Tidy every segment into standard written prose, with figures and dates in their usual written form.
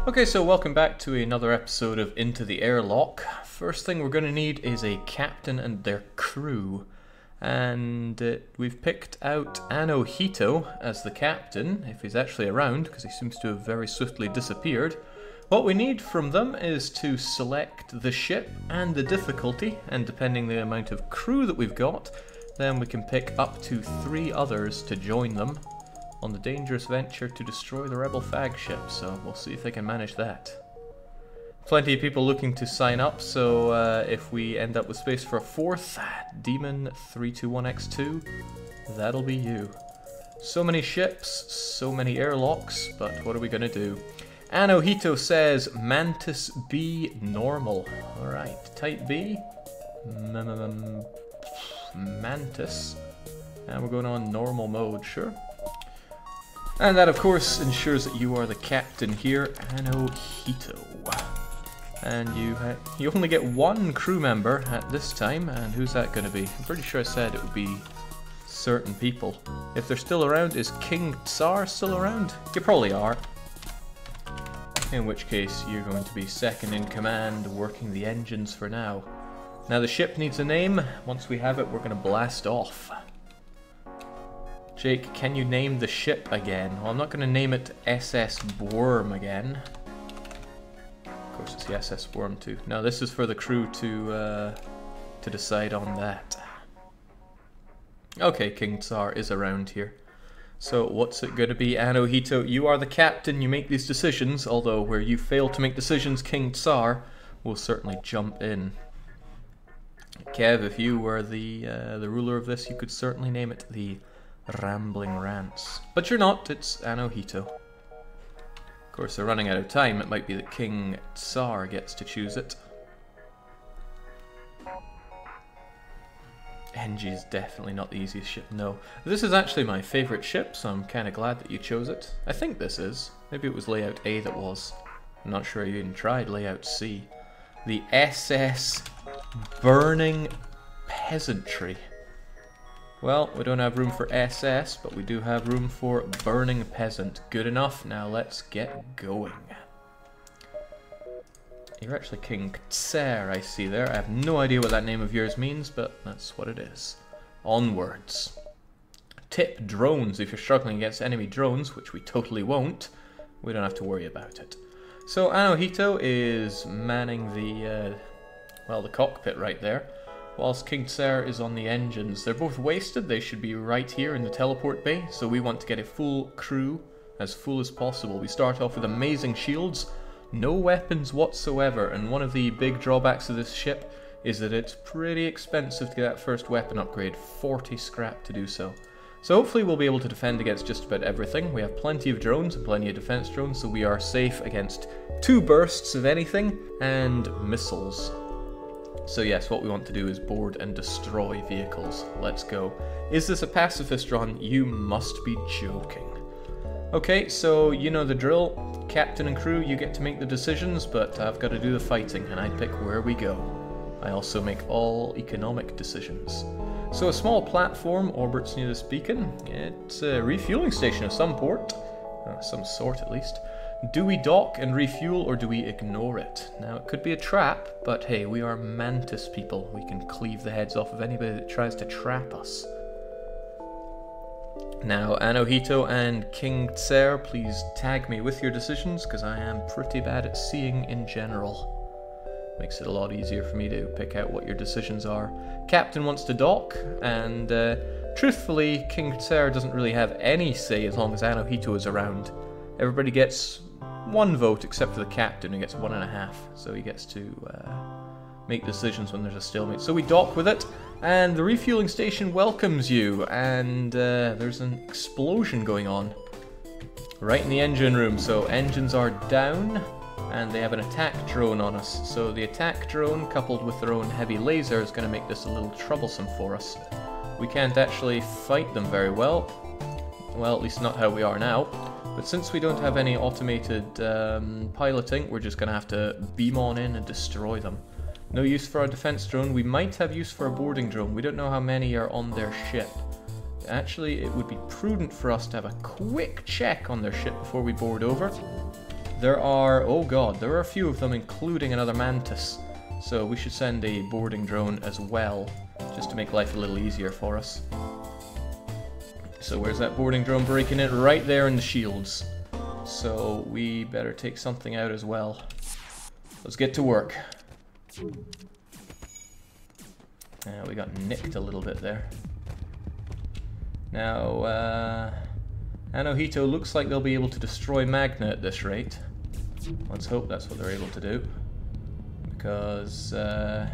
Okay, so welcome back to another episode of Into the Airlock. First thing we're going to need is a captain and their crew. And we've picked out Anohito as the captain, if he's actually around, because he seems to have very swiftly disappeared. What we need from them is to select the ship and the difficulty, and depending the amount of crew that we've got, then we can pick up to 3 others to join them on the dangerous venture to destroy the rebel flagship, so we'll see if they can manage that. Plenty of people looking to sign up, so if we end up with space for a 4th, Demon 321X2, that'll be you. So many ships, so many airlocks, but what are we going to do? Anohito says Mantis B normal. Alright, type B. Mantis. And we're going on normal mode, sure. And that, of course, ensures that you are the captain here, Anohito. And you only get 1 crew member at this time, and who's that going to be? I'm pretty sure I said it would be certain people. If they're still around, is King Tsar still around? You probably are. In which case, you're going to be second in command, working the engines for now. Now the ship needs a name. Once we have it, we're going to blast off. Jake, can you name the ship again? Well, I'm not going to name it SS Worm again. Of course, it's the SS Worm too. No, this is for the crew to decide on that. Okay, King Tsar is around here. So what's it going to be, Anohito? You are the captain, you make these decisions, although where you fail to make decisions, King Tsar will certainly jump in. Kev, if you were the ruler of this, you could certainly name it the Rambling Rants. But you're not, it's Anohito. Of course, they're running out of time. It might be that King Tsar gets to choose it. NG is definitely not the easiest ship, no. This is actually my favourite ship, so I'm kind of glad that you chose it. I think this is. Maybe it was layout A that was. I'm not sure you even tried layout C. The SS Burning Peasantry. Well, we don't have room for SS, but we do have room for Burning Peasant. Good enough, now let's get going. You're actually King Tsar, I see there. I have no idea what that name of yours means, but that's what it is. Onwards. Tip drones. If you're struggling against enemy drones, which we totally won't, we don't have to worry about it. So Anohito is manning the cockpit right there, whilst King Tsar is on the engines. They're both wasted. They should be right here in the teleport bay, so we want to get a full crew, as full as possible. We start off with amazing shields, no weapons whatsoever, and one of the big drawbacks of this ship is that it's pretty expensive to get that first weapon upgrade, 40 scrap to do so. So hopefully we'll be able to defend against just about everything. We have plenty of drones and plenty of defense drones, so we are safe against 2 bursts of anything and missiles. So yes, what we want to do is board and destroy vehicles. Let's go. Is this a pacifist run? You must be joking. Okay, so you know the drill. Captain and crew, you get to make the decisions, but I've got to do the fighting, and I pick where we go. I also make all economic decisions. So a small platform orbits near this beacon. It's a refueling station of some sort at least. Do we dock and refuel, or do we ignore it? Now, it could be a trap, but hey, we are Mantis people. We can cleave the heads off of anybody that tries to trap us. Now, Anohito and King Tsar, please tag me with your decisions, because I am pretty bad at seeing in general. Makes it a lot easier for me to pick out what your decisions are. Captain wants to dock, and truthfully, King Tsar doesn't really have any say as long as Anohito is around. Everybody gets 1 vote except for the captain, who gets 1.5, so he gets to make decisions when there's a stalemate. So we dock with it, and the refueling station welcomes you, and there's an explosion going on right in the engine room. So engines are down, and they have an attack drone on us. So the attack drone, coupled with their own heavy laser, is going to make this a little troublesome for us. We can't actually fight them very well. Well, at least not how we are now. But since we don't have any automated piloting, we're just going to have to beam on in and destroy them. No use for our defense drone. We might have use for a boarding drone. We don't know how many are on their ship. Actually, it would be prudent for us to have a quick check on their ship before we board over. There are, oh god, there are a few of them, including another mantis. So we should send a boarding drone as well, just to make life a little easier for us. So where's that boarding drone breaking in? Right there in the shields. So we better take something out as well. Let's get to work. We got nicked a little bit there. Now, Anohito looks like they'll be able to destroy Magna at this rate. Let's hope that's what they're able to do. Because, yeah,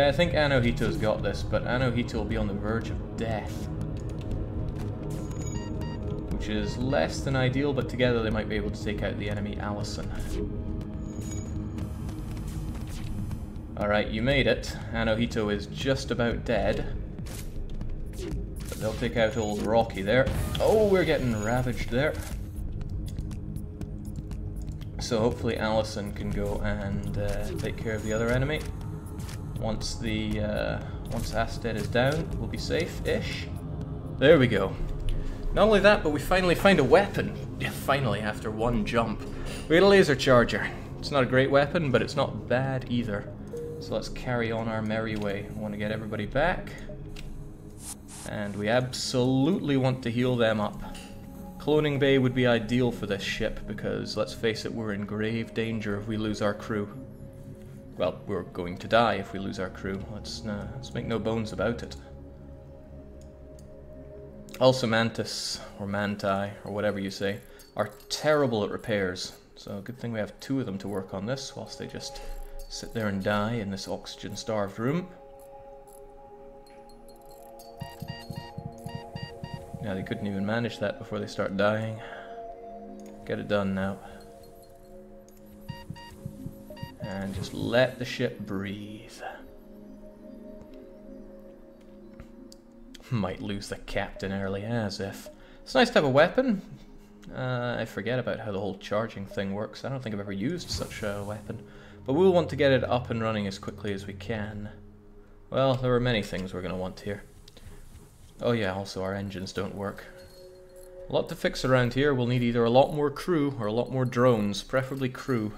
I think Anohito's got this, but Anohito will be on the verge of death. Which is less than ideal, but together they might be able to take out the enemy Allison. Alright, you made it. Anohito is just about dead. But they'll take out old Rocky there. Oh, we're getting ravaged there. So hopefully Allison can go and take care of the other enemy. Once Astead is down, we'll be safe-ish. There we go. Not only that, but we finally find a weapon. Yeah, finally, after one jump. We got a laser charger. It's not a great weapon, but it's not bad either. So let's carry on our merry way. I want to get everybody back. And we absolutely want to heal them up. Cloning Bay would be ideal for this ship because, let's face it, we're in grave danger if we lose our crew. Well, we're going to die if we lose our crew. Let's make no bones about it. Also, Mantis, or Manti, or whatever you say, are terrible at repairs. So good thing we have two of them to work on this, whilst they just sit there and die in this oxygen-starved room. Yeah, they couldn't even manage that before they start dying. Get it done now. And just let the ship breathe. Might lose the captain early, as if. It's nice to have a weapon. I forget about how the whole charging thing works. I don't think I've ever used such a weapon. But we'll want to get it up and running as quickly as we can. Well, there are many things we're going to want here. Oh yeah, also our engines don't work. A lot to fix around here. We'll need either a lot more crew or a lot more drones, preferably crew.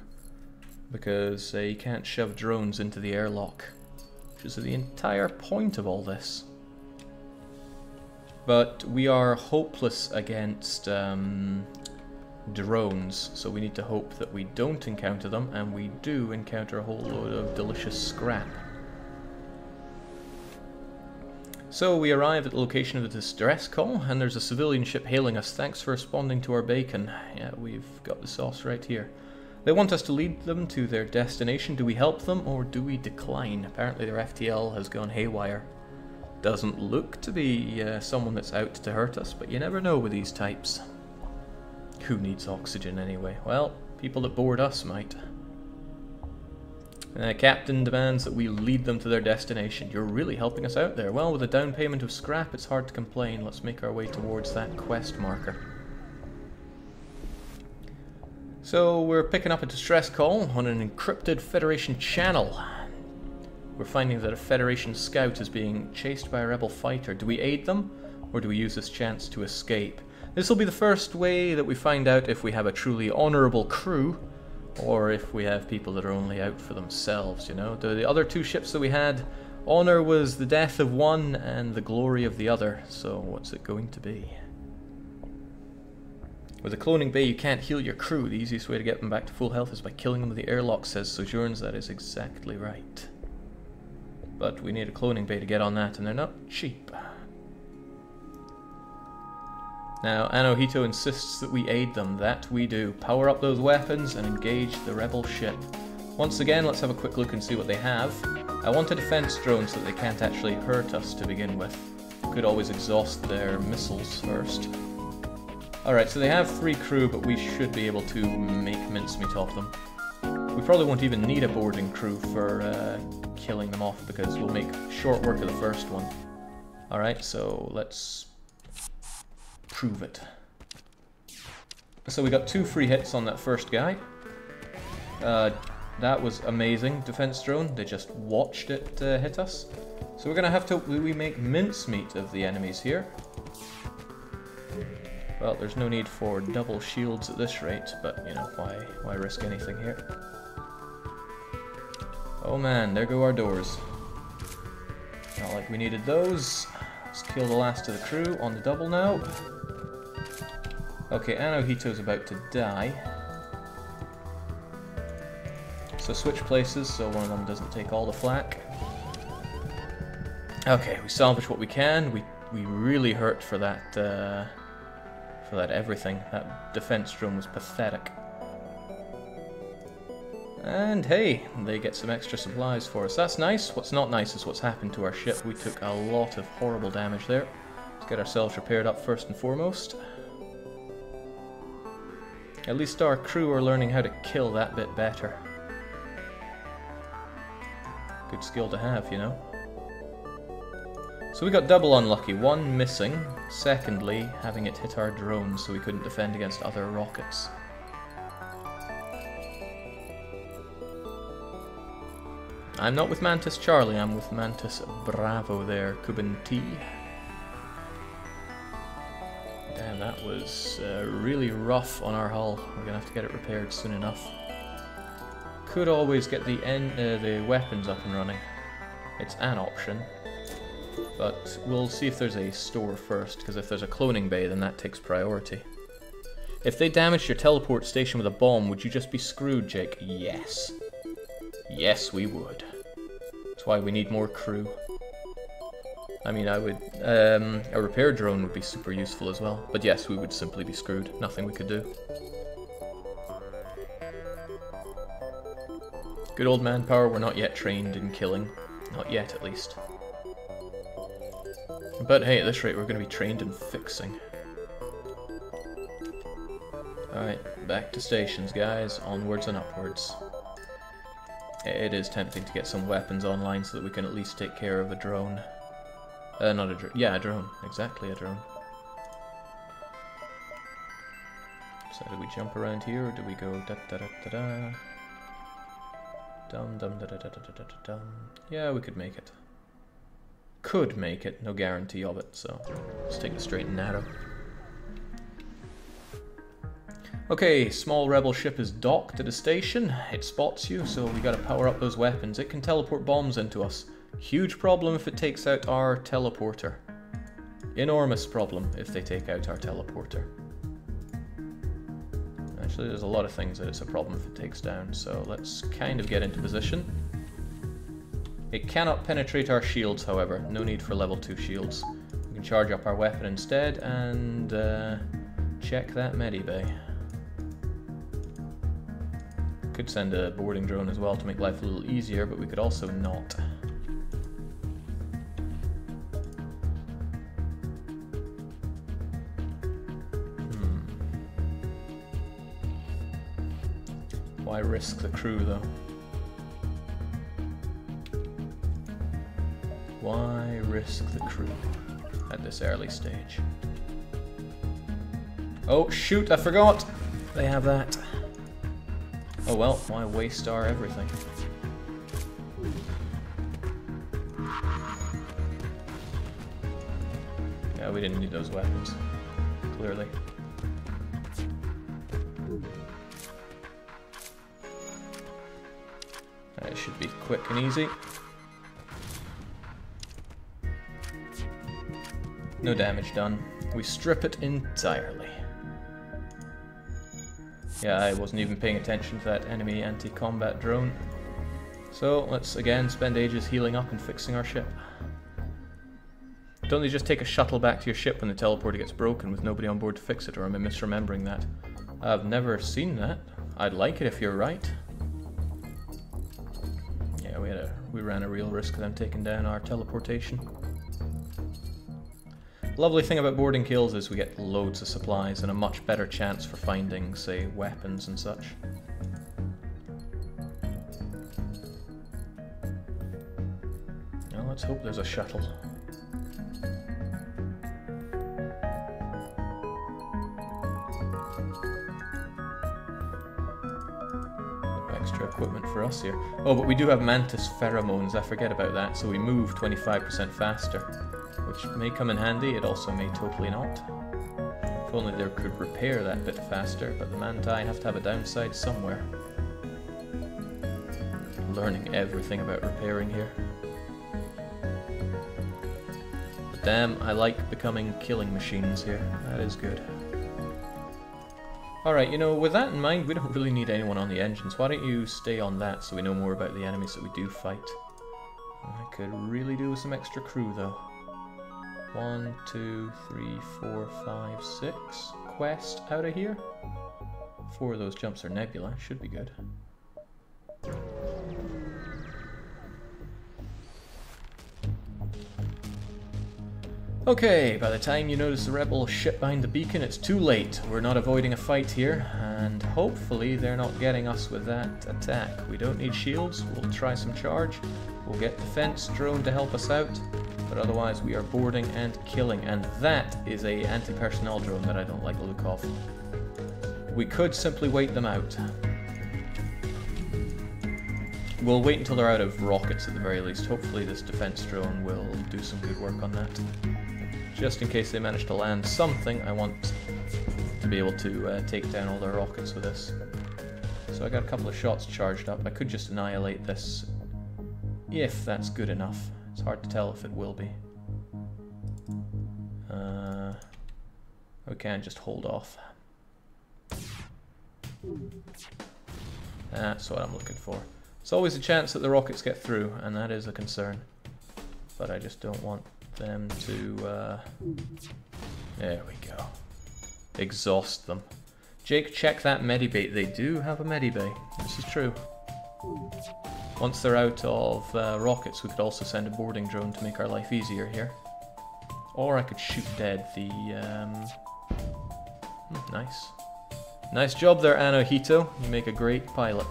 Because you can't shove drones into the airlock, which is the entire point of all this. But we are hopeless against drones, so we need to hope that we don't encounter them, and we do encounter a whole load of delicious scrap. So we arrive at the location of the distress call, and there's a civilian ship hailing us. Thanks for responding to our beacon. Yeah, we've got the sauce right here. They want us to lead them to their destination. Do we help them, or do we decline? Apparently their FTL has gone haywire. Doesn't look to be someone that's out to hurt us, but you never know with these types. Who needs oxygen anyway? Well, people that board us might. Captain demands that we lead them to their destination. You're really helping us out there. Well, with a down payment of scrap, it's hard to complain. Let's make our way towards that quest marker. So we're picking up a distress call on an encrypted Federation channel. We're finding that a Federation scout is being chased by a rebel fighter. Do we aid them, or do we use this chance to escape? This will be the first way that we find out if we have a truly honourable crew, or if we have people that are only out for themselves, you know? The other two ships that we had, honour was the death of one and the glory of the other, so what's it going to be? With a cloning bay, you can't heal your crew. The easiest way to get them back to full health is by killing them with the airlock, says Sojourns. That is exactly right. But we need a cloning bay to get on that, and they're not cheap. Now, Anohito insists that we aid them. That we do. Power up those weapons and engage the rebel ship. Once again, let's have a quick look and see what they have. I want a defense drone so that they can't actually hurt us to begin with. Could always exhaust their missiles first. Alright, so they have 3 crew, but we should be able to make mincemeat of them. We probably won't even need a boarding crew for killing them off, because we'll make short work of the first one. Alright, so let's prove it. So we got 2 free hits on that first guy. That was amazing. Defense drone, they just watched it hit us. So we're going to have to we make mincemeat of the enemies here. Well, there's no need for double shields at this rate, but, you know, why risk anything here? Oh man, there go our doors. Not like we needed those. Let's kill the last of the crew on the double now. Okay, Anohito's about to die. So switch places so one of them doesn't take all the flak. Okay, we salvage what we can. We really hurt for that everything. That defense drone was pathetic. And hey, they get some extra supplies for us. That's nice. What's not nice is what's happened to our ship. We took a lot of horrible damage there. Let's get ourselves repaired up first and foremost. At least our crew are learning how to kill that bit better. Good skill to have, you know. So we got double unlucky. One, missing. Secondly, having it hit our drones so we couldn't defend against other rockets. I'm not with Mantis Charlie, I'm with Mantis Bravo there, Kuban T. Damn, that was really rough on our hull. We're gonna have to get it repaired soon enough. Could always get the weapons up and running. It's an option. But we'll see if there's a store first, because if there's a cloning bay, then that takes priority. If they damaged your teleport station with a bomb, would you just be screwed, Jake? Yes. Yes, we would. That's why we need more crew. I mean, I would... a repair drone would be super useful as well. But yes, we would simply be screwed. Nothing we could do. Good old manpower, we're not yet trained in killing. Not yet, at least. But hey, at this rate, we're going to be trained in fixing. Alright, back to stations, guys. Onwards and upwards. It is tempting to get some weapons online so that we can at least take care of a drone. Not a drone. Yeah, a drone. Exactly, a drone. So do we jump around here, or do we go da-da-da-da-da? Dum-dum-da-da-da-da-da-dum. Yeah, we could make it. Could make it, no guarantee of it, so let's take the straight and narrow. Okay, small rebel ship is docked at a station. It spots you, so we gotta power up those weapons. It can teleport bombs into us. Huge problem if it takes out our teleporter. Enormous problem if they take out our teleporter. Actually, there's a lot of things that it's a problem if it takes down, so let's kind of get into position. It cannot penetrate our shields, however. No need for level 2 shields. We can charge up our weapon instead and check that medibay. Could send a boarding drone as well to make life a little easier, but we could also not. Why risk the crew, though? Why risk the crew at this early stage? Oh, shoot, I forgot! They have that. Oh well, why waste our everything? Yeah, we didn't need those weapons, clearly. It should be quick and easy. No damage done. We strip it entirely. Yeah, I wasn't even paying attention to that enemy anti-combat drone. So let's again spend ages healing up and fixing our ship. Don't they just take a shuttle back to your ship when the teleporter gets broken with nobody on board to fix it, or am I misremembering that? I've never seen that. I'd like it if you're right. Yeah, we ran a real risk of them taking down our teleportation. Lovely thing about boarding kills is we get loads of supplies and a much better chance for finding, say, weapons and such. Now let's hope there's a shuttle. Extra equipment for us here. Oh, but we do have Mantis pheromones, I forget about that, so we move 25% faster. Which may come in handy, it also may totally not. If only they could repair that bit faster, but the Manti have to have a downside somewhere. Learning everything about repairing here. But damn, I like becoming killing machines here. That is good. Alright, you know, with that in mind, we don't really need anyone on the engines. Why don't you stay on that so we know more about the enemies that we do fight? I could really do with some extra crew, though. 1, 2, 3, 4, 5, 6. Quest out of here. 4 of those jumps are nebula. Should be good. Okay, by the time you notice the rebel ship behind the beacon, it's too late. We're not avoiding a fight here, and hopefully they're not getting us with that attack. We don't need shields, we'll try some charge. We'll get defense drone to help us out, but otherwise we are boarding and killing, and that is a anti-personnel drone that I don't like the look of. We could simply wait them out. We'll wait until they're out of rockets at the very least. Hopefully this defense drone will do some good work on that. Just in case they manage to land something, I want to be able to take down all their rockets with this. So I got a couple of shots charged up. I could just annihilate this, if that's good enough. It's hard to tell if it will be. We can just hold off. That's what I'm looking for. There's always a chance that the rockets get through, and that is a concern. But I just don't want them to, there we go. Exhaust them. Jake, check that medibay. They do have a medibay. This is true. Once they're out of rockets, we could also send a boarding drone to make our life easier here. Or I could shoot dead the, nice. Nice job there, Anohito. You make a great pilot.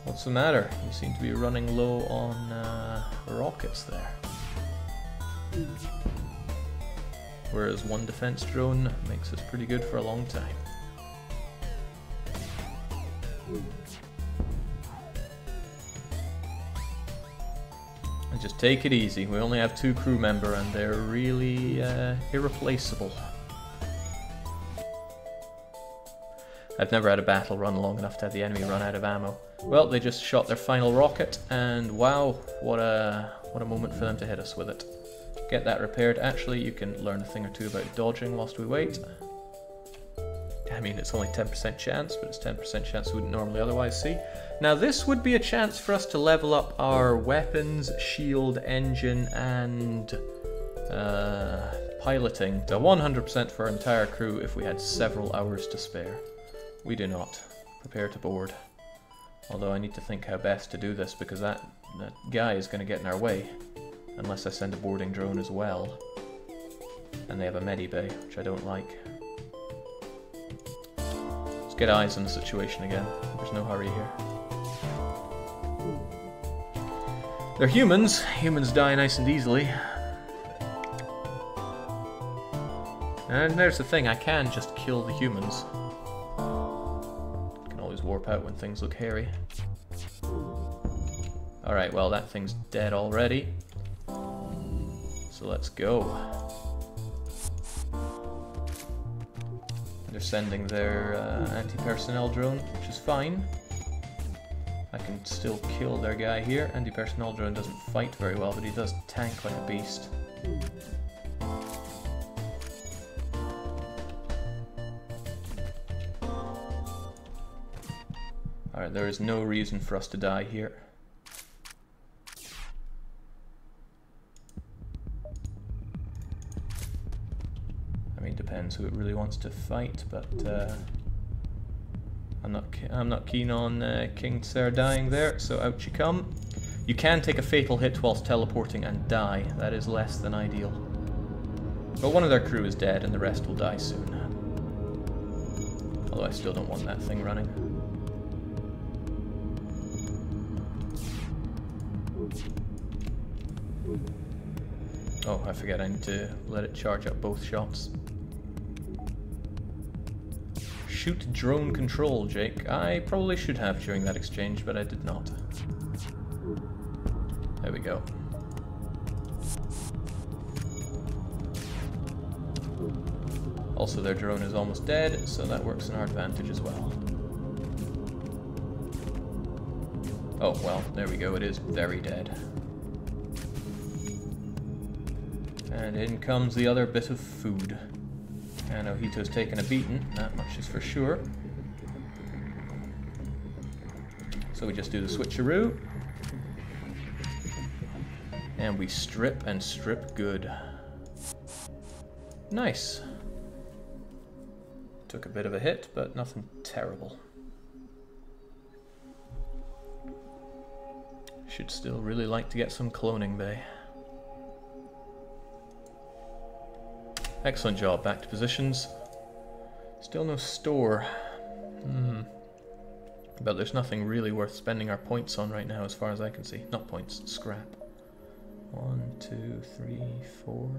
What's the matter? You seem to be running low on rockets there. Whereas one defense drone makes us pretty good for a long time. And just take it easy. We only have 2 crew members and they're really irreplaceable. I've never had a battle run long enough to have the enemy run out of ammo. Well, they just shot their final rocket, and wow, what a moment for them to hit us with it. Get that repaired. Actually, you can learn a thing or two about dodging whilst we wait. I mean, it's only 10% chance, but it's 10% chance we wouldn't normally otherwise see. Now, this would be a chance for us to level up our weapons, shield, engine, and piloting to 100% for our entire crew if we had several hours to spare. We do not. Prepare to board. Although I need to think how best to do this, because that guy is going to get in our way. Unless I send a boarding drone as well. And they have a medibay, which I don't like. Let's get eyes on the situation again. There's no hurry here. They're humans. Humans die nice and easily. And there's the thing, I can just kill the humans. Warp out when things look hairy. Alright, well that thing's dead already. So let's go. They're sending their anti-personnel drone, which is fine. I can still kill their guy here. Anti-personnel drone doesn't fight very well, but he does tank like a beast. Alright, there is no reason for us to die here. I mean, depends who it really wants to fight, but I'm not keen on King Tsar dying there, so out you come. You can take a fatal hit whilst teleporting and die. That is less than ideal. But one of their crew is dead and the rest will die soon. Although I still don't want that thing running. Oh, I forget, I need to let it charge up both shots. Shoot drone control, Jake. I probably should have during that exchange, but I did not. There we go. Also, their drone is almost dead, so that works in our advantage as well. Oh, well, there we go, it is very dead. And in comes the other bit of food. And Ojito's taken a beating, that much is for sure. So we just do the switcheroo. And we strip and strip good. Nice. Took a bit of a hit, but nothing terrible. Should still really like to get some cloning bay. Excellent job, back to positions. Still no store. But there's nothing really worth spending our points on right now as far as I can see. Not points, scrap. 1, 2, 3, 4.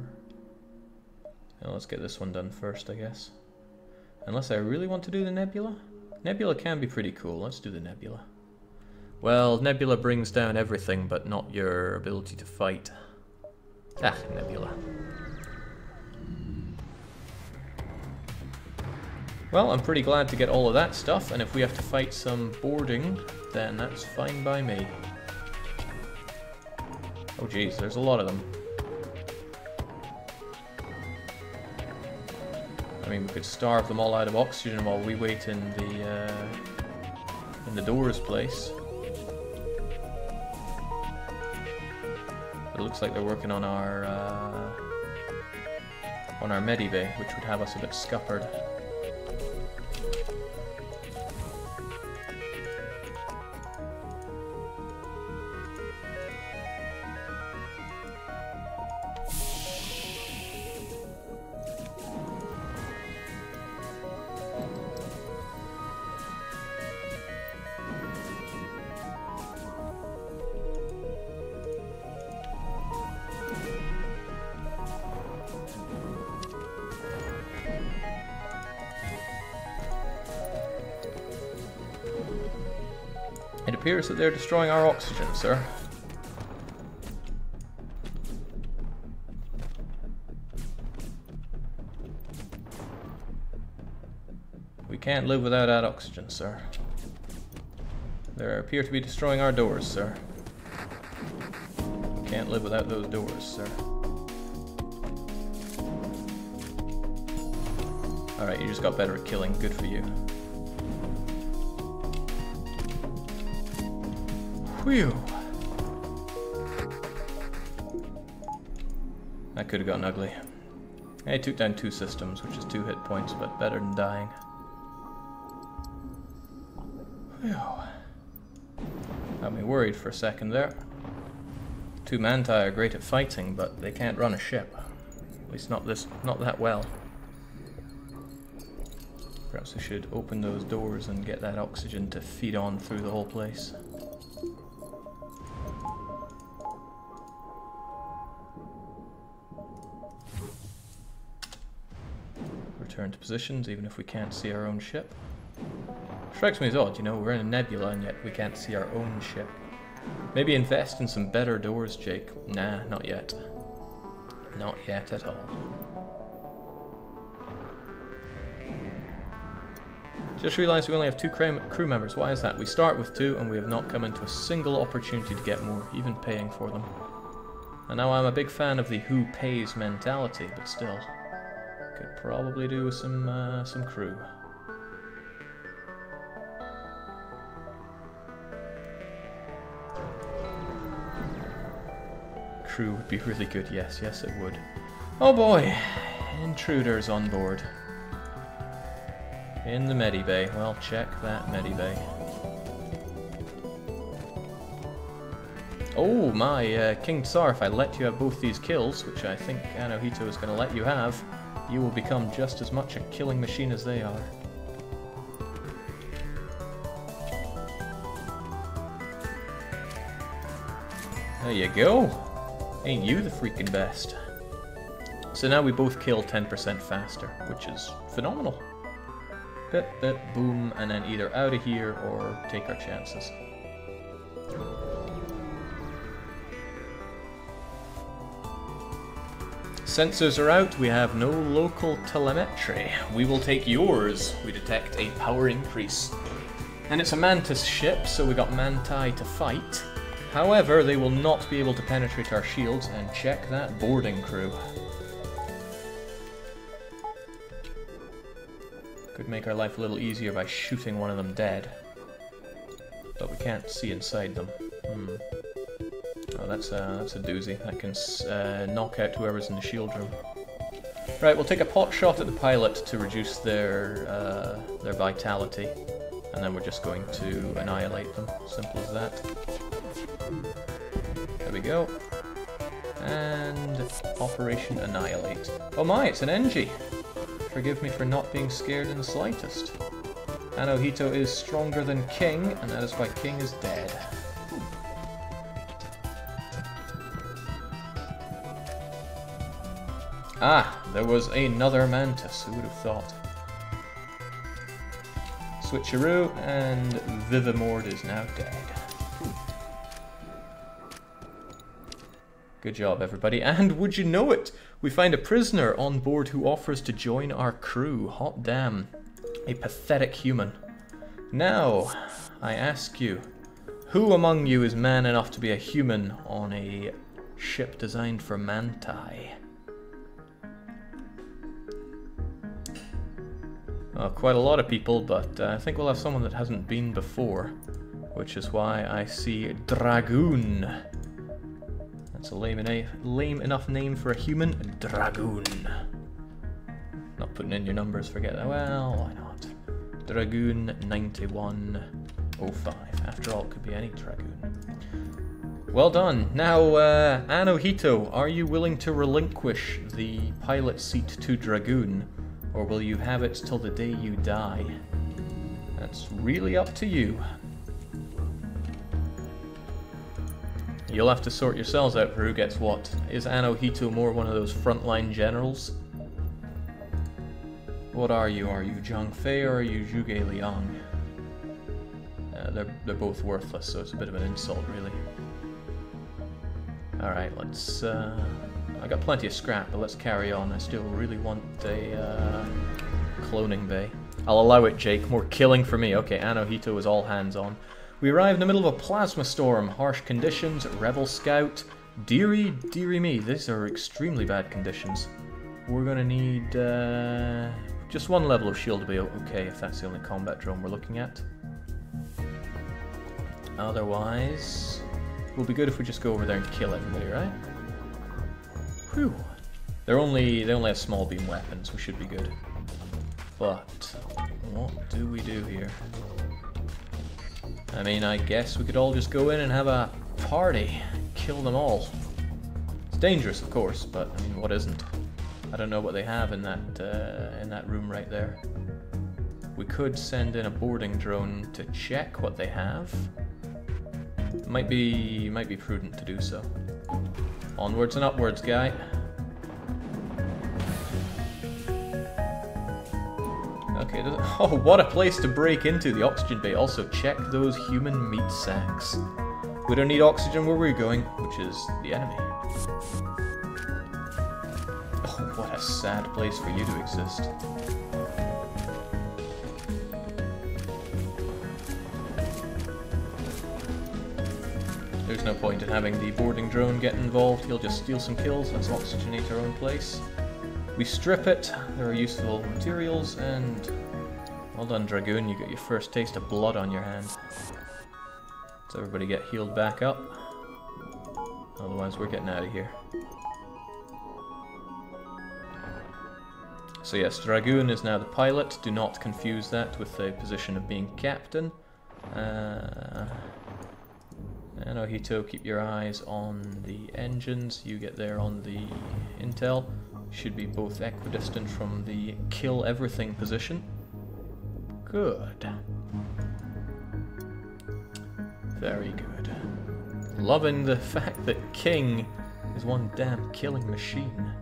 Now let's get this one done first, I guess. Unless I really want to do the nebula? Nebula can be pretty cool, let's do the nebula. Well, nebula brings down everything, but not your ability to fight. Ah, nebula. Well, I'm pretty glad to get all of that stuff, and if we have to fight some boarding, then that's fine by me. Oh geez, there's a lot of them. I mean, we could starve them all out of oxygen while we wait in the doors place. It looks like they're working on our medibay, which would have us a bit scuppered. It appears that they're destroying our oxygen, sir. We can't live without that oxygen, sir. They appear to be destroying our doors, sir. We can't live without those doors, sir. Alright, you just got better at killing. Good for you. Whew. That could have gotten ugly. I took down 2 systems, which is 2 hit points, but better than dying. Whew. Got me worried for a second there. 2 Manti are great at fighting, but they can't run a ship. At least not that well. Perhaps we should open those doors and get that oxygen to feed on through the whole place. Return to positions, even if we can't see our own ship. Strikes me as odd, you know, we're in a nebula and yet we can't see our own ship. Maybe invest in some better doors, Jake. Nah, not yet. Not yet at all. Just realised we only have 2 crew members. Why is that? We start with 2 and we have not come into a single opportunity to get more, even paying for them. And now I'm a big fan of the who pays mentality, but still. Could probably do with some crew. Crew would be really good, yes, yes it would. Oh boy, intruders on board. In the medibay. Well, check that medibay. Oh my, King Tsar, if I let you have both these kills, which I think Anohito is going to let you have, you will become just as much a killing machine as they are. There you go. Ain't you the freaking best? So now we both kill 10% faster, which is phenomenal. Bip, bip, boom, and then either out of here or take our chances. Sensors are out, we have no local telemetry. We will take yours. We detect a power increase. And it's a Mantis ship, so we got Manti to fight. However, they will not be able to penetrate our shields, and check that boarding crew. Could make our life a little easier by shooting one of them dead. But we can't see inside them. Oh, that's a doozy. That can knock out whoever's in the shield room. Right, we'll take a pot shot at the pilot to reduce their vitality. And then we're just going to annihilate them. Simple as that. There we go. And Operation Annihilate. Oh my, it's an Engie! Forgive me for not being scared in the slightest. Anohito is stronger than King, and that is why King is dead. Ah, there was another Mantis, who would have thought? Switcheroo, and Vivimord is now dead. Good job, everybody. And would you know it? We find a prisoner on board who offers to join our crew. Hot damn. A pathetic human. Now, I ask you, who among you is man enough to be a human on a ship designed for Manti? Well, quite a lot of people, but I think we'll have someone that hasn't been before, which is why I see Dragoon. That's a lame enough name for a human. Dragoon. Not putting in your numbers, forget that. Well, why not? Dragoon 9105. After all, it could be any Dragoon. Well done. Now, Anohito, are you willing to relinquish the pilot seat to Dragoon, or will you have it till the day you die? That's really up to you. You'll have to sort yourselves out for who gets what. Is Anohito more one of those frontline generals? What are you? Are you Zhang Fei or are you Zhuge Liang? They're both worthless, so it's a bit of an insult, really. Alright, let's... I got plenty of scrap, but let's carry on. I still really want a cloning bay. I'll allow it, Jake. More killing for me. Okay, Anohito is all hands on. We arrive in the middle of a plasma storm, harsh conditions, rebel scout, dearie me, these are extremely bad conditions. We're gonna need just one level of shield to be okay if that's the only combat drone we're looking at. Otherwise, it will be good if we just go over there and kill everybody, right? Whew. They only have small beam weapons, we should be good. But what do we do here? I mean, I guess we could all just go in and have a party, kill them all. It's dangerous, of course, but I mean, what isn't? I don't know what they have in that room right there. We could send in a boarding drone to check what they have. Might be prudent to do so. Onwards and upwards, guy. Okay, oh, what a place to break into, the oxygen bay. Also, check those human meat sacks. We don't need oxygen where we're going, which is the enemy. Oh, what a sad place for you to exist. There's no point in having the boarding drone get involved. He'll just steal some kills. Let's oxygenate our own place. We strip it, there are useful materials, and well done, Dragoon, you got your first taste of blood on your hand. Let's everybody get healed back up. Otherwise we're getting out of here. So yes, Dragoon is now the pilot. Do not confuse that with the position of being captain. Anohito, keep your eyes on the engines. You get there on the intel. Should be both equidistant from the kill everything position. Good. Very good. Loving the fact that King is one damn killing machine.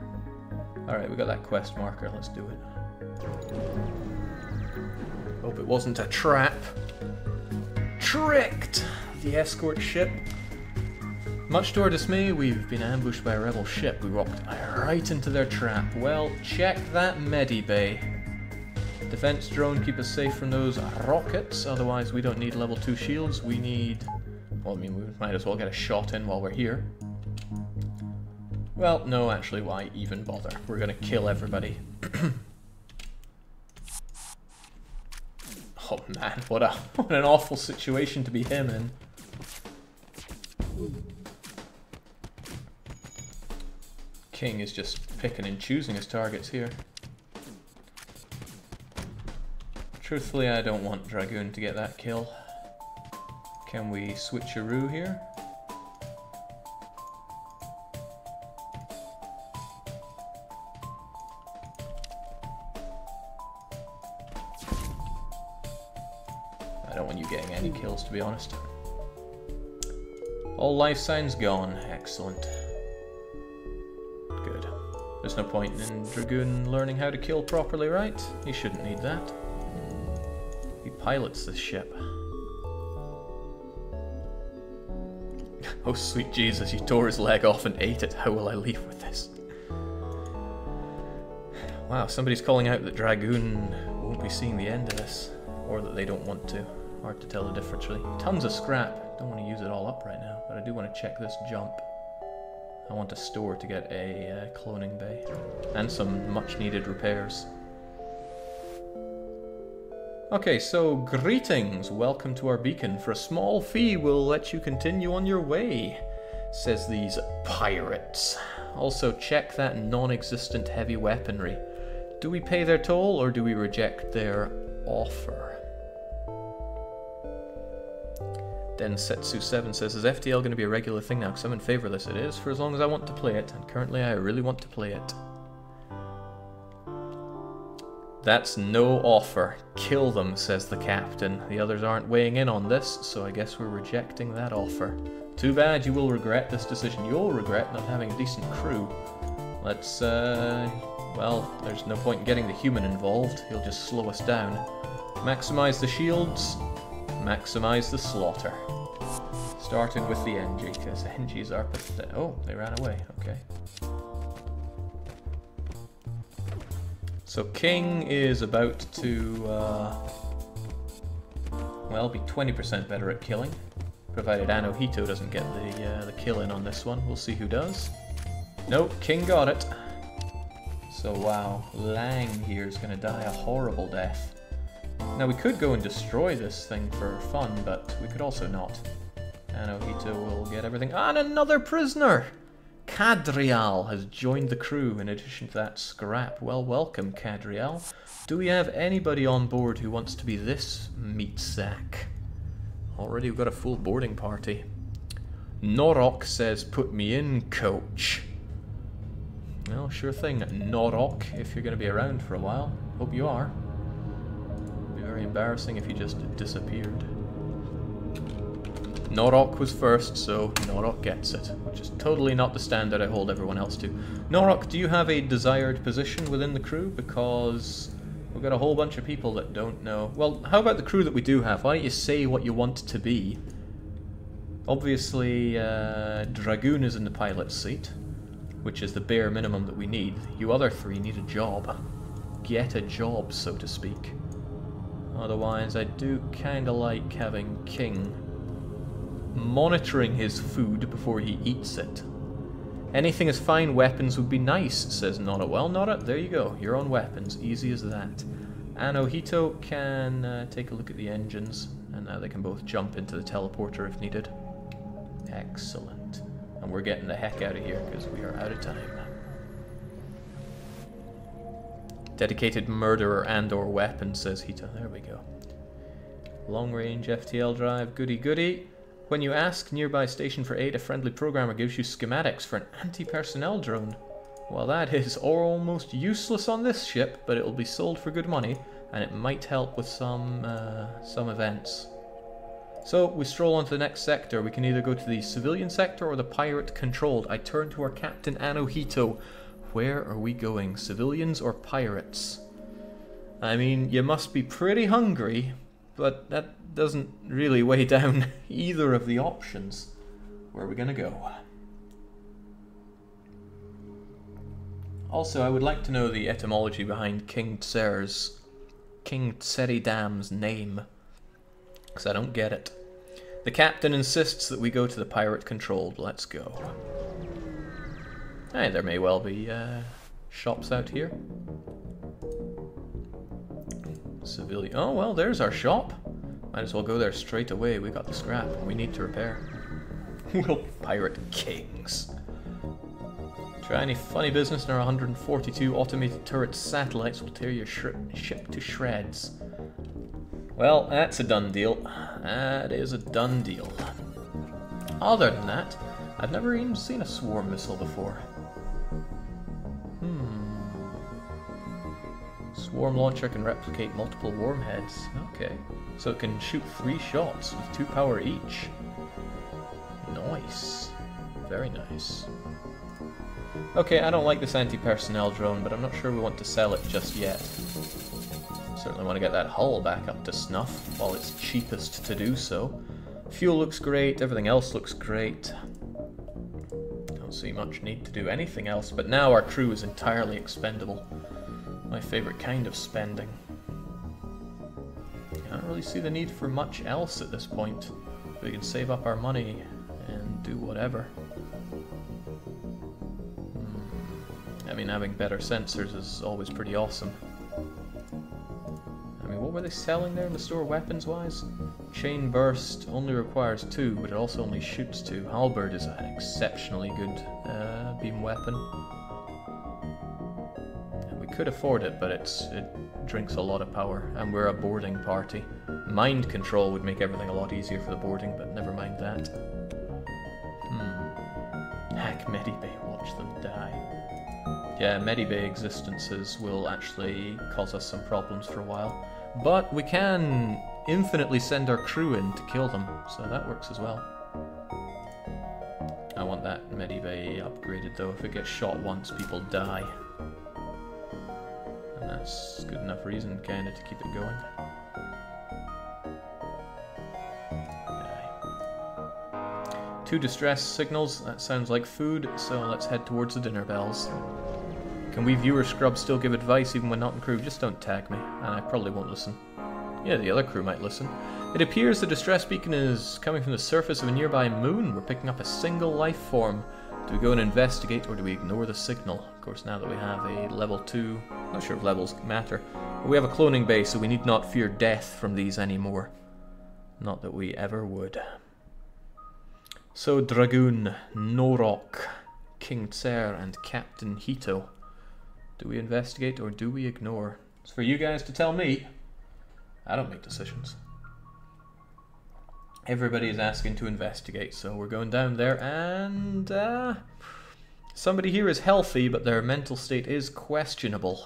Alright, we got that quest marker, let's do it. Hope it wasn't a trap. Tricked! The escort ship. Much to our dismay, we've been ambushed by a rebel ship. We walked right into their trap. Well, check that medibay. Defense drone, keep us safe from those rockets, otherwise we don't need level 2 shields. We need... well, I mean, we might as well get a shot in while we're here. Well, no, actually, why even bother? We're gonna kill everybody. Oh man, what an awful situation to be him in. King is just picking and choosing his targets here. Truthfully, I don't want Dragoon to get that kill. Can we switcheroo here? I don't want you getting any kills, to be honest. All life signs gone. Excellent. Good. There's no point in Dragoon learning how to kill properly, right? He shouldn't need that. He pilots this ship. Oh sweet Jesus, you tore his leg off and ate it. How will I leave with this? Wow, somebody's calling out that Dragoon won't be seeing the end of this. Or that they don't want to. Hard to tell the difference really. Tons of scrap. Don't want to use it all up right now, but I do want to check this jump. I want a store to get a cloning bay. And some much needed repairs. Okay, so greetings. Welcome to our beacon. For a small fee, we'll let you continue on your way, says these pirates. Also, check that non-existent heavy weaponry. Do we pay their toll or do we reject their offer? Densetsu7 says, is FTL going to be a regular thing now? Because I'm in favour of this. It is, for as long as I want to play it. And currently I really want to play it. That's no offer. Kill them, says the captain. The others aren't weighing in on this, so I guess we're rejecting that offer. Too bad, you will regret this decision. You'll regret not having a decent crew. Let's, well, there's no point in getting the human involved. He'll just slow us down. Maximize the shields. Maximize the slaughter. Starting with the NG, because NGs are pathetic. Oh, they ran away. Okay. So King is about to, well, be 20% better at killing, provided Anohito doesn't get the kill in on this one. We'll see who does. Nope, King got it. So wow, Lang here is going to die a horrible death. Now we could go and destroy this thing for fun, but we could also not. Anohito will get everything. And another prisoner! Cadrial has joined the crew in addition to that scrap. Well, welcome, Cadrial. Do we have anybody on board who wants to be this meat sack? Already we've got a full boarding party. Norok says, put me in, coach. Well, sure thing, Norok, if you're going to be around for a while. Hope you are. It'd be very embarrassing if you just disappeared. Norok was first, so Norok gets it, which is totally not the standard I hold everyone else to. Norok, do you have a desired position within the crew? Because we've got a whole bunch of people that don't know. Well, how about the crew that we do have? Why don't you say what you want to be? Obviously, Dragoon is in the pilot's seat, which is the bare minimum that we need. You other three need a job. Get a job, so to speak. Otherwise, I do kinda like having King monitoring his food before he eats it. Anything as fine weapons would be nice, says Nora. Well, Nora, there you go. You're on weapons. Easy as that. Anohito can take a look at the engines, and now they can both jump into the teleporter if needed. Excellent. And we're getting the heck out of here because we are out of time. Dedicated murderer and or weapon, says Hito. There we go. Long range FTL drive. Goody goody. When you ask nearby station for aid, a friendly programmer gives you schematics for an anti-personnel drone. Well, that is almost useless on this ship, but it will be sold for good money, and it might help with some events. So, we stroll on to the next sector. We can either go to the civilian sector or the pirate-controlled. I turn to our captain, Anohito. Where are we going? Civilians or pirates? I mean, you must be pretty hungry, but that doesn't really weigh down either of the options. Where are we gonna go? Also, I would like to know the etymology behind King Tseridam's name, because I don't get it. The captain insists that we go to the pirate-controlled. Let's go. Hey, there may well be shops out here. Civilian. Oh, well, there's our shop. Might as well go there straight away. We got the scrap. We need to repair. We'll pirate kings. Try any funny business and our 142 automated turret satellites will tear your ship to shreds. Well, that's a done deal. That is a done deal. Other than that, I've never even seen a swarm missile before. Swarm launcher can replicate multiple worm heads. Okay. So it can shoot 3 shots with 2 power each. Nice. Very nice. Okay, I don't like this anti-personnel drone, but I'm not sure we want to sell it just yet. Certainly want to get that hull back up to snuff while it's cheapest to do so. Fuel looks great, everything else looks great. Don't see much need to do anything else, but now our crew is entirely expendable. My favorite kind of spending. I don't really see the need for much else at this point. We can save up our money and do whatever. I mean, having better sensors is always pretty awesome. I mean, what were they selling there in the store weapons-wise? Chain burst only requires 2, but it also only shoots 2. Halberd is an exceptionally good beam weapon. And we could afford it, but it drinks a lot of power, and we're a boarding party. Mind control would make everything a lot easier for the boarding, but never mind that. Hack Medibay, watch them die. Yeah, Medibay existences will actually cause us some problems for a while. But we can infinitely send our crew in to kill them, so that works as well. I want that Medibay upgraded though. If it gets shot once, people die. And that's good enough reason, kinda, to keep it going. Okay. 2 distress signals, that sounds like food, so let's head towards the dinner bells. Can we viewer scrubs still give advice even when not in crew? Just don't tag me, and I probably won't listen. Yeah, the other crew might listen. It appears the distress beacon is coming from the surface of a nearby moon. We're picking up a single life form. Do we go and investigate, or do we ignore the signal? Of course, now that we have a level 2, not sure if levels matter, but we have a cloning base, so we need not fear death from these anymore. Not that we ever would. So, Dragoon, Norok, King Tser, and Captain Hito. Do we investigate or do we ignore? It's for you guys to tell me. I don't make decisions. Everybody is asking to investigate, so we're going down there, and somebody here is healthy, but their mental state is questionable.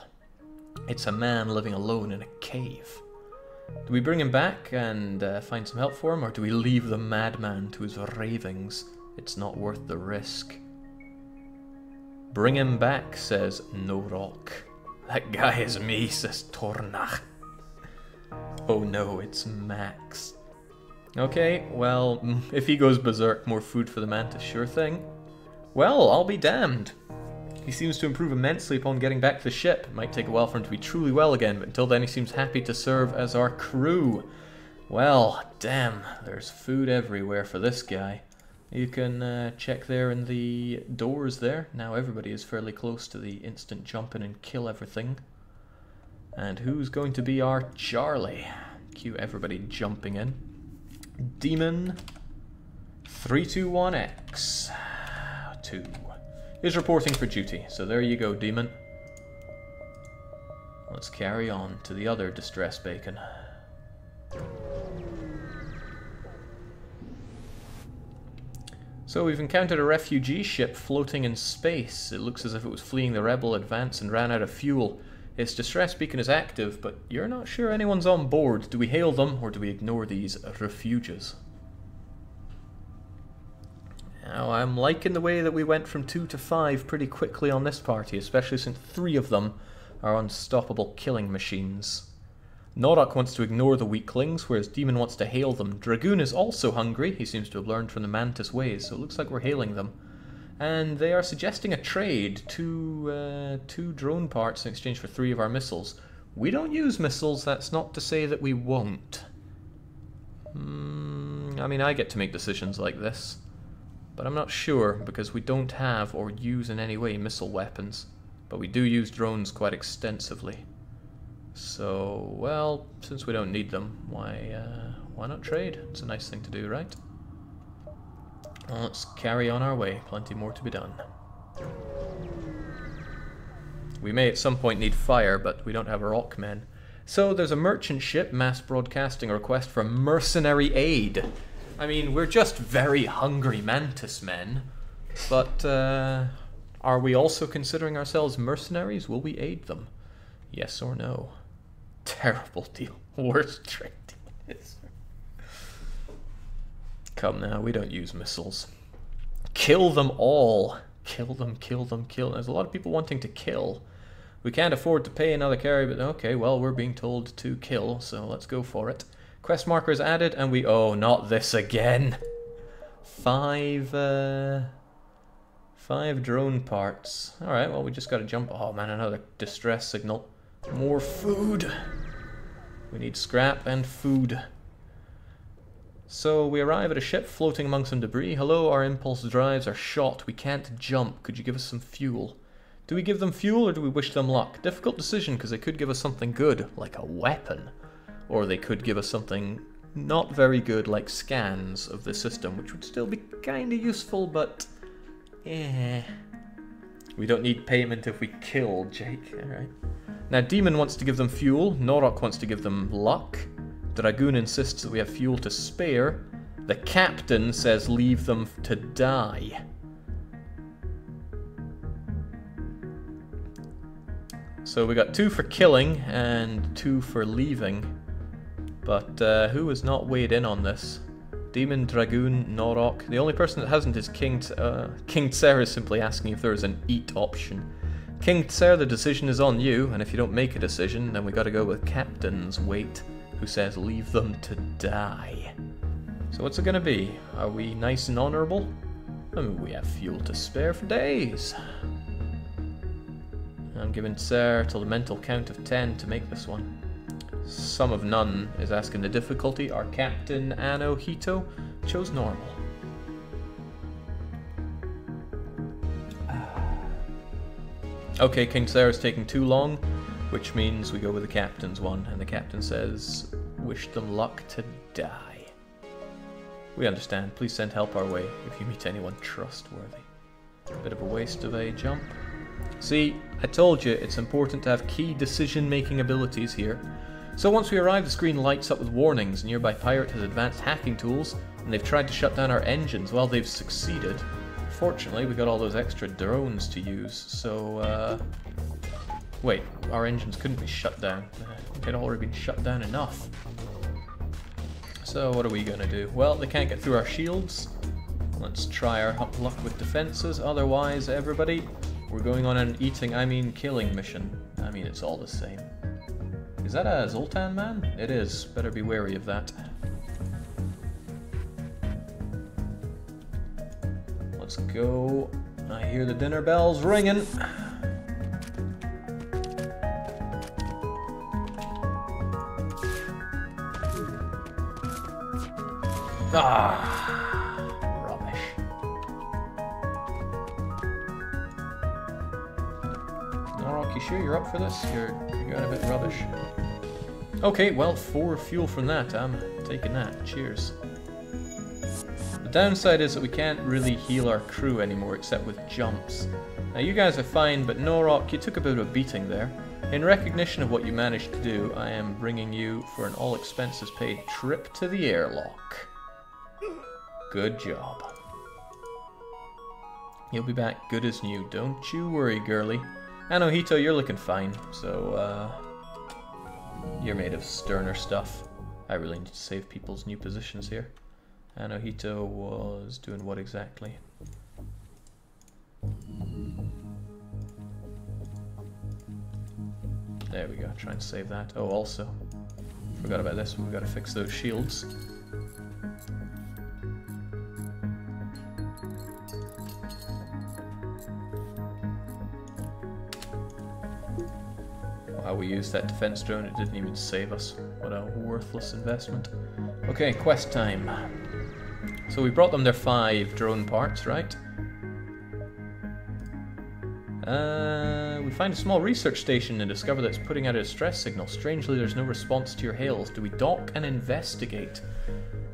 It's a man living alone in a cave. Do we bring him back and find some help for him, or do we leave the madman to his ravings? It's not worth the risk. Bring him back, says Norok. That guy is me, says Tornach. Oh no, it's Max. Okay, well, if he goes berserk, more food for the mantis, sure thing. Well, I'll be damned. He seems to improve immensely upon getting back to the ship. It might take a while for him to be truly well again, but until then he seems happy to serve as our crew. Well, damn, there's food everywhere for this guy. You can check there in the doors there. Now everybody is fairly close to the instant jump in and kill everything. And who's going to be our Charlie? Cue everybody jumping in. Demon 321X 2 is reporting for duty. So there you go, Demon. Let's carry on to the other distress beacon. So we've encountered a refugee ship floating in space. It looks as if it was fleeing the rebel advance and ran out of fuel. Its distress beacon is active, but you're not sure anyone's on board. Do we hail them, or do we ignore these refuges? Now, I'm liking the way that we went from 2 to 5 pretty quickly on this party, especially since 3 of them are unstoppable killing machines. Norok wants to ignore the weaklings, whereas Demon wants to hail them. Dragoon is also hungry. He seems to have learned from the Mantis ways, so it looks like we're hailing them. And they are suggesting a trade, two drone parts in exchange for 3 of our missiles. We don't use missiles, that's not to say that we won't. I mean, I get to make decisions like this. But I'm not sure, because we don't have or use in any way missile weapons. But we do use drones quite extensively. So, well, since we don't need them, why not trade? It's a nice thing to do, right? Well, let's carry on our way. Plenty more to be done. We may at some point need fire, but we don't have rock men. So there's a merchant ship mass broadcasting a request for mercenary aid. I mean, we're just very hungry mantis men. But are we also considering ourselves mercenaries? Will we aid them? Yes or no? Terrible deal. Worst trading. Come now, we don't use missiles. Kill them all. Kill them, kill them, kill them. There's a lot of people wanting to kill. We can't afford to pay another carry, but okay, well, we're being told to kill, so let's go for it. Quest marker is added, and we... Oh, not this again. 5 drone parts. Alright, well, we just gotta jump... Oh, man, another distress signal. More food. We need scrap and food. So we arrive at a ship floating among some debris. Hello, our impulse drives are shot. We can't jump. Could you give us some fuel? Do we give them fuel or do we wish them luck? Difficult decision because they could give us something good, like a weapon. Or they could give us something not very good, like scans of the system, which would still be kind of useful, but... eh. We don't need payment if we kill Jake, alright. Now, Demon wants to give them fuel. Norok wants to give them luck. Dragoon insists that we have fuel to spare. The captain says leave them to die. So we got 2 for killing and 2 for leaving. But who has not weighed in on this? Demon, Dragoon, Norok. The only person that hasn't is King Tser is simply asking if there is an eat option. King Tser, the decision is on you, and if you don't make a decision, then we gotta go with Captain's weight, who says leave them to die. So what's it gonna be? Are we nice and honorable? I mean, we have fuel to spare for days. I'm giving Tser till the mental count of 10 to make this one. Sum of none is asking the difficulty. Our captain, Anno Hito, chose normal. Okay, King Tser is taking too long, which means we go with the captain's one, and the captain says, wish them luck to die. We understand. Please send help our way if you meet anyone trustworthy. Bit of a waste of a jump. See, I told you it's important to have key decision-making abilities here. So once we arrive, the screen lights up with warnings. A nearby pirate has advanced hacking tools, and they've tried to shut down our engines. Well, they've succeeded. Fortunately, we got all those extra drones to use, so, wait, our engines couldn't be shut down. They'd already been shut down enough. So what are we gonna do? Well, they can't get through our shields. Let's try our luck with defenses. Otherwise, everybody, we're going on an killing mission. I mean, it's all the same. Is that a Zoltan man? It is. Better be wary of that. Let's go. I hear the dinner bells ringing. Ah, rubbish. Norok, you sure you're up for this? You're going a bit rubbish. Okay, well, 4 fuel from that. I'm taking that. Cheers. The downside is that we can't really heal our crew anymore except with jumps. Now, you guys are fine, but Norok, you took a bit of a beating there. In recognition of what you managed to do, I am bringing you for an all-expenses-paid trip to the airlock. Good job. You'll be back good as new. Don't you worry, girlie. Anno Hito, you're looking fine, so, you're made of sterner stuff. I really need to save people's new positions here. Anno Hito was doing what exactly? There we go, try and save that. Oh, also, Forgot about this, we've got to fix those shields. Wow, we used that defense drone, it didn't even save us. What a worthless investment. Okay, quest time. So we brought them their 5 drone parts, right? We find a small research station and discover that it's putting out a distress signal. Strangely, there's no response to your hails. Do we dock and investigate?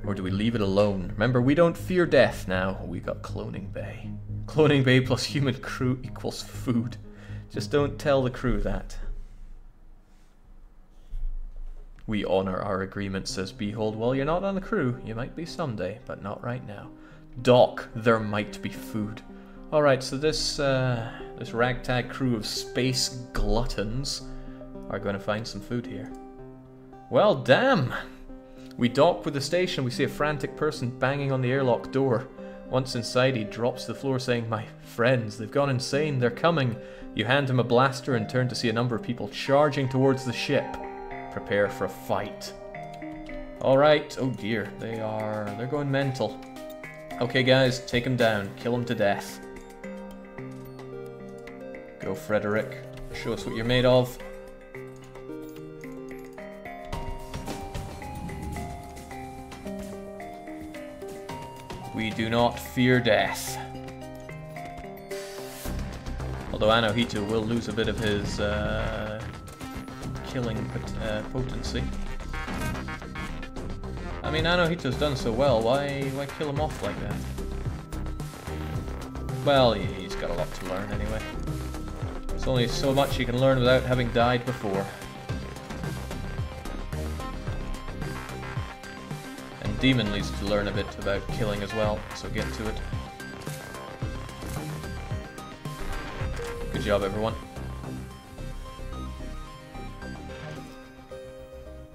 Or do we leave it alone? Remember, we don't fear death now. We got cloning bay. Cloning bay plus human crew equals food. Just don't tell the crew that. We honor our agreement, says Behold. Well, you're not on the crew. You might be someday, but not right now. Dock, there might be food. Alright, so this ragtag crew of space gluttons are going to find some food here. Well, damn! We dock with the station, we see a frantic person banging on the airlock door. Once inside, he drops to the floor saying, "My friends, they've gone insane, they're coming." You hand him a blaster and turn to see a number of people charging towards the ship. Prepare for a fight. Alright, oh dear, they're going mental. Okay guys, take them down, kill them to death. Go, Frederick. Show us what you're made of. We do not fear death. Although Anohito will lose a bit of his killing potency. I mean, Anohito's done so well, why kill him off like that? Well, he's got a lot to learn anyway. There's only so much you can learn without having died before. And Demon needs to learn a bit about killing as well, so get to it. Good job, everyone.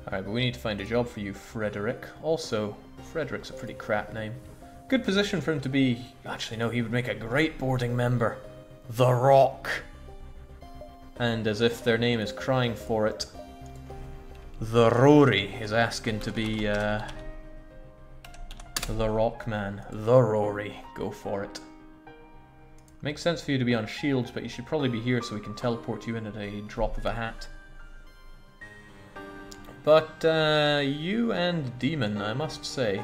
Alright, but we need to find a job for you, Frederick. Also, Frederick's a pretty crap name. Good position for him to be... Actually, no, he would make a great boarding member. The Rock. And as if their name is crying for it, the Rory is asking to be the Rock Man. The Rory. Go for it. Makes sense for you to be on shields, but you should probably be here so we can teleport you in at a drop of a hat. But you and Demon, I must say,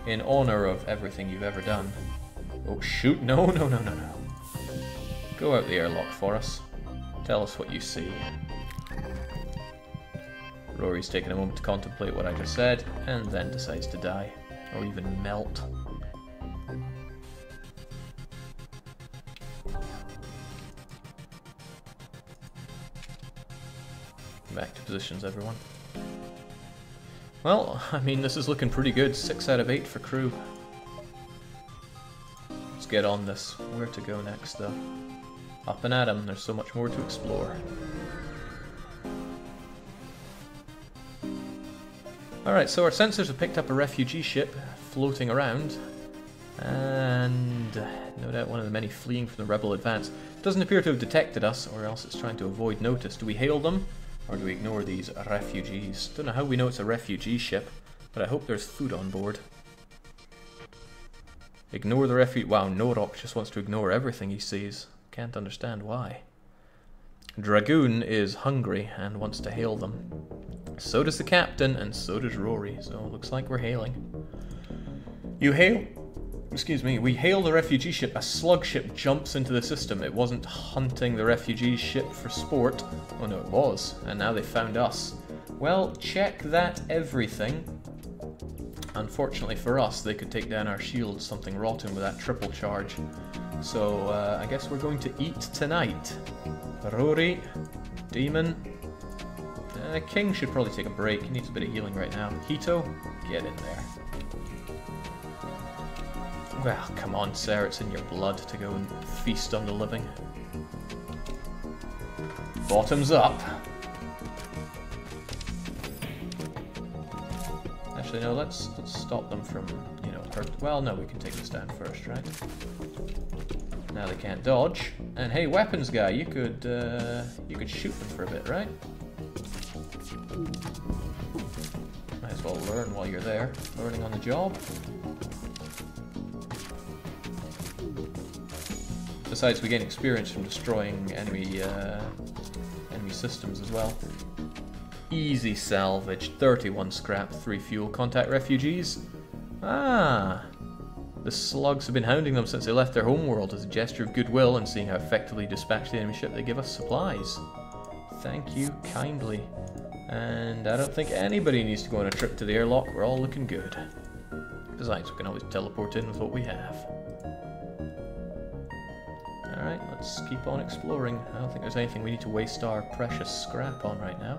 in honor of everything you've ever done... Oh shoot, no. Go out the airlock for us. Tell us what you see. Rory's taking a moment to contemplate what I just said, and then decides to die. Or even melt. Back to positions, everyone. Well, I mean, this is looking pretty good. 6 out of 8 for crew. Let's get on this. Where to go next, though? Up and at 'em. There's so much more to explore. Alright, so our sensors have picked up a refugee ship floating around. And no doubt one of the many fleeing from the rebel advance. It doesn't appear to have detected us, or else it's trying to avoid notice. Do we hail them? Or do we ignore these refugees? Don't know how we know it's a refugee ship, but I hope there's food on board. Ignore the refugee. Wow, Norok just wants to ignore everything he sees. Can't understand why. Dragoon is hungry and wants to hail them. So does the captain, and so does Rory. So it looks like we're hailing. You hail... Excuse me, we hail the refugee ship. A slug ship jumps into the system. It wasn't hunting the refugee ship for sport. Oh no, it was. And now they found us. Well, check that everything. Unfortunately for us, they could take down our shields, something rotten with that triple charge. So, I guess we're going to eat tonight. Rory, Demon. King should probably take a break. He needs a bit of healing right now. Hito, get in there. Well, come on, sir, it's in your blood to go and feast on the living. Bottoms up. Actually, no, let's stop them from, you know, hurt. Well, no, we can take this down first, right? Now they can't dodge. And hey, weapons guy, you could shoot them for a bit, right? well learn while you're there. Learning on the job. Besides, we gain experience from destroying enemy systems as well. Easy salvage, 31 scrap, 3 fuel. Contact refugees. Ah, the slugs have been hounding them since they left their homeworld. As a gesture of goodwill and seeing how effectively dispatched the enemy ship, they give us supplies. Thank you kindly. And I don't think anybody needs to go on a trip to the airlock. We're all looking good. Besides, we can always teleport in with what we have. Alright, let's keep on exploring. I don't think there's anything we need to waste our precious scrap on right now.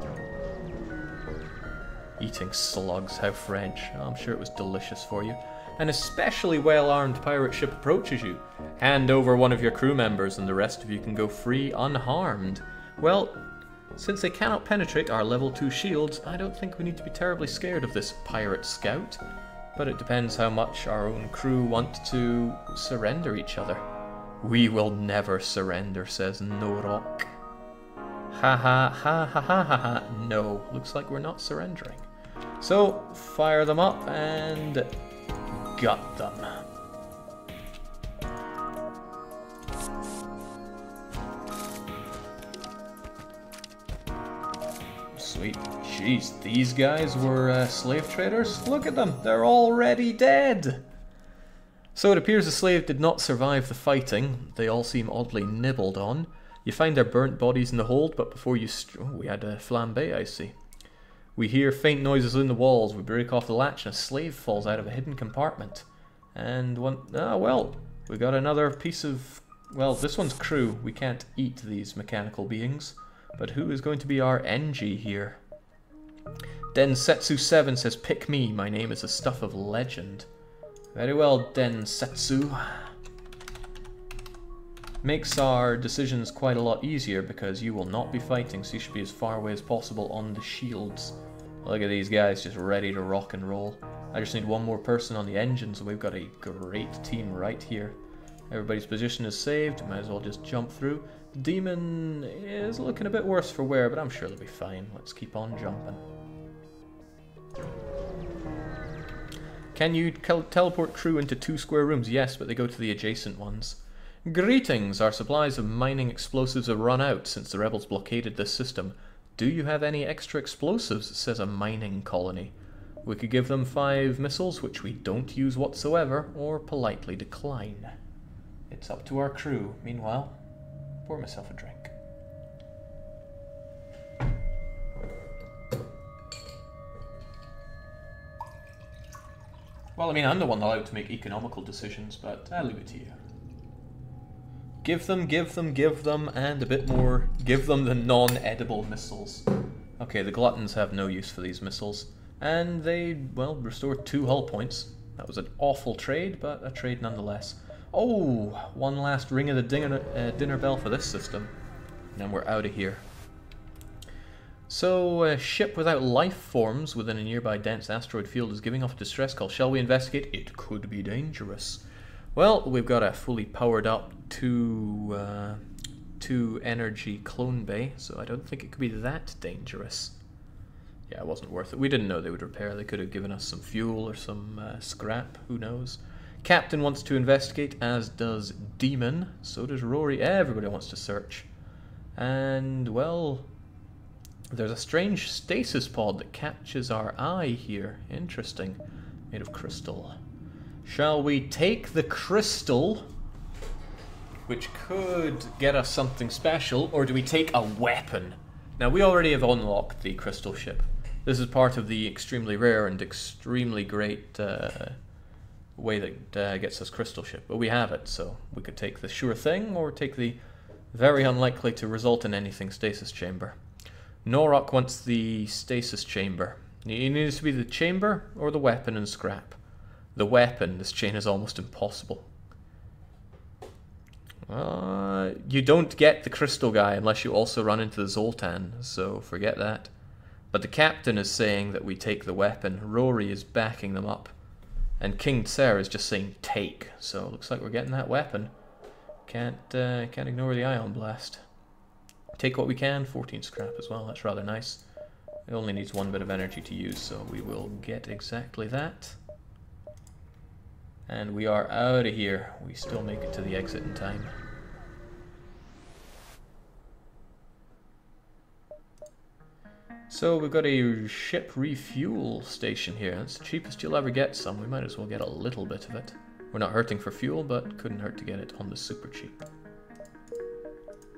Eating slugs, how French. Oh, I'm sure it was delicious for you. An especially well-armed pirate ship approaches you. Hand over one of your crew members and the rest of you can go free unharmed. Well, since they cannot penetrate our level 2 shields, I don't think we need to be terribly scared of this pirate scout. But it depends how much our own crew want to surrender each other. We will never surrender, says Norok. Ha ha ha ha ha ha ha. No, looks like we're not surrendering. So, fire them up and gut them. Sweet. Jeez, these guys were slave traders? Look at them, they're already dead! So it appears the slave did not survive the fighting. They all seem oddly nibbled on. You find their burnt bodies in the hold, but before you... oh, we had a flambe, I see. We hear faint noises in the walls. We break off the latch and a slave falls out of a hidden compartment. And one... ah, well, we got another piece of... well, this one's crew. We can't eat these mechanical beings. But who is going to be our NG here? Densetsu7 says, pick me. My name is the stuff of legend. Very well, Densetsu. Makes our decisions quite a lot easier because you will not be fighting, so you should be as far away as possible on the shields. Look at these guys just ready to rock and roll. I just need one more person on the engines and we've got a great team right here. Everybody's position is saved, might as well just jump through. Demon is looking a bit worse for wear, but I'm sure they'll be fine. Let's keep on jumping. Can you teleport crew into 2 square rooms? Yes, but they go to the adjacent ones. Greetings! Our supplies of mining explosives have run out since the rebels blockaded this system. Do you have any extra explosives? Says a mining colony. We could give them 5 missiles, which we don't use whatsoever, or politely decline. It's up to our crew. Meanwhile, pour myself a drink. Well, I mean, I'm the one allowed to make economical decisions, but I'll leave it to you. Give them, and a bit more. Give them the non-edible missiles. Okay, the Gluttons have no use for these missiles. And they, well, restore 2 hull points. That was an awful trade, but a trade nonetheless. Oh, one last ring of the dinner bell for this system. And then we're out of here. So, a ship without life forms within a nearby dense asteroid field is giving off a distress call. Shall we investigate? It could be dangerous. Well, we've got a fully powered up 2 energy clone bay, so I don't think it could be that dangerous. Yeah, it wasn't worth it. We didn't know they would repair. They could have given us some fuel or some scrap. Who knows? Captain wants to investigate, as does Demon. So does Rory. Everybody wants to search. And, well... there's a strange stasis pod that catches our eye here. Interesting. Made of crystal. Shall we take the crystal, which could get us something special, or do we take a weapon? Now, we already have unlocked the crystal ship. This is part of the extremely rare and extremely great way that gets us crystal ship. But we have it, so we could take the sure thing, or take the very unlikely to result in anything stasis chamber. Norok wants the stasis chamber. It needs to be the chamber or the weapon and scrap. The weapon, this chain is almost impossible. You don't get the crystal guy unless you also run into the Zoltan, so forget that. But the captain is saying that we take the weapon. Rory is backing them up. And King Tser is just saying take, so it looks like we're getting that weapon. Can't ignore the ion blast. Take what we can, 14 scrap as well, that's rather nice. It only needs one bit of energy to use, so we will get exactly that. And we are out of here. We still make it to the exit in time. So we've got a ship refuel station here. That's the cheapest you'll ever get some. We might as well get a little bit of it. We're not hurting for fuel, but couldn't hurt to get it on the super cheap.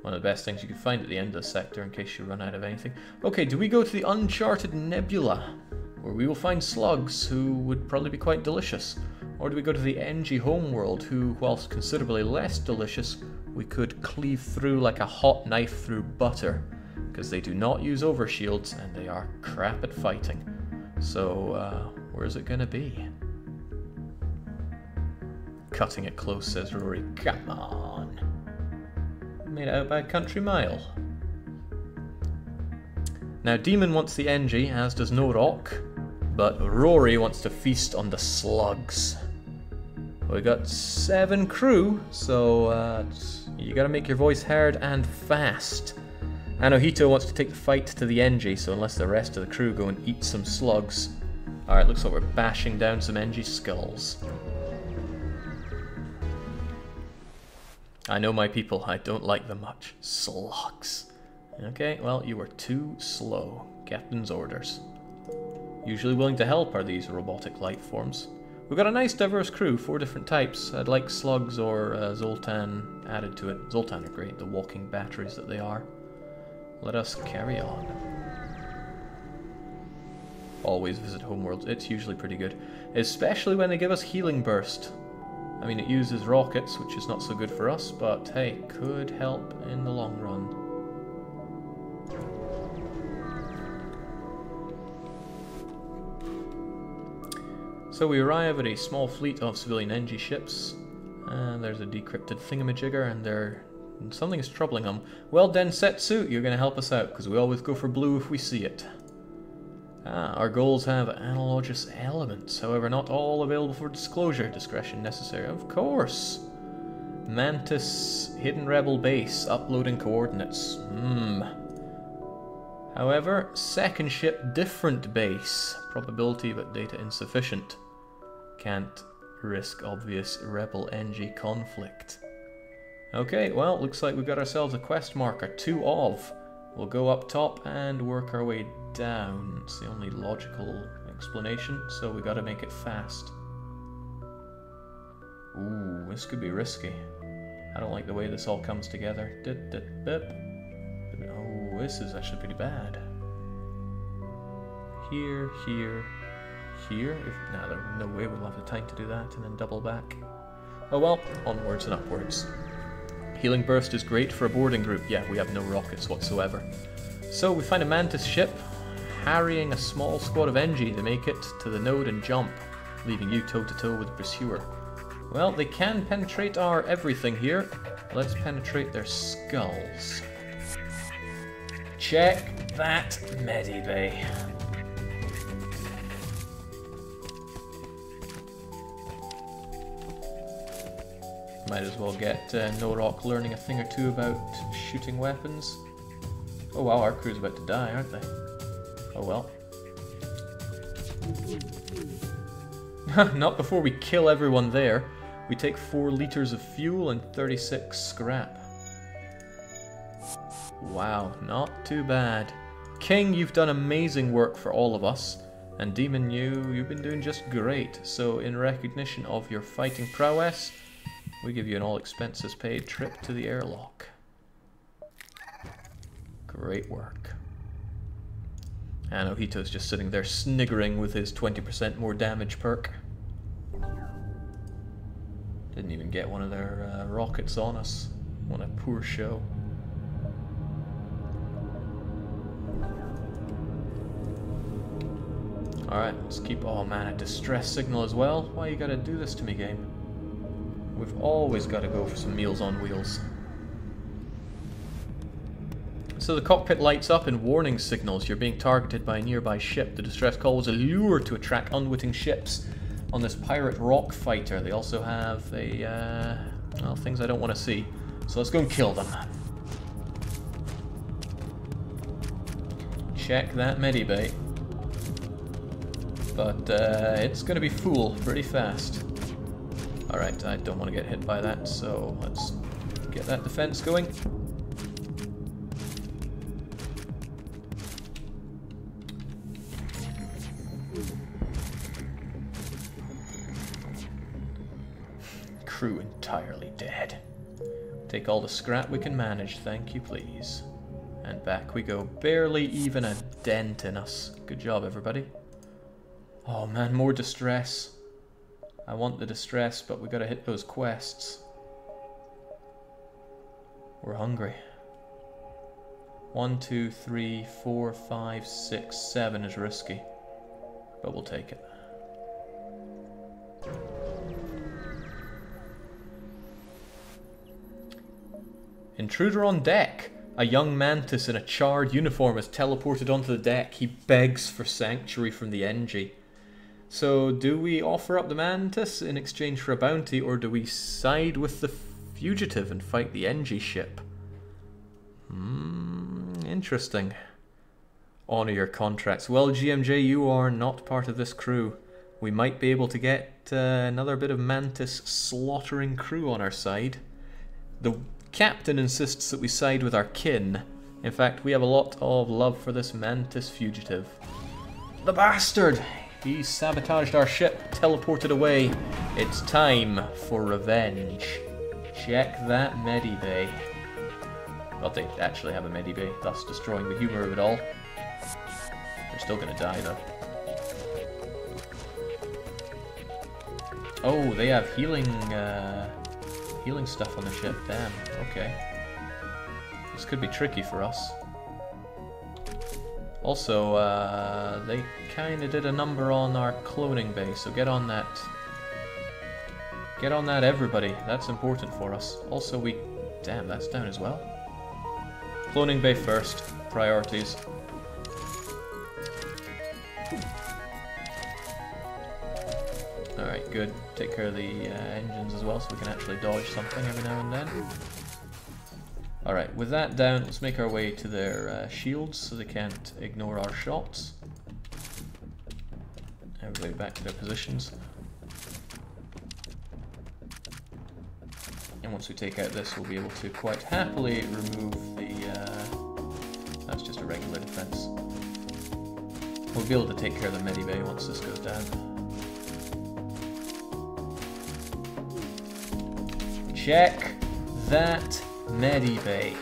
One of the best things you can find at the end of the sector in case you run out of anything. Okay, do we go to the Uncharted Nebula, where we will find slugs who would probably be quite delicious? Or do we go to the NG homeworld, who, whilst considerably less delicious, we could cleave through like a hot knife through butter? Because they do not use overshields, and they are crap at fighting. So, where's it gonna be? Cutting it close, says Rory. Come on. Made it out by a country mile. Now, Demon wants the NG, as does No Rock, but Rory wants to feast on the slugs. We got 7 crew, so you gotta make your voice heard and fast. Anohito wants to take the fight to the NG, so unless the rest of the crew go and eat some slugs. Alright, looks like we're bashing down some NG skulls. I know my people, I don't like them much. Slugs. Okay, well, you were too slow. Captain's orders. Usually willing to help are these robotic life forms. We've got a nice diverse crew, 4 different types. I'd like slugs or Zoltan added to it. Zoltan are great, the walking batteries that they are. Let us carry on. Always visit homeworlds, it's usually pretty good. Especially when they give us healing burst. I mean, it uses rockets, which is not so good for us, but hey, could help in the long run. So we arrive at a small fleet of civilian NG ships, and there's a decrypted thingamajigger, and something is troubling them. Well, Densetsu, you're going to help us out, because we always go for blue if we see it. Our goals have analogous elements, however not all available for disclosure. Discretion necessary, of course. Mantis, hidden rebel base, uploading coordinates. However, second ship, different base. Probability but data insufficient. Can't risk obvious rebel NG conflict. Okay, well, looks like we've got ourselves a quest marker, 2 of. We'll go up top and work our way down. It's the only logical explanation, so we gotta make it fast. Ooh, this could be risky. I don't like the way this all comes together. Oh, this is actually pretty bad. Here, here, here. Nah, there's no way we'll have the time to do that and then double back. Oh well, onwards and upwards. Healing burst is great for a boarding group. Yeah, we have no rockets whatsoever. So we find a Mantis ship harrying a small squad of NG to make it to the node and jump, leaving you toe-to-toe with the pursuer. Well, they can penetrate our everything here. Let's penetrate their skulls. Check that medibay. Might as well get No Rock learning a thing or two about shooting weapons. Oh wow, our crew's about to die, aren't they? Oh well. Not before we kill everyone there. We take 4 liters of fuel and 36 scrap. Wow, not too bad. King, you've done amazing work for all of us. And Demon, you've been doing just great. So in recognition of your fighting prowess, we give you an all-expenses-paid trip to the airlock. Great work. Anohito's just sitting there sniggering with his 20% more damage perk. Didn't even get one of their rockets on us. What a poor show. Alright, let's keep... Oh man, a distress signal as well? Why you gotta do this to me, game? We've always got to go for some meals on wheels. So the cockpit lights up in warning signals. You're being targeted by a nearby ship. The distress call was a lure to attract unwitting ships on this pirate rock fighter. They also have a, well, things I don't want to see. So let's go and kill them. Check that medibay. But it's going to be full pretty fast. Alright, I don't want to get hit by that, so let's get that defense going. Crew entirely dead. Take all the scrap we can manage, thank you please. And back we go, barely even a dent in us. Good job everybody. Oh man, more distress. I want the distress, but we gotta hit those quests. We're hungry. 1, 2, 3, 4, 5, 6, 7 is risky, but we'll take it. Intruder on deck. A young mantis in a charred uniform is teleported onto the deck. He begs for sanctuary from the NG. So, do we offer up the mantis in exchange for a bounty, or do we side with the fugitive and fight the NG ship? Interesting. Honor your contracts. Well, GMJ, you are not part of this crew. We might be able to get another bit of mantis slaughtering crew on our side. The captain insists that we side with our kin. In fact, we have a lot of love for this mantis fugitive. The bastard! He sabotaged our ship, teleported away. It's time for revenge. Check that medibay. Well, they actually have a medibay, thus destroying the humor of it all. They're still gonna die, though. Oh, they have healing stuff on the ship. Damn, okay. This could be tricky for us. Also, they kinda did a number on our cloning bay, so get on that. Get on that, everybody. That's important for us. Also, damn, that's down as well. Cloning bay first. Priorities. Alright, good. Take care of the engines as well, so we can actually dodge something every now and then. Alright, with that down, let's make our way to their shields so they can't ignore our shots. Everybody back to their positions. And once we take out this, we'll be able to quite happily remove the... that's just a regular defense. We'll be able to take care of the medibay once this goes down. Check that medibay.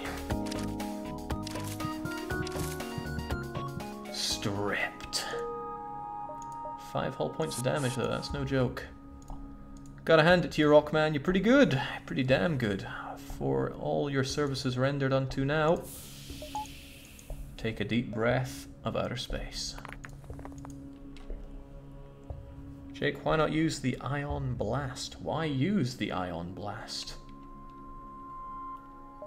Stripped. 5 hull points of damage though, that's no joke. Gotta hand it to you, Rockman, you're pretty good. Pretty damn good. For all your services rendered unto now. Take a deep breath of outer space. Jake, why not use the Ion Blast? Why use the Ion Blast?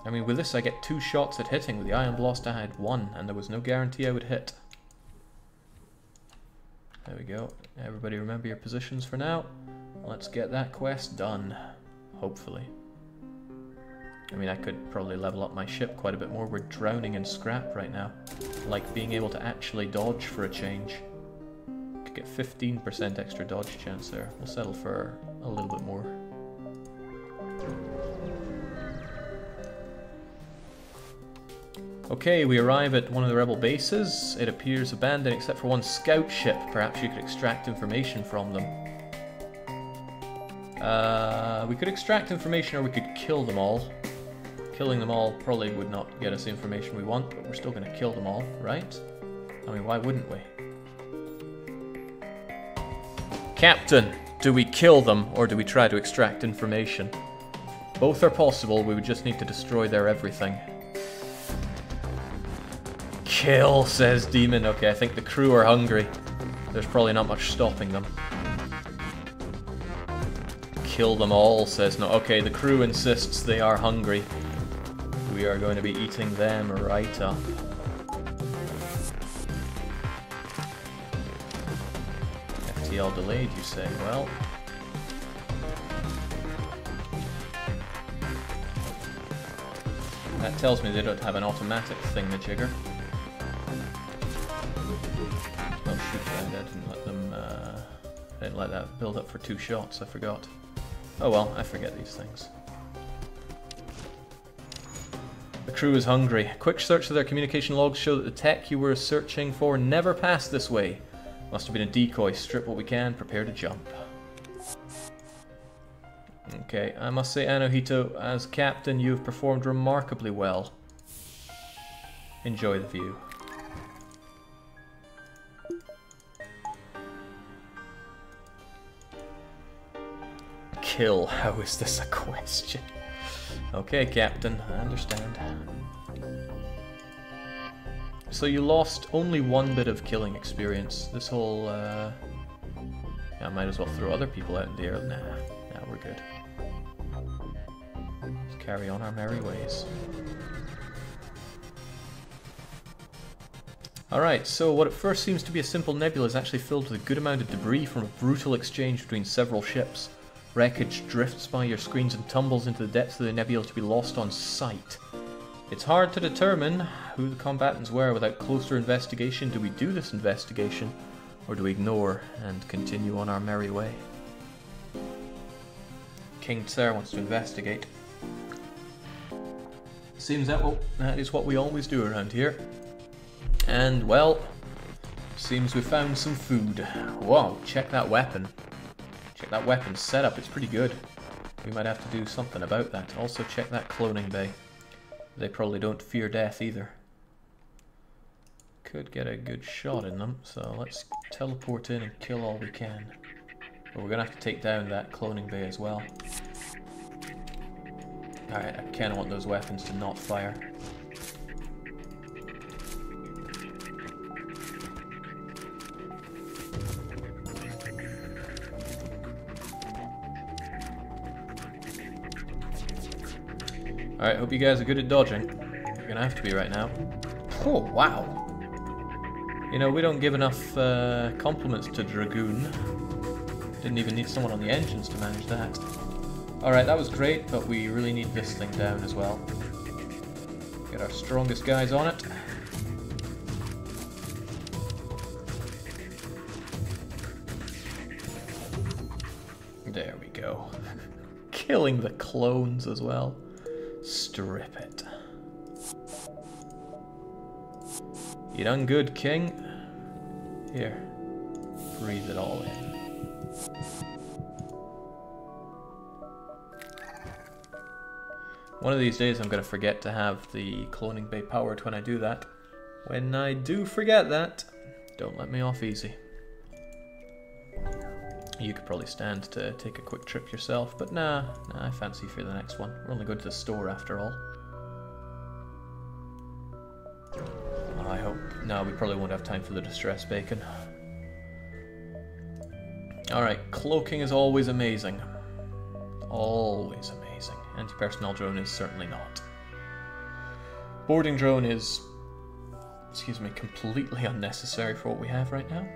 I mean, with this I get 2 shots at hitting. With the Ion Blast I had 1, and there was no guarantee I would hit. There we go. Everybody remember your positions for now. Let's get that quest done. Hopefully. I mean, I could probably level up my ship quite a bit more. We're drowning in scrap right now. Like being able to actually dodge for a change. Could get 15% extra dodge chance there. We'll settle for a little bit more. Okay, we arrive at one of the rebel bases. It appears abandoned except for one scout ship. Perhaps you could extract information from them. We could extract information or we could kill them all. Killing them all probably would not get us the information we want, but we're still going to kill them all, right? I mean, why wouldn't we? Captain, do we kill them or do we try to extract information? Both are possible, we would just need to destroy their everything. Kill, says Demon. Okay, I think the crew are hungry. There's probably not much stopping them. Kill them all, says no. Okay, the crew insists they are hungry. We are going to be eating them right up. FTL delayed, you say? Well... that tells me they don't have an automatic thingamajigger. I didn't let that build up for 2 shots, I forgot. Oh well, I forget these things. The crew is hungry. A quick search of their communication logs show that the tech you were searching for never passed this way. Must have been a decoy. Strip what we can, prepare to jump. Okay, I must say, Anohito, as captain, you have performed remarkably well. Enjoy the view. Kill, how is this a question? Okay, Captain, I understand. So you lost only 1 bit of killing experience. This whole, yeah, I might as well throw other people out in the air. Nah, we're good. Let's carry on our merry ways. Alright, so what at first seems to be a simple nebula is actually filled with a good amount of debris from a brutal exchange between several ships. Wreckage drifts by your screens and tumbles into the depths of the nebula to be lost on sight. It's hard to determine who the combatants were without closer investigation. Do we do this investigation, or do we ignore and continue on our merry way? King Tsar wants to investigate. Seems that is what we always do around here. And, well, seems we found some food. Whoa, check that weapon. Check that weapon setup, it's pretty good. We might have to do something about that. Also check that cloning bay. They probably don't fear death either. Could get a good shot in them, so let's teleport in and kill all we can. But we're gonna have to take down that cloning bay as well. Alright, I kinda want those weapons to not fire. Alright, hope you guys are good at dodging. You're gonna have to be right now. Oh, wow! You know, we don't give enough compliments to Dragoon. Didn't even need someone on the engines to manage that. Alright, that was great, but we really need this thing down as well. Get our strongest guys on it. There we go. Killing the clones as well. Strip it. You done good, King. Here, breathe it all in. One of these days I'm going to forget to have the cloning bay powered when I do that. When I do forget that, don't let me off easy. You could probably stand to take a quick trip yourself, but nah, I fancy for the next one. We're only going to the store after all. Oh, I hope... No, we probably won't have time for the distress bacon. Alright, cloaking is always amazing. Always amazing. Anti-personnel drone is certainly not. Boarding drone is... excuse me, completely unnecessary for what we have right now.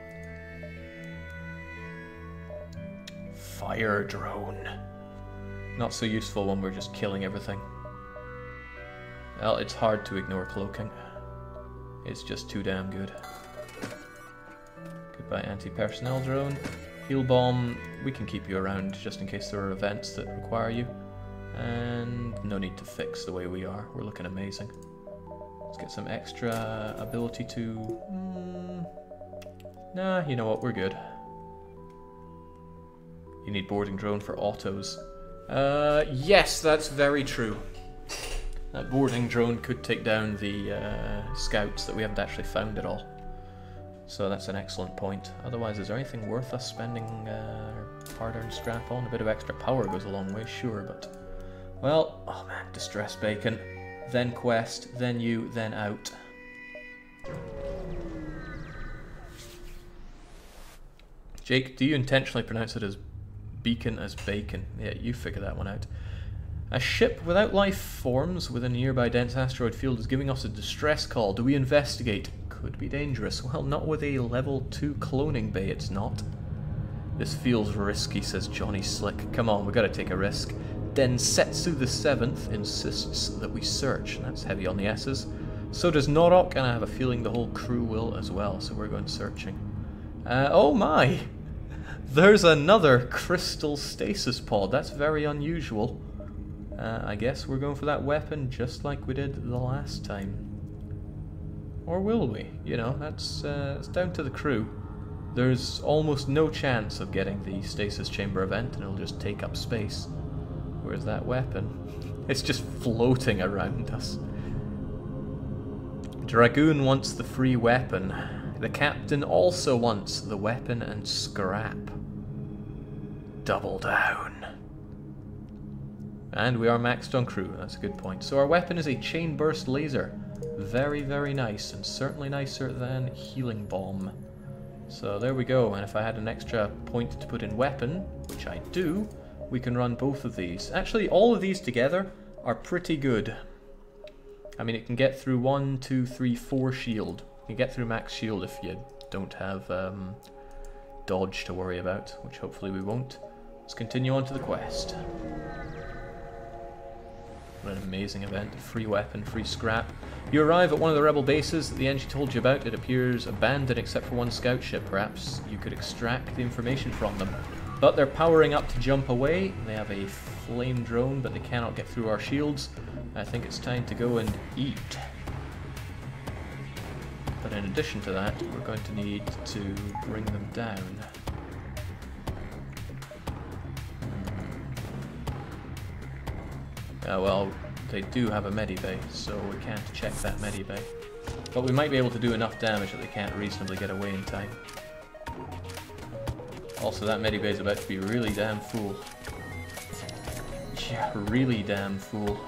Fire drone. Not so useful when we're just killing everything. Well, it's hard to ignore cloaking. It's just too damn good. Goodbye, anti-personnel drone. Heal bomb, we can keep you around just in case there are events that require you. And no need to fix the way we are. We're looking amazing. Let's get some extra ability to... Nah, you know what, we're good. You need boarding drone for autos. Yes, that's very true. That boarding drone could take down the scouts that we haven't actually found at all. So that's an excellent point. Otherwise, is there anything worth us spending hard-earned scrap on? A bit of extra power goes a long way, sure, but... Well, oh man, distress bacon. Then quest, then you, then out. Jake, do you intentionally pronounce it as beacon as bacon? Yeah, you figure that one out. A ship without life forms within a nearby dense asteroid field is giving us a distress call. Do we investigate? Could be dangerous. Well, not with a level 2 cloning bay, it's not. This feels risky, says Johnny Slick. Come on, we gotta take a risk. Densetsu the 7th insists that we search, and that's heavy on the S's. So does Norok, and I have a feeling the whole crew will as well, so we're going searching. Oh my! There's another crystal stasis pod. That's very unusual. I guess we're going for that weapon just like we did the last time. Or will we? You know, that's it's down to the crew. There's almost no chance of getting the stasis chamber event, and it'll just take up space. Where's that weapon? It's just floating around us. Dragoon wants the free weapon. The captain also wants the weapon and scrap. Double down. And we are maxed on crew, that's a good point. So our weapon is a chain burst laser. Very, very nice, and certainly nicer than healing bomb. So there we go, and if I had an extra point to put in weapon, which I do, we can run both of these. Actually, all of these together are pretty good. I mean, it can get through 1, 2, 3, 4 shield. You can get through max shield if you don't have dodge to worry about, which hopefully we won't. Let's continue on to the quest. What an amazing event. Free weapon, free scrap. You arrive at one of the rebel bases that the NG told you about. It appears abandoned except for one scout ship. Perhaps you could extract the information from them. But they're powering up to jump away. They have a flame drone, but they cannot get through our shields. I think it's time to go and eat. But in addition to that, we're going to need to bring them down. Well, they do have a medibay, so we can't check that medibay. But we might be able to do enough damage that they can't reasonably get away in time. Also, that medibay is about to be really damn full. Yeah, really damn full.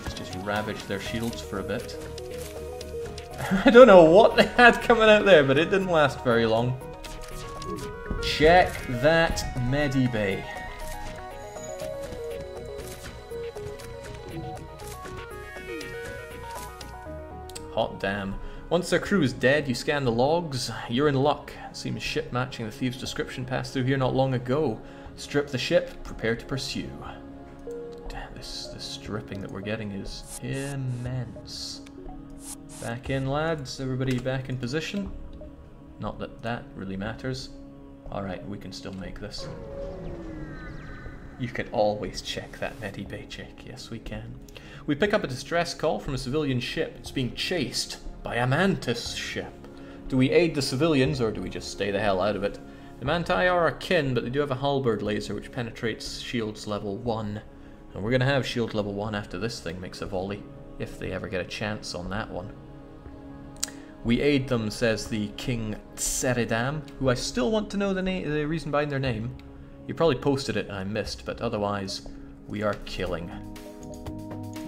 Let's just ravage their shields for a bit. I don't know what they had coming out there, but it didn't last very long. Check that medibay. Hot damn. Once their crew is dead, you scan the logs. You're in luck. Seems ship matching the thieves' description passed through here not long ago. Strip the ship, prepare to pursue. Damn, this stripping that we're getting is immense. Back in, lads. Everybody back in position. Not that that really matters. Alright, we can still make this. You can always check that medibay check. Yes, we can. We pick up a distress call from a civilian ship. It's being chased by a mantis ship. Do we aid the civilians, or do we just stay the hell out of it? The manti are our kin, but they do have a halberd laser which penetrates shields level 1. And we're going to have shield level 1 after this thing makes a volley, if they ever get a chance on that one. We aid them, says the King Tseridam, who I still want to know the reason behind their name. You probably posted it and I missed, but otherwise, we are killing.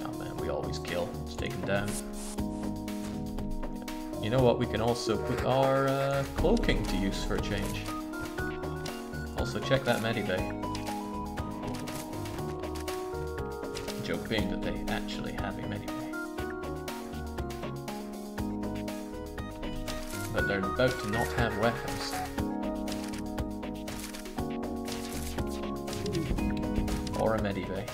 Oh man, we always kill. Let's take them down. You know what, we can also put our cloaking to use for a change. Also check that medibay. Joke being that they actually have a medibay. But they're about to not have weapons. Or a medibay.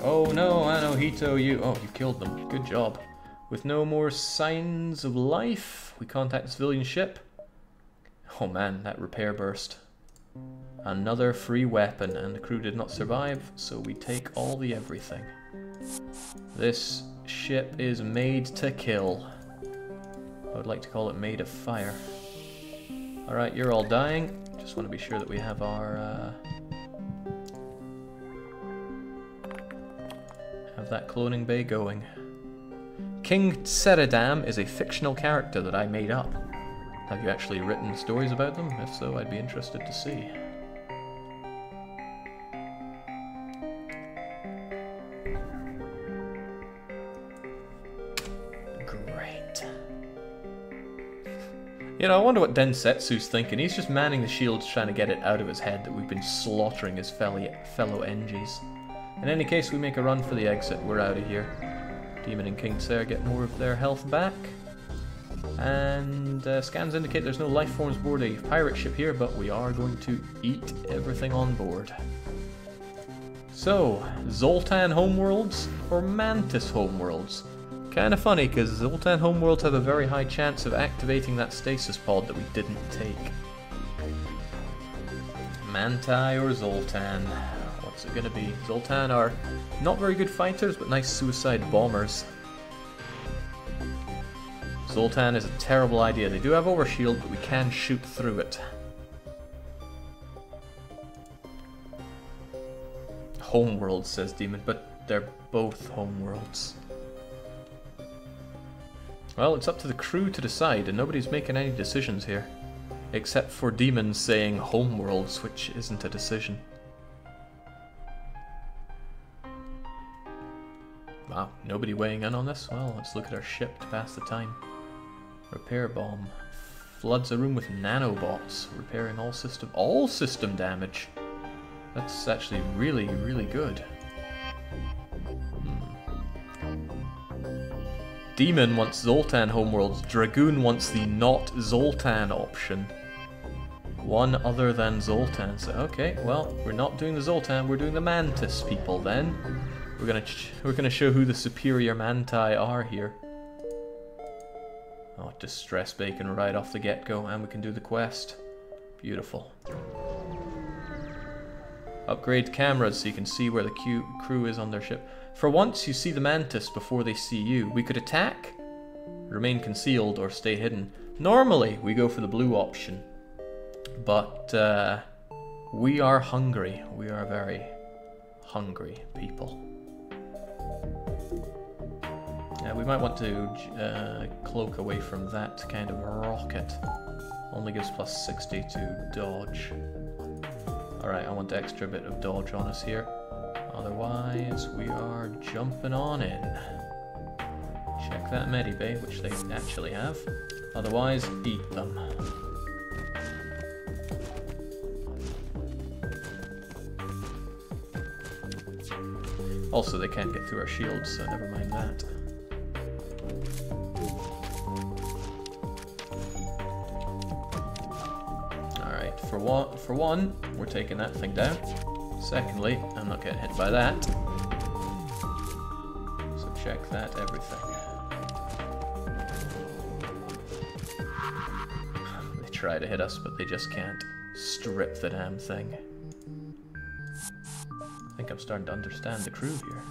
Oh no, Anohito, you... Oh, you killed them. Good job. With no more signs of life, we contact the civilian ship. Oh man, that repair burst. Another free weapon, and the crew did not survive, so we take all the everything. This ship is made to kill. I would like to call it made of fire. Alright, you're all dying. Just want to be sure that we have our... have that cloning bay going. King Tseridam is a fictional character that I made up. Have you actually written stories about them? If so, I'd be interested to see. Great. You know, I wonder what Densetsu's thinking. He's just manning the shields trying to get it out of his head that we've been slaughtering his fellow NGs. In any case, we make a run for the exit. We're out of here. Demon and King Tser get more of their health back. And scans indicate there's no life forms aboard a pirate ship here, but we are going to eat everything on board. So, Zoltan homeworlds or Mantis homeworlds? Kind of funny, because Zoltan homeworlds have a very high chance of activating that stasis pod that we didn't take. Manti or Zoltan? What's it gonna be? Zoltan are not very good fighters, but nice suicide bombers. Zoltan is a terrible idea. They do have overshield, but we can shoot through it. Homeworld, says Demon, but they're both homeworlds. Well, it's up to the crew to decide, and nobody's making any decisions here. Except for Demon saying homeworlds, which isn't a decision. Wow, nobody weighing in on this? Well, let's look at our ship to pass the time. Repair bomb. Floods a room with nanobots, repairing all system damage. That's actually really, really good. Demon wants Zoltan homeworlds. Dragoon wants the not Zoltan option. One other than Zoltan. So okay, well, we're not doing the Zoltan. We're doing the Mantis people then. We're gonna show who the superior Manti are here. Oh, distress bacon right off the get-go, and we can do the quest. Beautiful. Upgrade cameras so you can see where the crew is on their ship. For once, you see the Mantis before they see you. We could attack, remain concealed, or stay hidden. Normally, we go for the blue option. But we are hungry. We are very hungry people. We might want to cloak away from that kind of rocket. Only gives plus 60 to dodge. Alright, I want the extra bit of dodge on us here. Otherwise, we are jumping on in. Check that medibay, which they actually have. Otherwise, eat them. Also, they can't get through our shields, so never mind that. Alright, for one, we're taking that thing down. Secondly, I'm not getting hit by that. So check that, everything. They try to hit us, but they just can't. Strip the damn thing. I think I'm starting to understand the crew here.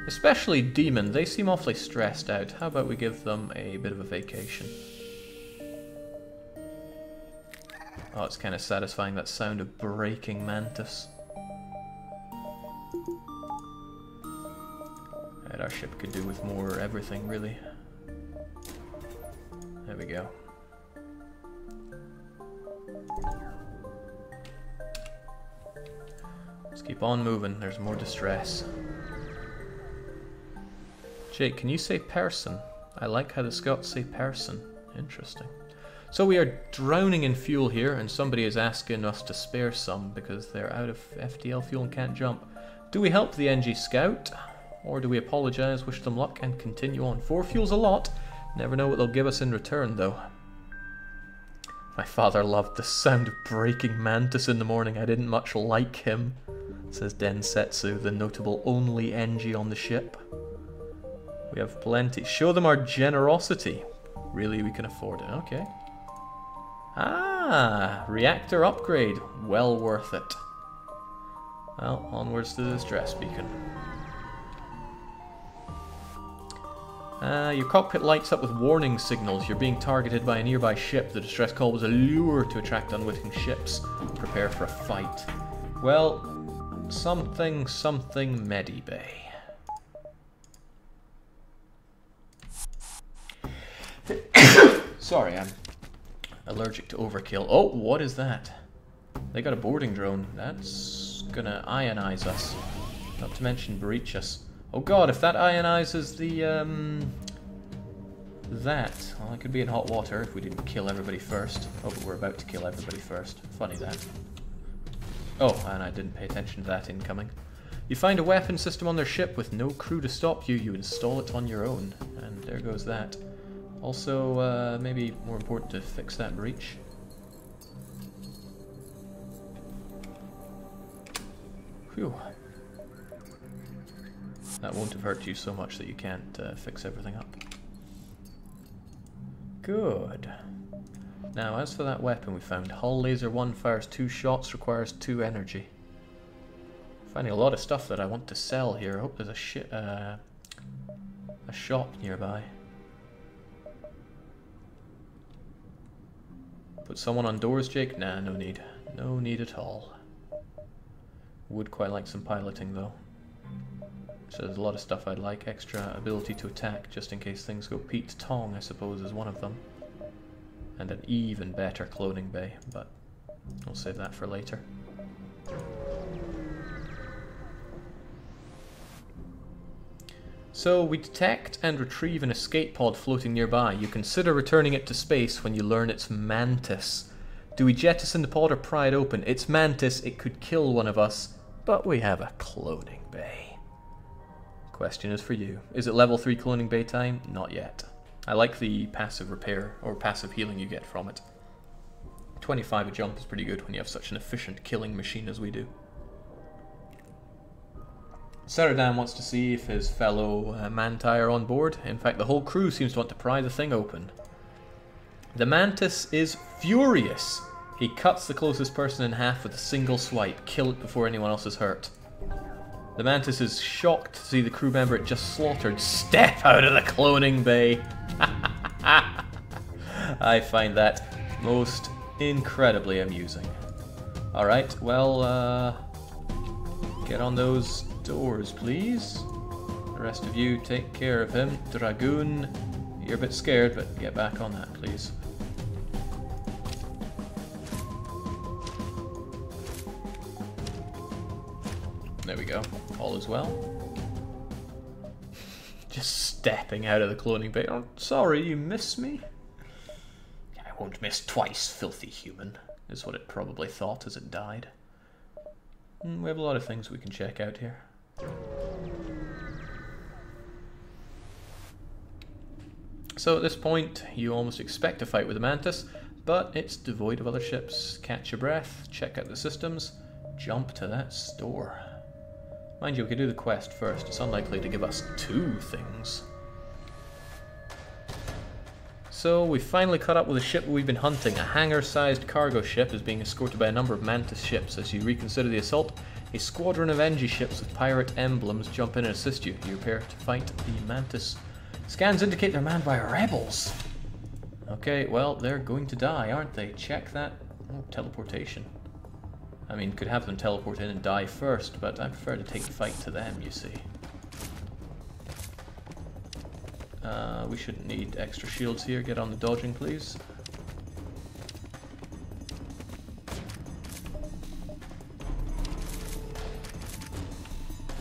Especially Demon, they seem awfully stressed out. How about we give them a bit of a vacation? Oh, it's kind of satisfying, that sound of breaking Mantis. Right, our ship could do with more everything, really. There we go. Let's keep on moving, there's more distress. Jake, can you say person? I like how the Scots say person. Interesting. So we are drowning in fuel here, and somebody is asking us to spare some because they're out of FTL fuel and can't jump. Do we help the NG Scout? Or do we apologise, wish them luck, and continue on? 4 fuel's a lot. Never know what they'll give us in return, though. My father loved the sound of breaking Mantis in the morning. I didn't much like him, says Densetsu, the notable only NG on the ship. We have plenty. Show them our generosity. Really, we can afford it. Okay. Ah, reactor upgrade. Well worth it. Well, onwards to the distress beacon. Your cockpit lights up with warning signals. You're being targeted by a nearby ship. The distress call was a lure to attract unwitting ships. Prepare for a fight. Well, something medibay. Sorry, I'm allergic to overkill. Oh, what is that? They got a boarding drone. That's gonna ionize us. Not to mention breach us. Oh god, if that ionizes the, well, it could be in hot water if we didn't kill everybody first. Oh, but we're about to kill everybody first. Funny that. Oh, and I didn't pay attention to that incoming. You find a weapon system on their ship with no crew to stop you. You install it on your own. And there goes that. Also, maybe more important to fix that breach. Phew. That won't have hurt you so much that you can't fix everything up. Good. Now, as for that weapon we found, hull laser 1 fires 2 shots, requires 2 energy. Finding a lot of stuff that I want to sell here. I hope there's a shop nearby. Put someone on doors, Jake? Nah, no need. No need at all. Would quite like some piloting though. So there's a lot of stuff I'd like. Extra ability to attack just in case things go Pete Tong, I suppose, is one of them. And an even better cloning bay, but I'll save that for later. So we detect and retrieve an escape pod floating nearby. You consider returning it to space when you learn it's Mantis. Do we jettison the pod or pry it open? It's Mantis, it could kill one of us, but we have a cloning bay. Question is for you. Is it level 3 cloning bay time? Not yet. I like the passive repair, or passive healing you get from it. 25 a jump is pretty good when you have such an efficient killing machine as we do. Saradan wants to see if his fellow Manti are on board. In fact, the whole crew seems to want to pry the thing open. The Mantis is furious. He cuts the closest person in half with a single swipe. Kill it before anyone else is hurt. The Mantis is shocked to see the crew member it just slaughtered step out of the cloning bay. I find that most incredibly amusing. Alright, well, get on those doors, please. The rest of you take care of him. Dragoon, you're a bit scared, but get back on that, please. There we go. All is well. Just stepping out of the cloning bay. Oh, sorry, you miss me? I won't miss twice, filthy human, is what it probably thought as it died. We have a lot of things we can check out here. So at this point, you almost expect a fight with the Mantis, but it's devoid of other ships. Catch your breath, check out the systems, jump to that store. Mind you, we could do the quest first. It's unlikely to give us 2 things. So we finally caught up with a ship we've been hunting. A hangar-sized cargo ship is being escorted by a number of Mantis ships. As you reconsider the assault, a squadron of NG ships with pirate emblems jump in and assist you. You prepare to fight the Mantis. Scans indicate they're manned by rebels. Okay, well, they're going to die, aren't they? Check that. Oh, teleportation. I mean, could have them teleport in and die first, but I prefer to take the fight to them, you see. We shouldn't need extra shields here. Get on the dodging, please.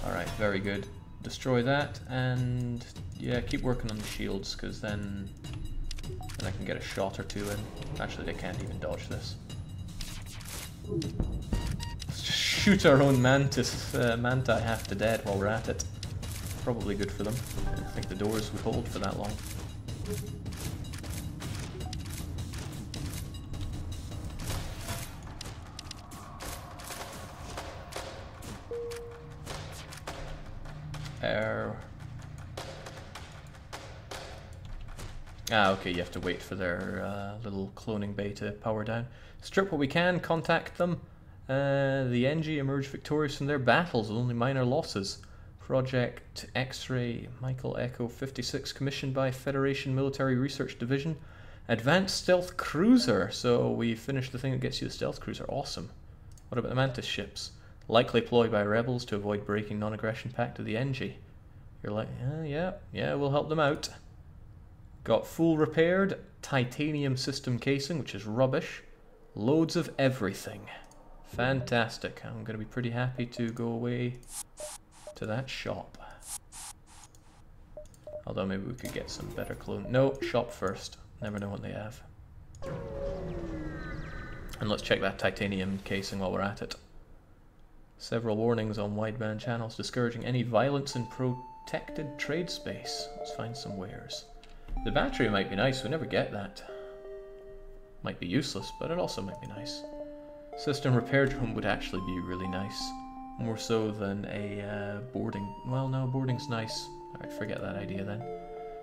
Alright, very good. Destroy that, and yeah, keep working on the shields, because then I can get a shot or 2 in. Actually, they can't even dodge this. Let's just shoot our own Manti half to dead while we're at it. Probably good for them. I don't think the doors would hold for that long. Ah, okay, you have to wait for their little cloning bay to power down. Strip what we can, contact them. The NG emerged victorious from their battles with only minor losses. Project X-Ray, Michael Echo 56, commissioned by Federation Military Research Division. Advanced Stealth Cruiser, so we finished the thing that gets you the Stealth Cruiser, awesome. What about the Mantis ships? Likely employed by rebels to avoid breaking non-aggression pact of the NG. You're like, yeah, we'll help them out. Got full repaired, titanium system casing, which is rubbish. Loads of everything. Fantastic. I'm going to be pretty happy to go away to that shop. Although maybe we could get some better clone. No, shop first. Never know what they have. And let's check that titanium casing while we're at it. Several warnings on wideband channels discouraging any violence in protected trade space. Let's find some wares. The battery might be nice, we never get that. Might be useless, but it also might be nice. System repair room would actually be really nice. More so than a boarding. Well, no, boarding's nice. Alright, forget that idea then.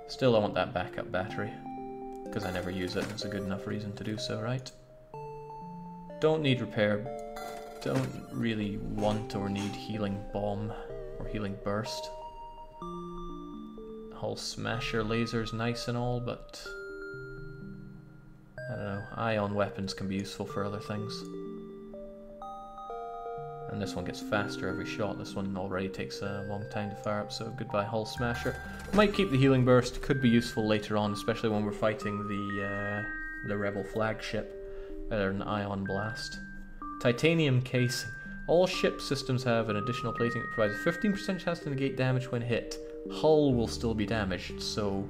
Still, I want that backup battery. Because I never use it. That's a good enough reason to do so, right? Don't need repair. Don't really want or need healing bomb or healing burst. Hull smasher laser's nice and all, but I don't know. Ion weapons can be useful for other things. And this one gets faster every shot. This one already takes a long time to fire up, so goodbye hull smasher. Might keep the healing burst. Could be useful later on, especially when we're fighting the rebel flagship. Better than ion blast. Titanium casing. All ship systems have an additional plating that provides a 15% chance to negate damage when hit. Hull will still be damaged, so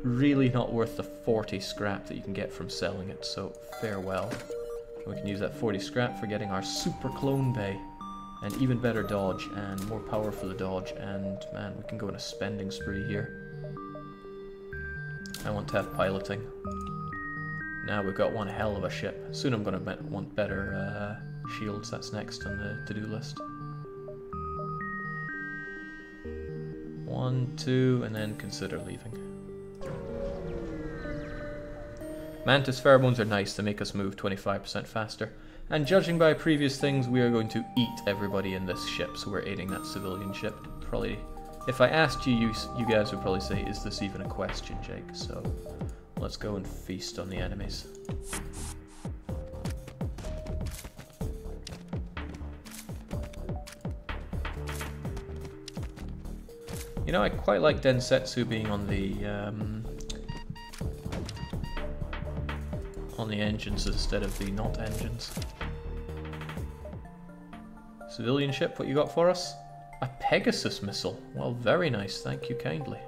really not worth the 40 scrap that you can get from selling it, so farewell. We can use that 40 scrap for getting our super clone bay, and even better dodge, and more power for the dodge, and man, we can go on a spending spree here. I want to have piloting. Now we've got one hell of a ship. Soon I'm going to want better shields. That's next on the to-do list. 1, 2, and then consider leaving. Mantis pheromones are nice. They make us move 25% faster. And judging by previous things, we are going to eat everybody in this ship, so we're aiding that civilian ship. Probably, if I asked you, you guys would probably say, is this even a question, Jake? So let's go and feast on the enemies. You know, I quite like Densetsu being on the engines instead of the not engines. Civilian ship, what you got for us? A Pegasus missile. Well, very nice, thank you kindly.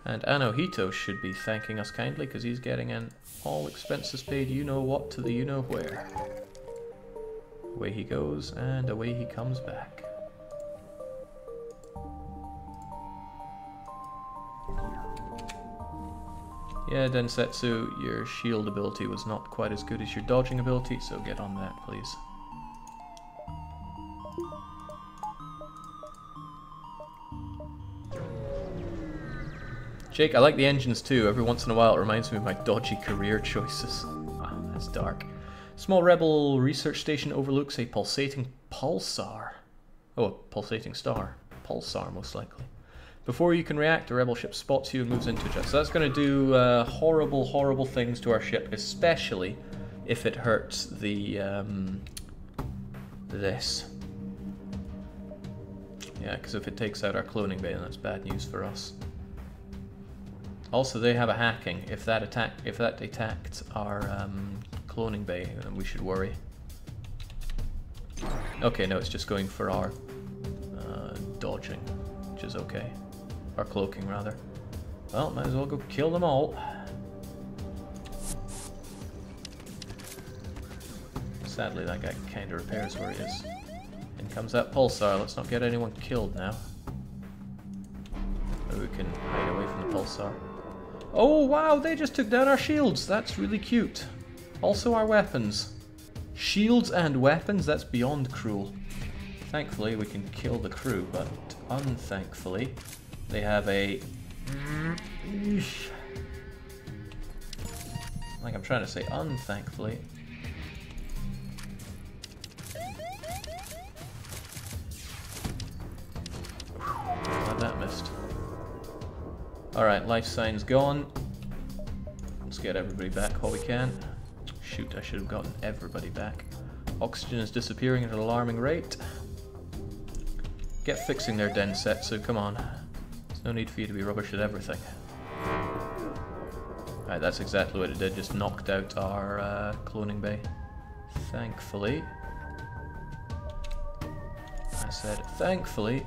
And Anohito should be thanking us kindly because he's getting an all expenses paid you-know-what to the you-know-where. Away he goes, and away he comes back. Yeah, Densetsu, your shield ability was not quite as good as your dodging ability, so get on that, please. Jake, I like the engines too. Every once in a while it reminds me of my dodgy career choices. Wow, that's dark. Small rebel research station overlooks a pulsating pulsar. Oh, a pulsating star. Pulsar, most likely. Before you can react, the rebel ship spots you and moves into it. So that's going to do horrible, horrible things to our ship, especially if it hurts the this. Yeah, because if it takes out our cloning bay, then that's bad news for us. Also, they have a hacking. If that attacked our cloning bay, then we should worry. Okay, no, it's just going for our dodging, which is okay. Or cloaking, rather. Well, might as well go kill them all. Sadly, that guy kind of repairs where he is. In comes that pulsar. Let's not get anyone killed now. Maybe we can hide away from the pulsar. Oh, wow, they just took down our shields. That's really cute. Also our weapons. Shields and weapons? That's beyond cruel. Thankfully, we can kill the crew, but unthankfully, they have a... Like I'm trying to say, unthankfully. Glad that missed. Alright, life sign's gone. Let's get everybody back while we can. Shoot, I should have gotten everybody back. Oxygen is disappearing at an alarming rate. Get fixing their Densetsu, come on. There's no need for you to be rubbish at everything. Alright, that's exactly what it did, just knocked out our cloning bay. Thankfully. I said, thankfully,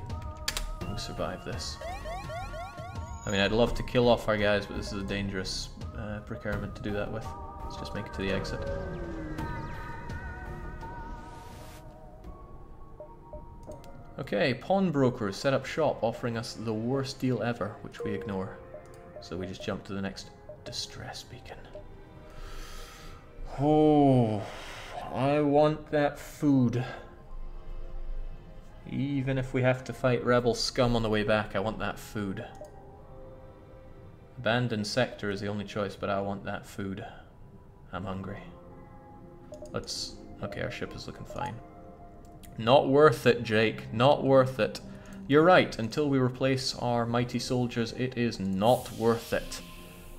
we survived this. I mean, I'd love to kill off our guys, but this is a dangerous procurement to do that with. Let's just make it to the exit. Okay, pawnbrokers set up shop, offering us the worst deal ever, which we ignore. So we just jump to the next distress beacon. Oh, I want that food. Even if we have to fight rebel scum on the way back, I want that food. Abandoned sector is the only choice, but I want that food. I'm hungry. Let's... Okay, our ship is looking fine. Not worth it, Jake. Not worth it. You're right. Until we replace our mighty soldiers, it is not worth it.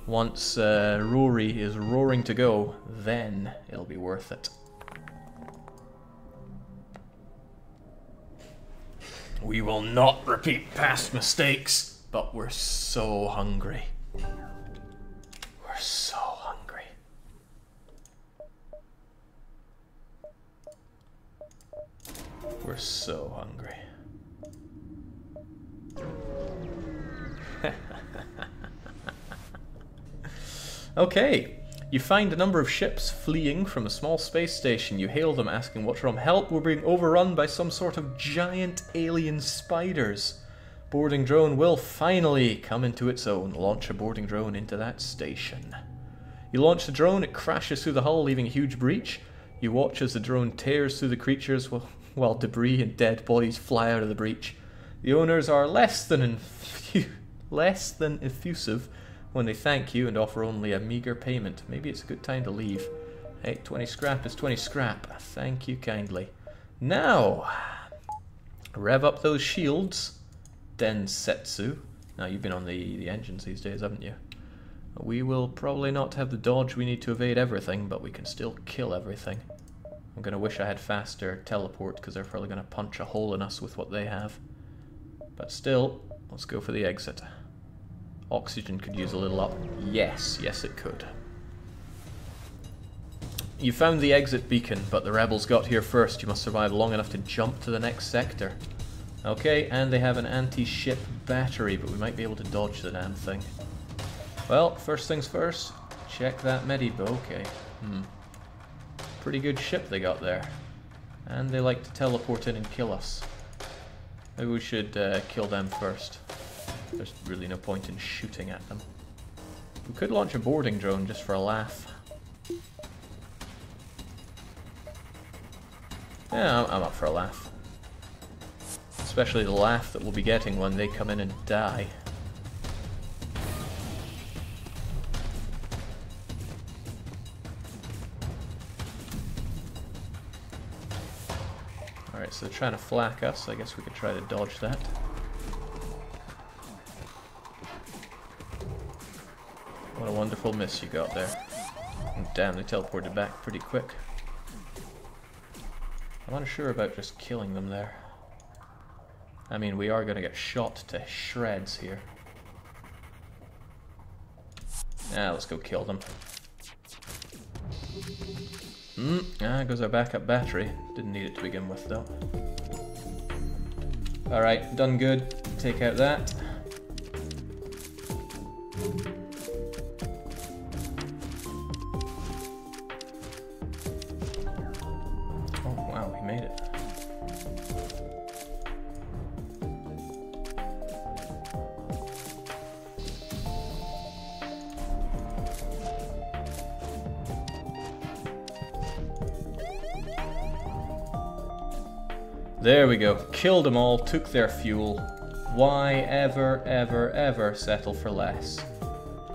Once Rory is roaring to go, then it'll be worth it. We will not repeat past mistakes, but we're so hungry. We're so hungry. We're so hungry. Okay. You find a number of ships fleeing from a small space station. You hail them asking what's wrong. Help, we're being overrun by some sort of giant alien spiders. Boarding drone will finally come into its own. Launch a boarding drone into that station. You launch the drone, it crashes through the hull, leaving a huge breach. You watch as the drone tears through the creatures while debris and dead bodies fly out of the breach. The owners are less than effusive when they thank you and offer only a meager payment. Maybe it's a good time to leave. Hey, 20 scrap is 20 scrap. Thank you kindly. Now, rev up those shields. Densetsu. Now, you've been on the engines these days, haven't you? We will probably not have the dodge we need to evade everything, but we can still kill everything. I'm going to wish I had faster teleport, because they're probably going to punch a hole in us with what they have. But still, let's go for the exit. Oxygen could use a little up. Yes, yes it could. You found the exit beacon, but the rebels got here first. You must survive long enough to jump to the next sector. Okay, and they have an anti-ship battery, but we might be able to dodge the damn thing. Well, first things first, check that medibo. Okay. Pretty good ship they got there. And they like to teleport in and kill us. Maybe we should kill them first. There's really no point in shooting at them. We could launch a boarding drone just for a laugh. Yeah, I'm up for a laugh. Especially the laugh that we'll be getting when they come in and die. Alright, so they're trying to flak us. I guess we could try to dodge that. What a wonderful miss you got there. And damn, they teleported back pretty quick. I'm unsure about just killing them there. I mean, we are going to get shot to shreds here. Let's go kill them. Goes our backup battery. Didn't need it to begin with, though. Alright, done good. Take out that. There we go. Killed them all, took their fuel. Why ever settle for less?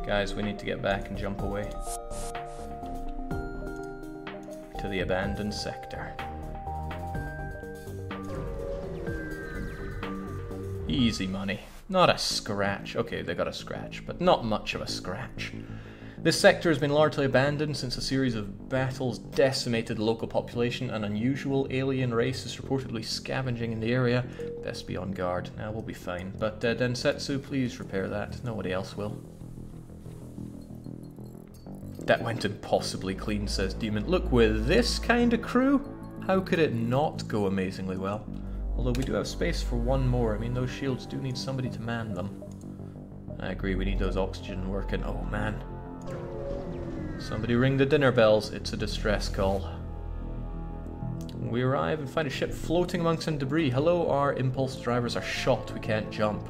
Guys, we need to get back and jump away. To the abandoned sector. Easy money. Not a scratch. Okay, they got a scratch, but not much of a scratch. This sector has been largely abandoned since a series of battles decimated the local population. An unusual alien race is reportedly scavenging in the area. Best be on guard. Now we'll be fine. But Densetsu, please repair that. Nobody else will. That went impossibly clean, says Demon. Look, with this kind of crew, how could it not go amazingly well? Although we do have space for one more. I mean, those shields do need somebody to man them. I agree, we need those oxygen working. Oh, man. Somebody ring the dinner bells. It's a distress call. We arrive and find a ship floating among some debris. Hello, our impulse drivers are shot. We can't jump.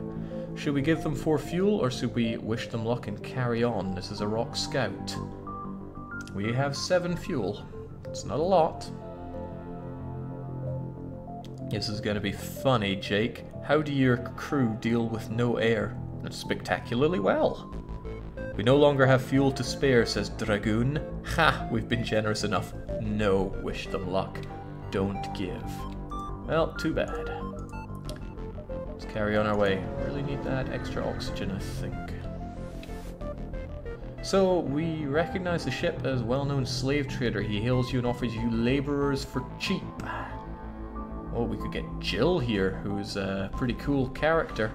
Should we give them 4 fuel, or should we wish them luck and carry on? This is a rock scout. We have 7 fuel. It's not a lot. This is going to be funny, Jake. How do your crew deal with no air? Spectacularly well. We no longer have fuel to spare, says Dragoon. Ha! We've been generous enough. No, wish them luck. Don't give. Well, too bad. Let's carry on our way. Really need that extra oxygen, I think. So, we recognize the ship as well-known slave trader. He hails you and offers you laborers for cheap. Oh, we could get Jill here, who's a pretty cool character.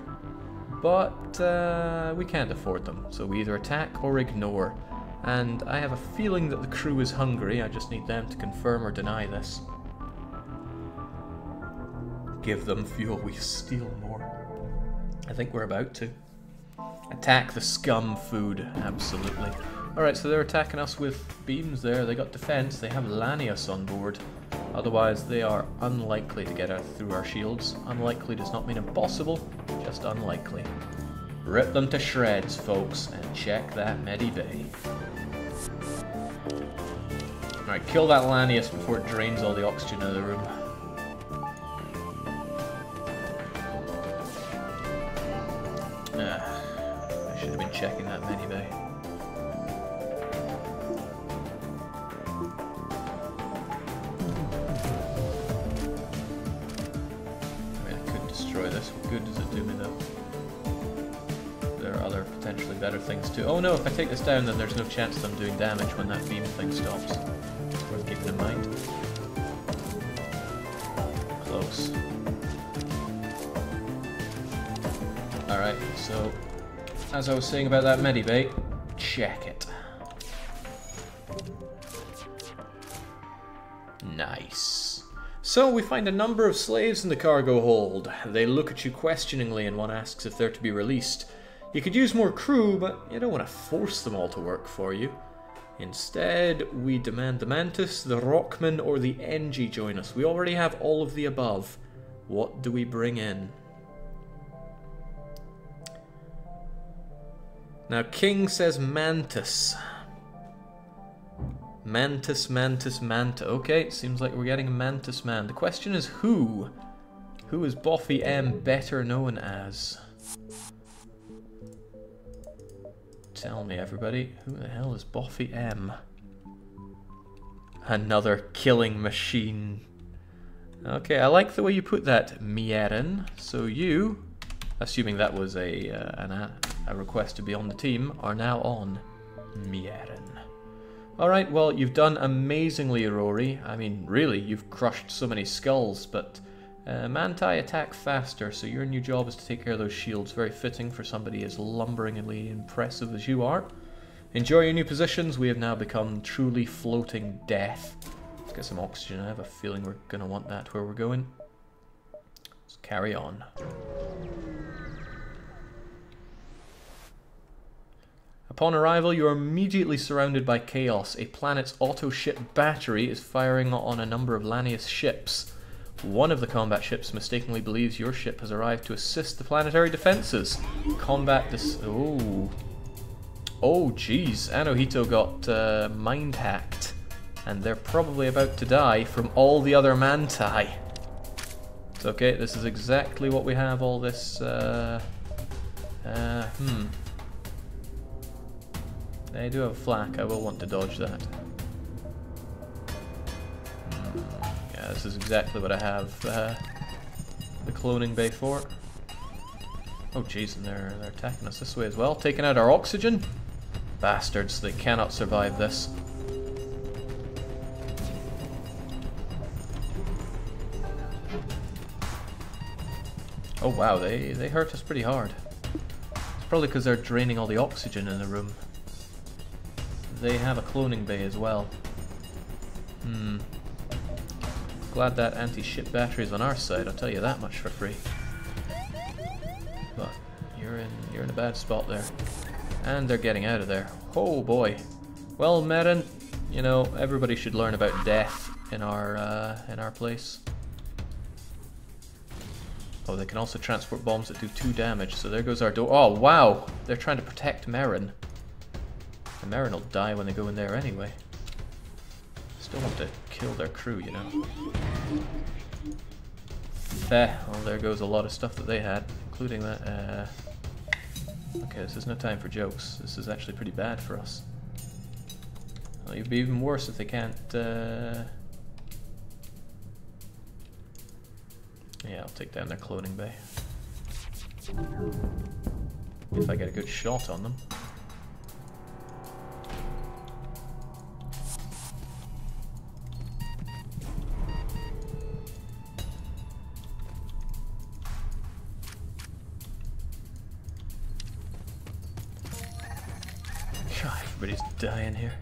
But we can't afford them, so we either attack or ignore. And I have a feeling that the crew is hungry. I just need them to confirm or deny this. Give them fuel, we steal more. I think we're about to. Attack the scum food, absolutely. Alright, so they're attacking us with beams there. They got defense, they have Lanius on board. Otherwise, they are unlikely to get out through our shields. Unlikely does not mean impossible, just unlikely. Rip them to shreds, folks, and check that medibay. Alright, kill that Lanius before it drains all the oxygen out of the room. I should have been checking that medibay. What good does it do me though? There are other potentially better things too. Oh no, if I take this down then there's no chance of them doing damage when that beam thing stops. It's worth keeping in mind. Close. Alright, so as I was saying about that medibay, check it. Nice. So we find a number of slaves in the cargo hold. They look at you questioningly and one asks if they're to be released. You could use more crew, but you don't want to force them all to work for you. Instead, we demand the Mantis, the Rockman, or the NG join us. We already have all of the above. What do we bring in? Now, King says Mantis. Mantis, Mantis, Manta. Okay, seems like we're getting a Mantis man. The question is who? Who is Boffy M better known as? Tell me, everybody. Who the hell is Boffy M? Another killing machine. Okay, I like the way you put that, Mieren. So you, assuming that was a request to be on the team, are now on Mieren. Alright, well, you've done amazingly, Rory. I mean, really, you've crushed so many skulls, but Manti attack faster, so your new job is to take care of those shields. Very fitting for somebody as lumberingly impressive as you are. Enjoy your new positions. We have now become truly floating death. Let's get some oxygen. I have a feeling we're going to want that where we're going. Let's carry on. Upon arrival, you are immediately surrounded by chaos. A planet's auto-ship battery is firing on a number of Lanius ships. One of the combat ships mistakenly believes your ship has arrived to assist the planetary defenses. Combat this. Oh. Oh, jeez. Anohito got mind hacked. And they're probably about to die from all the other Manti. It's okay, this is exactly what we have all this. They do have a flak, I will want to dodge that. Yeah, this is exactly what I have the cloning bay for. Oh jeez, and they're attacking us this way as well, taking out our oxygen. Bastards, they cannot survive this. Oh wow, they hurt us pretty hard. It's probably because they're draining all the oxygen in the room. They have a cloning bay as well. Glad that anti-ship battery is on our side, I'll tell you that much for free. But you're in a bad spot there. And they're getting out of there. Oh boy. Well, Meren, you know, everybody should learn about death in our place. Oh, they can also transport bombs that do 2 damage, so there goes our door. Oh wow! They're trying to protect Meren. And Meren will die when they go in there anyway. Still want to kill their crew, you know. Well, there goes a lot of stuff that they had, including that. Okay, this is no time for jokes. This is actually pretty bad for us. Well, it'd be even worse if they can't. Yeah, I'll take down their cloning bay. If I get a good shot on them. God, everybody's dying here.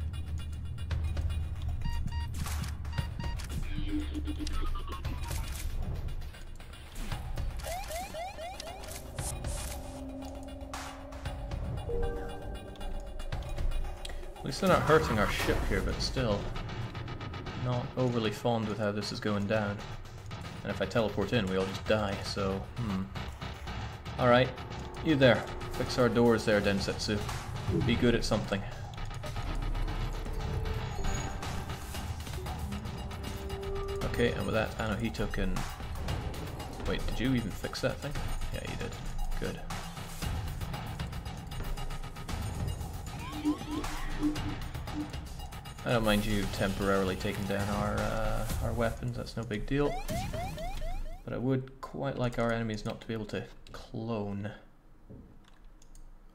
At least they're not hurting our ship here, but still not overly fond with how this is going down. And if I teleport in, we all just die, so, Alright, you there. Fix our doors there, Densetsu. Be good at something. Okay, and with that, Anohito can... Wait, did you even fix that thing? Yeah, you did. Good. I don't mind you temporarily taking down our weapons, that's no big deal. But I would quite like our enemies not to be able to clone.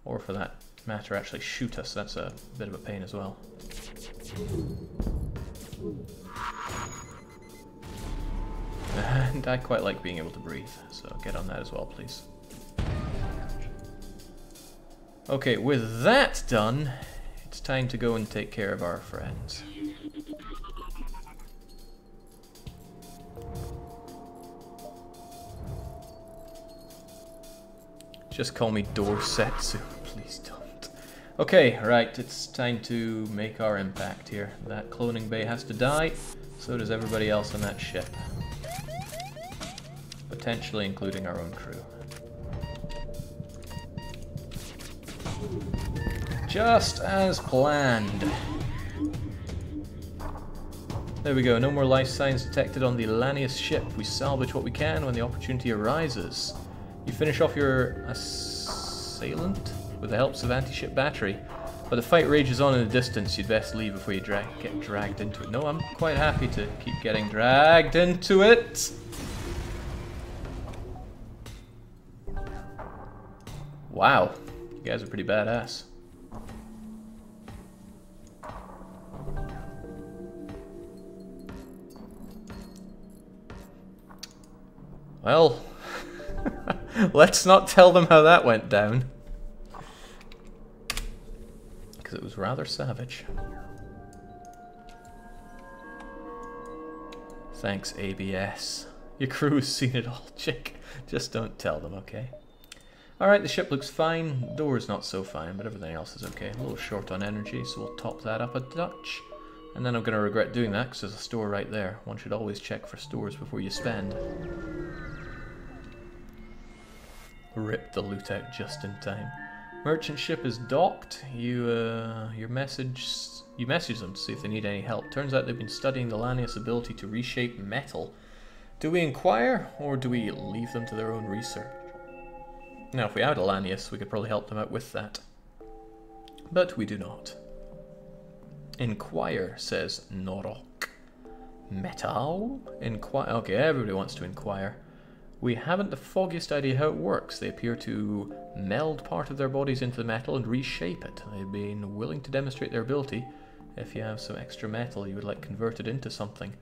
Or for that matter, actually shoot us. That's a bit of a pain as well. And I quite like being able to breathe, so get on that as well, please. Okay, with that done, it's time to go and take care of our friends. Just call me Dorsetsu, please don't. Okay, right, it's time to make our impact here. That cloning bay has to die, so does everybody else on that ship. Potentially including our own crew. Just as planned. There we go, no more life signs detected on the Lanius ship. We salvage what we can when the opportunity arises. You finish off your assailant with the helps of anti-ship battery, but the fight rages on in the distance. You'd best leave before you get dragged into it. No, I'm quite happy to keep getting dragged into it. Wow, you guys are pretty badass. Well, let's not tell them how that went down. Because it was rather savage. Thanks, ABS. Your crew has seen it all, chick. Just don't tell them, okay? Alright, the ship looks fine. Door's not so fine, but everything else is okay. A little short on energy, so we'll top that up a touch. And then I'm going to regret doing that because there's a store right there. One should always check for stores before you spend. Rip the loot out just in time. Merchant ship is docked. You message them to see if they need any help. Turns out they've been studying the Lanius ability to reshape metal. Do we inquire, or do we leave them to their own research? Now, if we had a Lanius, we could probably help them out with that. But we do not. Inquire, says Norok. Metal? Inquire. Okay, everybody wants to inquire. We haven't the foggiest idea how it works. They appear to meld part of their bodies into the metal and reshape it. They've been willing to demonstrate their ability. If you have some extra metal you would like converted into something.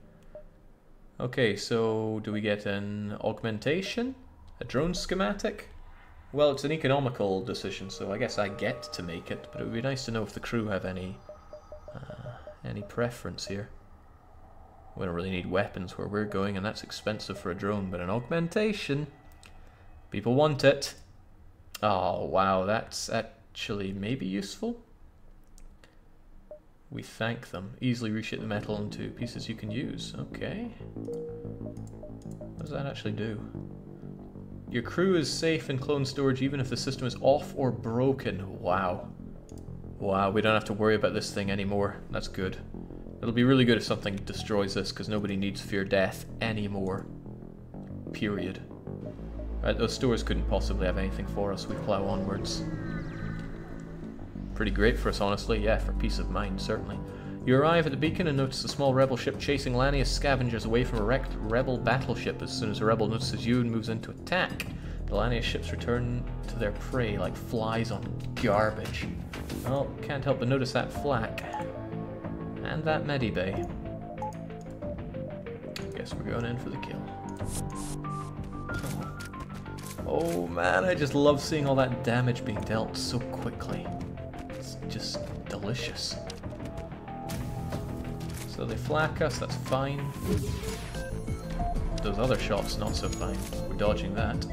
Okay, so do we get an augmentation? A drone schematic? Well, it's an economical decision, so I guess I get to make it, but it would be nice to know if the crew have any preference here. We don't really need weapons where we're going, and that's expensive for a drone, but an augmentation, people want it. Oh, wow, that's actually maybe useful. We thank them. Easily reshape the metal into pieces you can use. Okay. What does that actually do? Your crew is safe in clone storage even if the system is off or broken. Wow. Wow, we don't have to worry about this thing anymore. That's good. It'll be really good if something destroys this, because nobody needs fear death anymore. Period. Right, those stores couldn't possibly have anything for us. We plow onwards. Pretty great for us, honestly. Yeah, for peace of mind, certainly. You arrive at the beacon and notice a small rebel ship chasing Lanius scavengers away from a wrecked rebel battleship. As soon as a rebel notices you and moves in to attack, the Lanius ships return to their prey like flies on garbage. Well, can't help but notice that flak. And that medibay. Guess we're going in for the kill. Oh man, I just love seeing all that damage being dealt so quickly. It's just delicious. So they flak us, that's fine. Those other shots, not so fine. We're dodging that.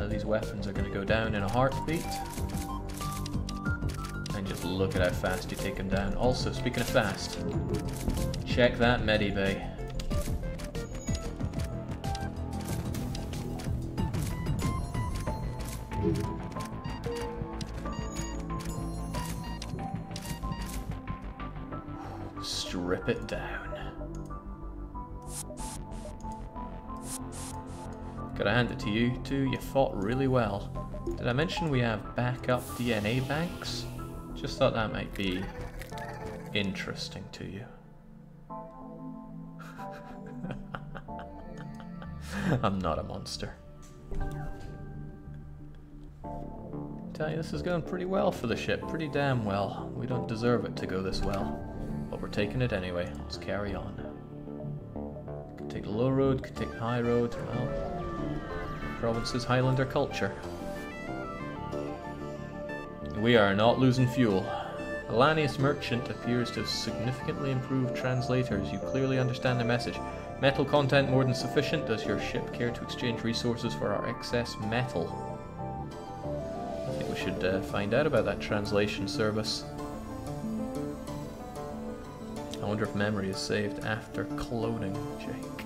These weapons are going to go down in a heartbeat. And just look at how fast you take them down. Also, speaking of fast, check that medibay. Strip it down. Gotta hand it to you two, you fought really well. Did I mention we have backup DNA banks? Just thought that might be interesting to you. I'm not a monster. Tell you, this is going pretty well for the ship, pretty damn well. We don't deserve it to go this well. But we're taking it anyway. Let's carry on. Could take the low road, could take the high road. Well, province's Highlander culture. We are not losing fuel. The Lanius merchant appears to have significantly improved translators. You clearly understand the message. Metal content more than sufficient. Does your ship care to exchange resources for our excess metal? I think we should find out about that translation service. I wonder if memory is saved after cloning, Jake.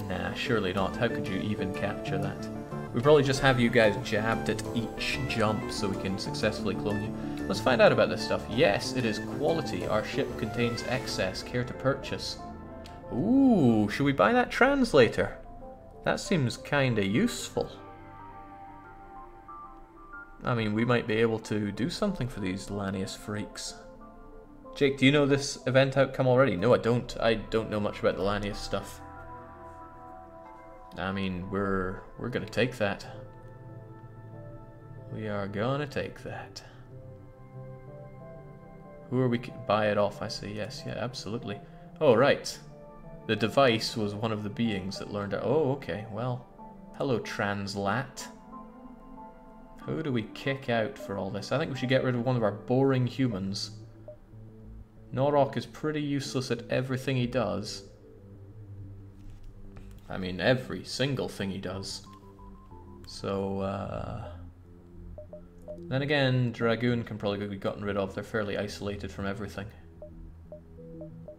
Nah, surely not. How could you even capture that? We probably just have you guys jabbed at each jump so we can successfully clone you. Let's find out about this stuff. Yes, it is quality. Our ship contains excess. Care to purchase? Ooh, should we buy that translator? That seems kinda useful. I mean, we might be able to do something for these Lanius freaks. Jake, do you know this event outcome already? No, I don't. I don't know much about the Lanius stuff. I mean, we're gonna take that. We are gonna take that. Who are we? Buy it off, I say yes. Yeah, absolutely. Oh, right. The device was one of the beings that learned it. Oh, okay. Well, hello, Translat. Who do we kick out for all this? I think we should get rid of one of our boring humans. Norok is pretty useless at everything he does. I mean, every single thing he does. So, then again, Dragoon can probably be gotten rid of. They're fairly isolated from everything.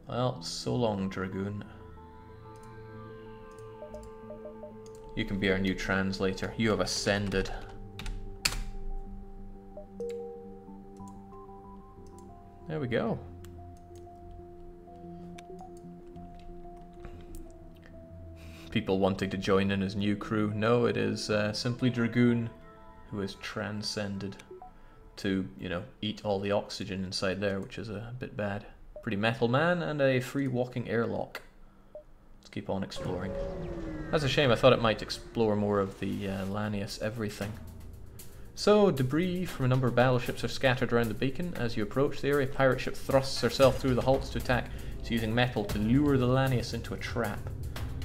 Well, so long, Dragoon. You can be our new translator. You have ascended. There we go. People wanting to join in his new crew. No, it is simply Dragoon who has transcended to, you know, eat all the oxygen inside there, which is a bit bad. Pretty metal man and a free walking airlock. Let's keep on exploring. That's a shame. I thought it might explore more of the Lanius everything. So, debris from a number of battleships are scattered around the beacon. As you approach the area, a pirate ship thrusts herself through the hulks to attack. It's using metal to lure the Lanius into a trap.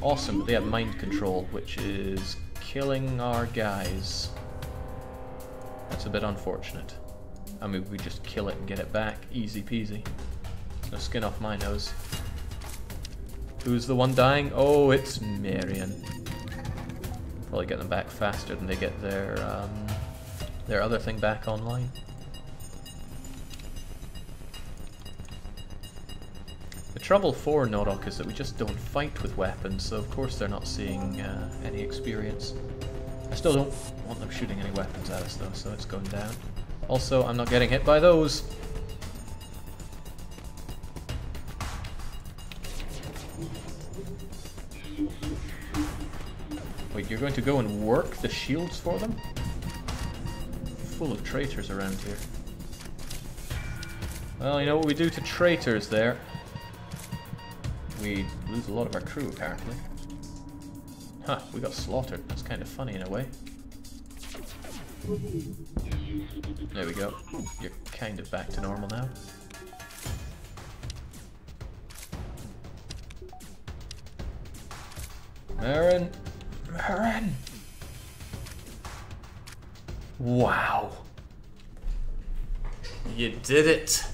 Awesome, but they have mind control, which is killing our guys. That's a bit unfortunate. I mean, we just kill it and get it back. Easy peasy. There's no skin off my nose. Who's the one dying? Oh, it's Marion. Probably get them back faster than they get their other thing back online. The trouble for Norok is that we just don't fight with weapons, so of course they're not seeing any experience. I still don't want them shooting any weapons at us though, so it's going down. Also, I'm not getting hit by those. Wait, you're going to go and work the shields for them? Full of traitors around here. Well, you know what we do to traitors there? We lose a lot of our crew, apparently. Huh, we got slaughtered. That's kind of funny in a way. There we go. You're kind of back to normal now. Marin! Marin! Wow! You did it!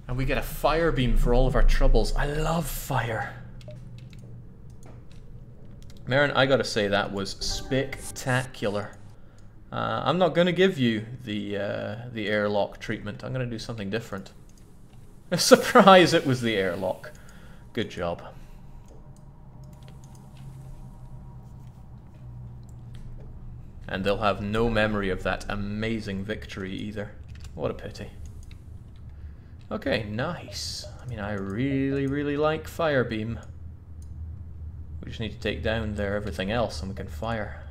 And we get a fire beam for all of our troubles. I love fire! Marin, I gotta say that was spectacular. I'm not gonna give you the airlock treatment. I'm gonna do something different. A surprise! It was the airlock. Good job. And they'll have no memory of that amazing victory either. What a pity. Okay, nice. I mean, I really, really like fire beam. We just need to take down everything else and we can fire.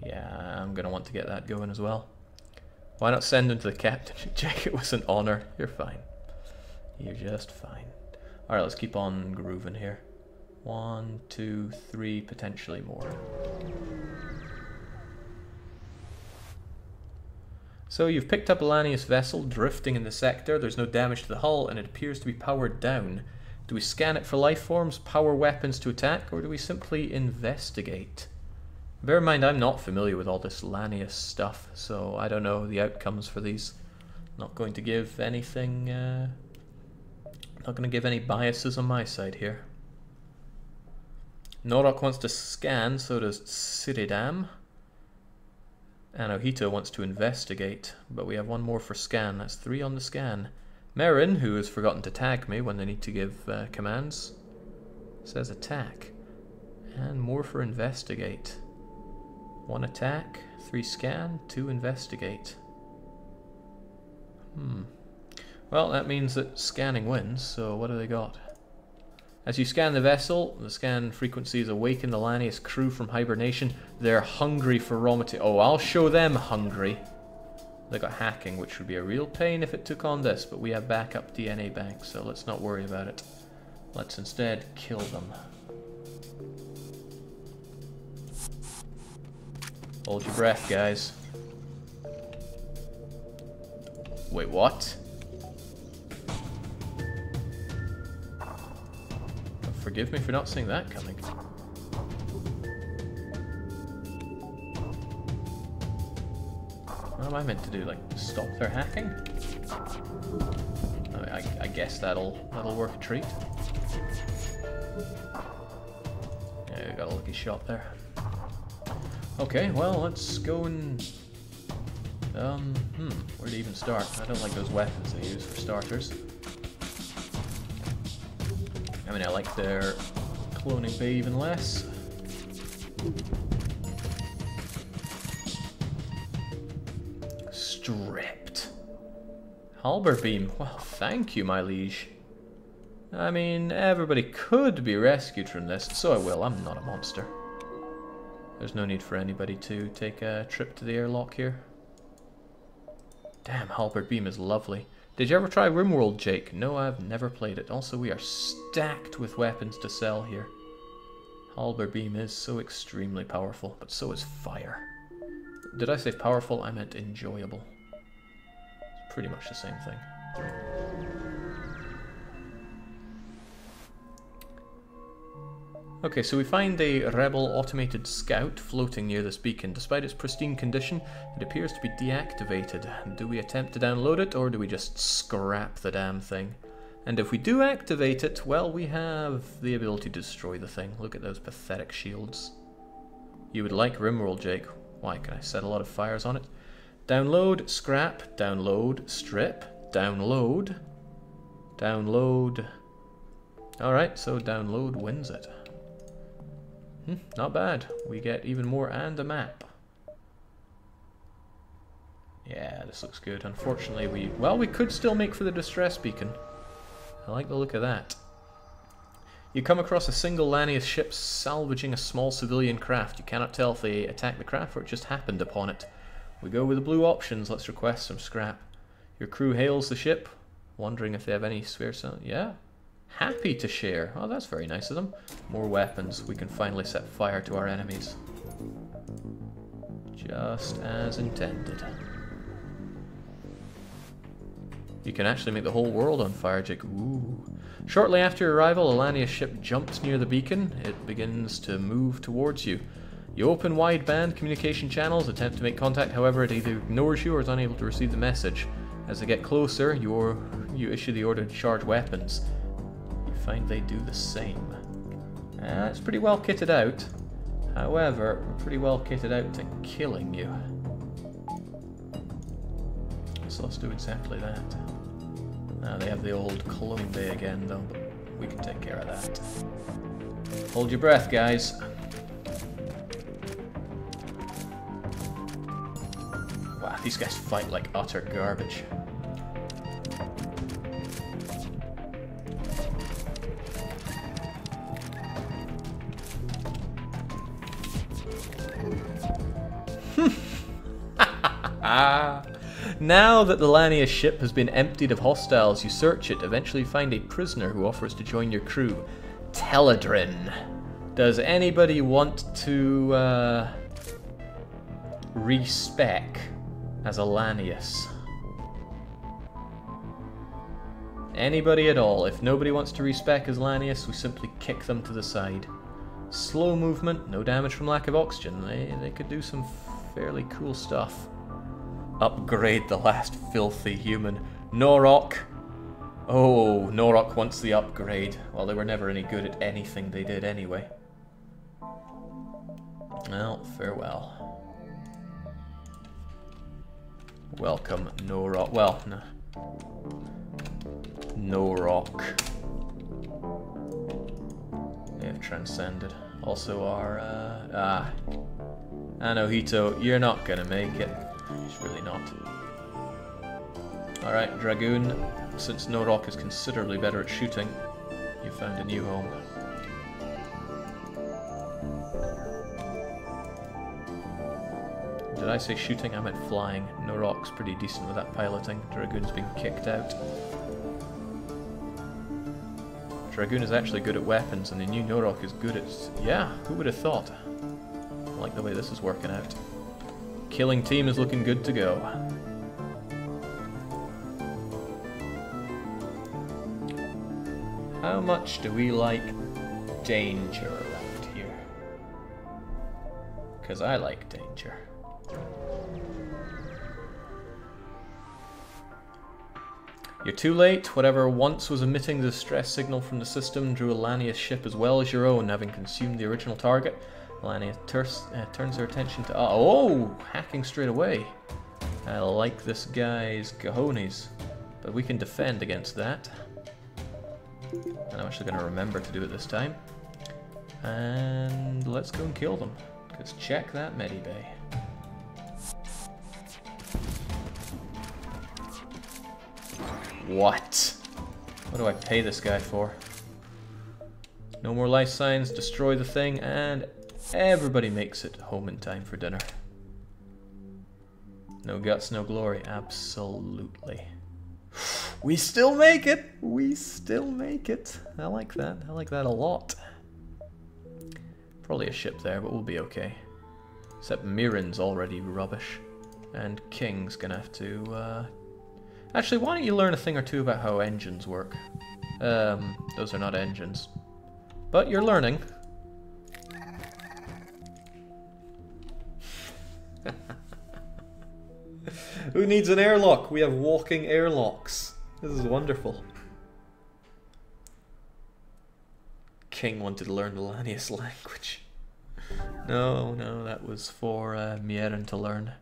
Yeah, I'm gonna want to get that going as well. Why not send him to the captain? Jack, it was an honor. You're fine. You're just fine. Alright, let's keep on grooving here. 1, 2, 3, potentially more. So you've picked up a Lanius vessel drifting in the sector. There's no damage to the hull and it appears to be powered down. Do we scan it for life forms, power weapons to attack, or do we simply investigate? Bear in mind, I'm not familiar with all this Lanius stuff, so I don't know the outcomes for these. Not going to give anything, not going to give any biases on my side here. Norok wants to scan, so does Siridam. And Ohito wants to investigate, but we have one more for scan. That's 3 on the scan. Marin, who has forgotten to tag me when they need to give commands, says attack. And more for investigate. 1 attack, 3 scan, 2 investigate. Well, that means that scanning wins, so what do they got? As you scan the vessel, the scan frequencies awaken the Lanius crew from hibernation. They're hungry for raw material. Oh, I'll show them hungry. They got hacking, which would be a real pain if it took on this, but we have backup DNA banks, so let's not worry about it. Let's instead kill them. Hold your breath, guys. Wait, what? Forgive me for not seeing that coming. What am I meant to do? Like, stop their hacking? I guess that'll work a treat. Yeah, we got a lucky shot there. Okay, well, let's go and... where to even start? I don't like those weapons they use for starters. I mean, I like their cloning bay even less. Stripped. Halberd beam. Well, thank you, my liege. I mean, everybody could be rescued from this, so I will. I'm not a monster. There's no need for anybody to take a trip to the airlock here. Damn, halberd beam is lovely. Did you ever try RimWorld, Jake? No, I've never played it. Also, we are stacked with weapons to sell here. Halberd beam is so extremely powerful, but so is fire. Did I say powerful? I meant enjoyable. It's pretty much the same thing. Okay, so we find a rebel automated scout floating near this beacon. Despite its pristine condition, it appears to be deactivated. Do we attempt to download it, or do we just scrap the damn thing? And if we do activate it, well, we have the ability to destroy the thing. Look at those pathetic shields. You would like RimWorld, Jake. Why? Can I set a lot of fires on it? Download, scrap, download, strip, download, download. Alright, so download wins it. Not bad. We get even more and a map. Yeah, this looks good. Unfortunately, we could still make for the distress beacon. I like the look of that. You come across a single Lanius ship salvaging a small civilian craft. You cannot tell if they attacked the craft or it just happened upon it. We go with the blue options. Let's request some scrap. Your crew hails the ship, wondering if they have any spare. Yeah, happy to share. Oh, that's very nice of them. More weapons. We can finally set fire to our enemies. Just as intended. You can actually make the whole world on fire, Jake. Ooh. Shortly after your arrival, a Lanius ship jumps near the beacon. It begins to move towards you. You open wideband communication channels, attempt to make contact, however it either ignores you or is unable to receive the message. As they get closer, you issue the order to charge weapons. You find they do the same. It's pretty well kitted out. However, we're pretty well kitted out to killing you. So let's do exactly that. They have the old clone bay again though, but we can take care of that. Hold your breath, guys. Wow, these guys fight like utter garbage. Now that the Lanius ship has been emptied of hostiles, you search it, eventually find a prisoner who offers to join your crew. Teledrin. Does anybody want to respec as a Lanius? Anybody at all? If nobody wants to respec as Lanius, we simply kick them to the side. Slow movement, no damage from lack of oxygen. They could do some fairly cool stuff. Upgrade the last filthy human. Norok. Oh, Norok wants the upgrade. Well, they were never any good at anything they did anyway. Well, farewell. Welcome, Norok. Well, no. Norok. They have transcended. Also our, Anohito, you're not gonna make it. It's really not. Alright, Dragoon, since Norok is considerably better at shooting, you found a new home. Did I say shooting? I meant flying. Norok's pretty decent with that piloting. Dragoon's been kicked out. Dragoon is actually good at weapons, and the new Norok is good at... Yeah, who would have thought? I like the way this is working out. Killing team is looking good to go. How much do we like danger around here? Because I like danger. You're too late. Whatever once was emitting the distress signal from the system drew a Lanius ship as well as your own, having consumed the original target. Lanius turns her attention to... Oh! Hacking straight away. I like this guy's cojones. But we can defend against that. And I'm actually going to remember to do it this time. And let's go and kill them. Because check that medibay. What? What do I pay this guy for? No more life signs, destroy the thing, and everybody makes it home in time for dinner. No guts, no glory. Absolutely. We still make it! We still make it. I like that. I like that a lot. Probably a ship there, but we'll be okay. Except Mirren's already rubbish. And King's gonna have to... Actually, why don't you learn a thing or two about how engines work? Those are not engines. But you're learning. Who needs an airlock? We have walking airlocks. This is wonderful. King wanted to learn the Lanius language. No, that was for Mirren to learn.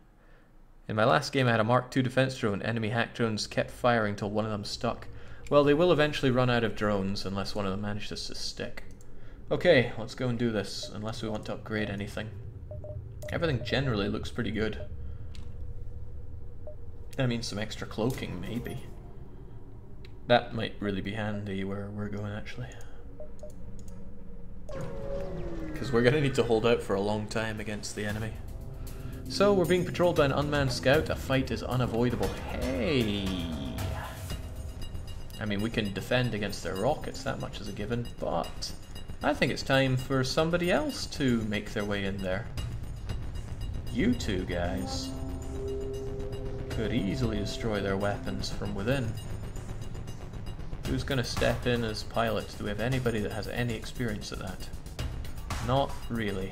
In my last game I had a Mark II defense drone. Enemy hack drones kept firing till one of them stuck. Well, they will eventually run out of drones unless one of them manages to stick. Okay, let's go and do this, unless we want to upgrade anything. Everything generally looks pretty good. I mean, some extra cloaking, maybe. That might really be handy where we're going, actually. because we're going to need to hold out for a long time against the enemy. So, we're being patrolled by an unmanned scout. A fight is unavoidable. Hey! I mean, we can defend against their rockets, that much is a given, but I think it's time for somebody else to make their way in there. You two guys could easily destroy their weapons from within. Who's going to step in as pilot? Do we have anybody that has any experience at that? Not really.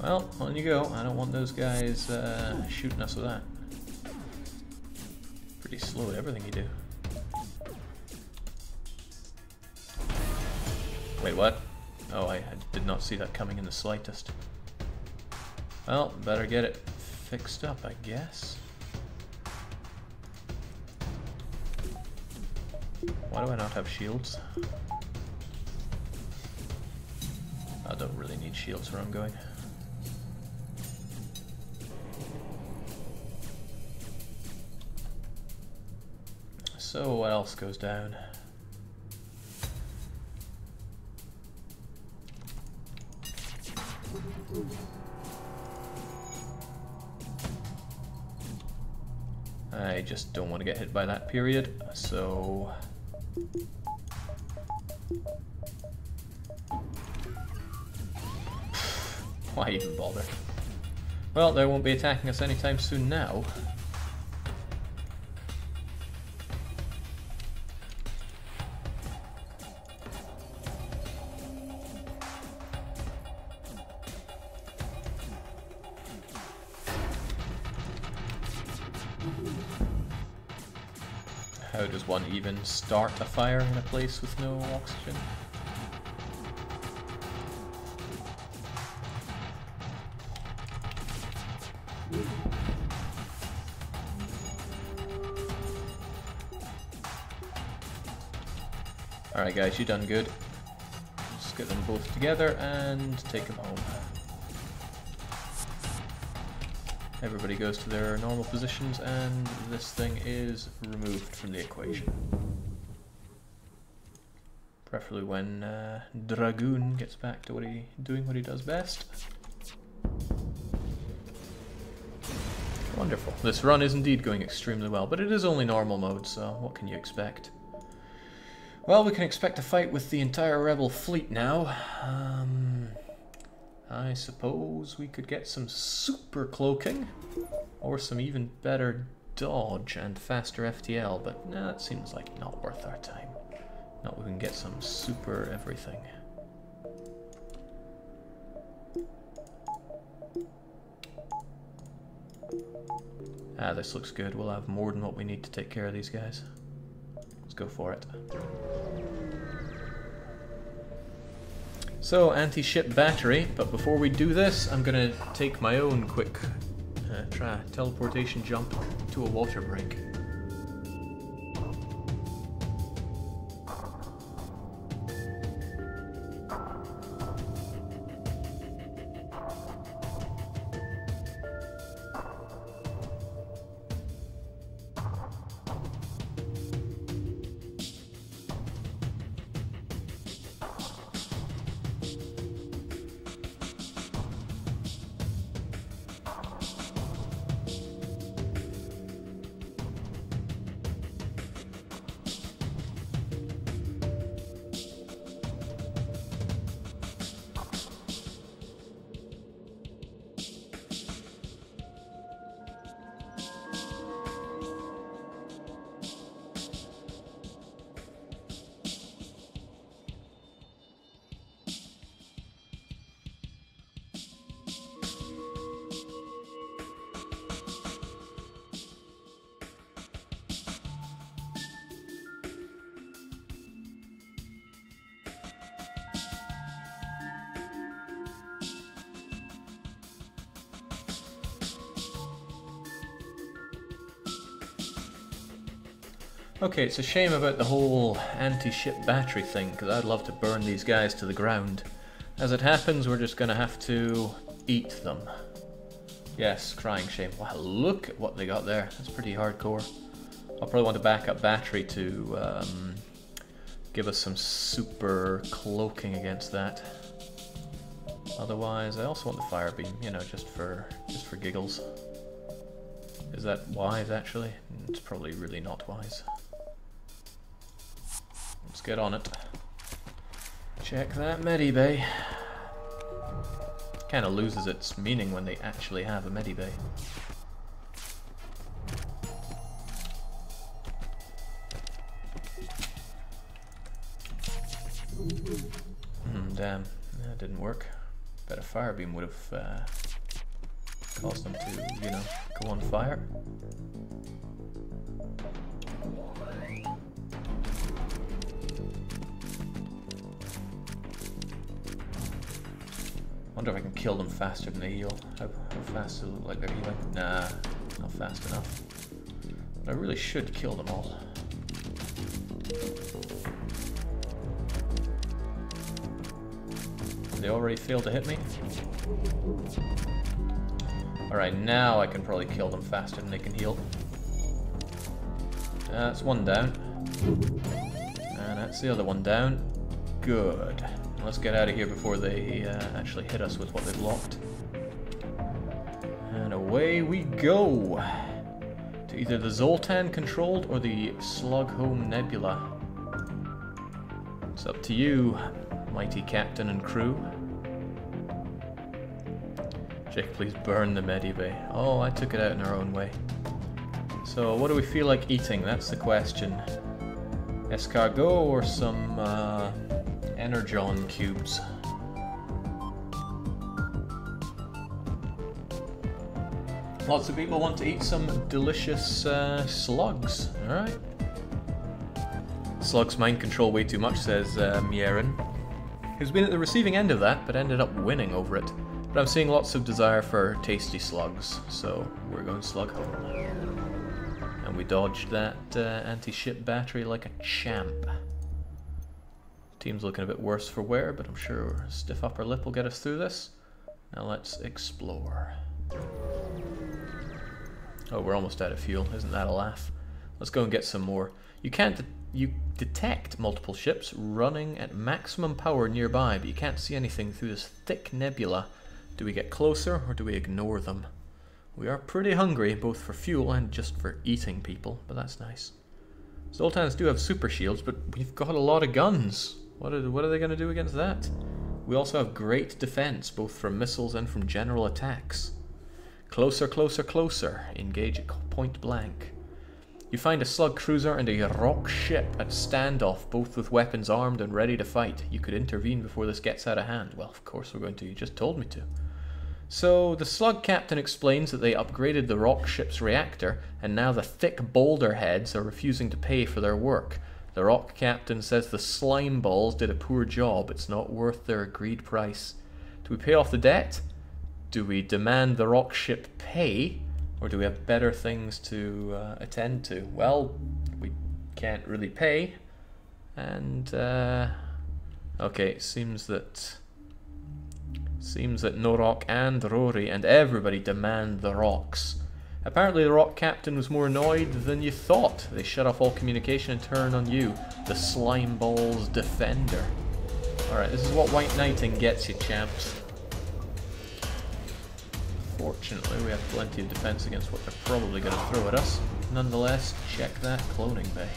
Well, on you go. I don't want those guys shooting us with that. Pretty slow at everything you do. Wait, what? Oh, I did not see that coming in the slightest. Well, better get it fixed up, I guess. Why do I not have shields? I don't really need shields where I'm going. So what else goes down? I just don't want to get hit by that period, so why even bother? Well, they won't be attacking us anytime soon now. How does one even start a fire in a place with no oxygen? Alright guys, you done good. Just get them both together and take them home. Everybody goes to their normal positions and this thing is removed from the equation. Preferably when Dragoon gets back to doing what he does best. Wonderful. This run is indeed going extremely well, but it is only normal mode, so what can you expect? Well, we can expect a fight with the entire rebel fleet now. I suppose we could get some super cloaking, or some even better dodge and faster FTL, but nah, that seems like not worth our time. Not we can get some super everything. Ah, this looks good. We'll have more than what we need to take care of these guys. Let's go for it. So, anti-ship battery, but before we do this, I'm gonna take my own quick teleportation jump to a water break. Okay, it's a shame about the whole anti-ship battery thing, because I'd love to burn these guys to the ground. As it happens, we're just going to have to eat them. Yes, crying shame. Wow, look at what they got there. That's pretty hardcore. I'll probably want a backup battery to give us some super cloaking against that. Otherwise, I also want the fire beam, you know, just for giggles. Is that wise, actually? It's probably really not wise. Let's get on it. Check that medibay. Kind of loses its meaning when they actually have a medibay. Damn, that didn't work. Bet a fire beam would have caused them to, you know, go on fire. Wonder if I can kill them faster than they heal. How fast does it look like they're healing? Nah, not fast enough. But I really should kill them all. They already failed to hit me. Alright, now I can probably kill them faster than they can heal. That's one down. And that's the other one down. Good. Let's get out of here before they actually hit us with what they've locked. And away we go! To either the Zoltan controlled or the Slughome Nebula. It's up to you, mighty captain and crew. Jake, please burn the medibay. Oh, I took it out in our own way. So, what do we feel like eating? That's the question. Escargot or some Energon cubes? Lots of people want to eat some delicious slugs. Alright. Slugs mind control way too much, says Mierin, who's been at the receiving end of that, but ended up winning over it. But I'm seeing lots of desire for tasty slugs, so we're going slug home. And we dodged that anti-ship battery like a champ. Team's looking a bit worse for wear, but I'm sure stiff upper lip will get us through this. Now let's explore. Oh, we're almost out of fuel. Isn't that a laugh? Let's go and get some more. You detect multiple ships running at maximum power nearby, but you can't see anything through this thick nebula. Do we get closer, or do we ignore them? We are pretty hungry, both for fuel and just for eating people, but that's nice. Zoltans do have super shields, but we've got a lot of guns. What are they going to do against that? We also have great defense, both from missiles and from general attacks. Closer, closer, closer. Engage at point blank. You find a slug cruiser and a rock ship at standoff, both with weapons armed and ready to fight. You could intervene before this gets out of hand. Well, of course we're going to. You just told me to. So, the slug captain explains that they upgraded the rock ship's reactor, and now the thick boulder heads are refusing to pay for their work. The rock captain says the slime balls did a poor job. It's not worth their agreed price. Do we pay off the debt? Do we demand the rock ship pay? Or do we have better things to attend to? Well, we can't really pay. And, okay, it seems that Norok and Rory and everybody demand the rocks. Apparently the rock captain was more annoyed than you thought. They shut off all communication and turn on you, the slime balls defender. Alright, this is what white knighting gets you, champs. Fortunately, we have plenty of defense against what they're probably going to throw at us. Nonetheless, check that cloning bay.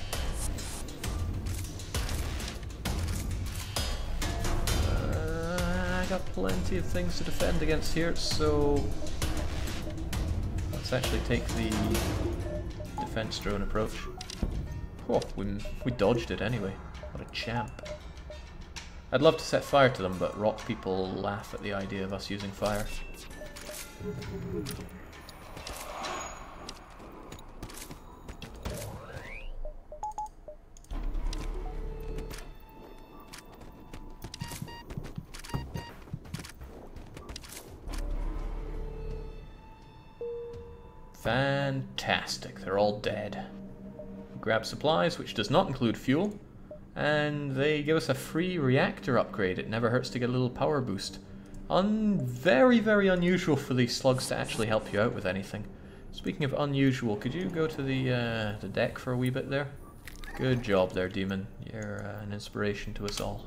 I got plenty of things to defend against here, so let's actually take the defense drone approach. Oh, we dodged it anyway. What a champ. I'd love to set fire to them, but rock people laugh at the idea of us using fire. Fantastic, they're all dead. Grab supplies, which does not include fuel, And they give us a free reactor upgrade. It never hurts to get a little power boost. Very, very unusual for these slugs to actually help you out with anything. Speaking of unusual, could you go to the deck for a wee bit there? Good job there, Demon. You're an inspiration to us all.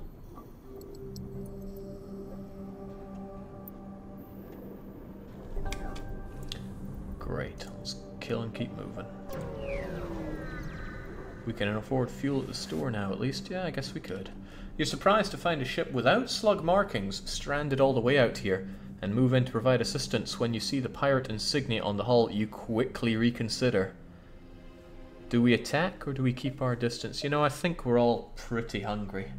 Great. Let's kill and keep moving. We can afford fuel at the store now, at least. Yeah, I guess we could. You're surprised to find a ship without slug markings stranded all the way out here, and move in to provide assistance. When you see the pirate insignia on the hull, you quickly reconsider. Do we attack or do we keep our distance? You know, I think we're all pretty hungry.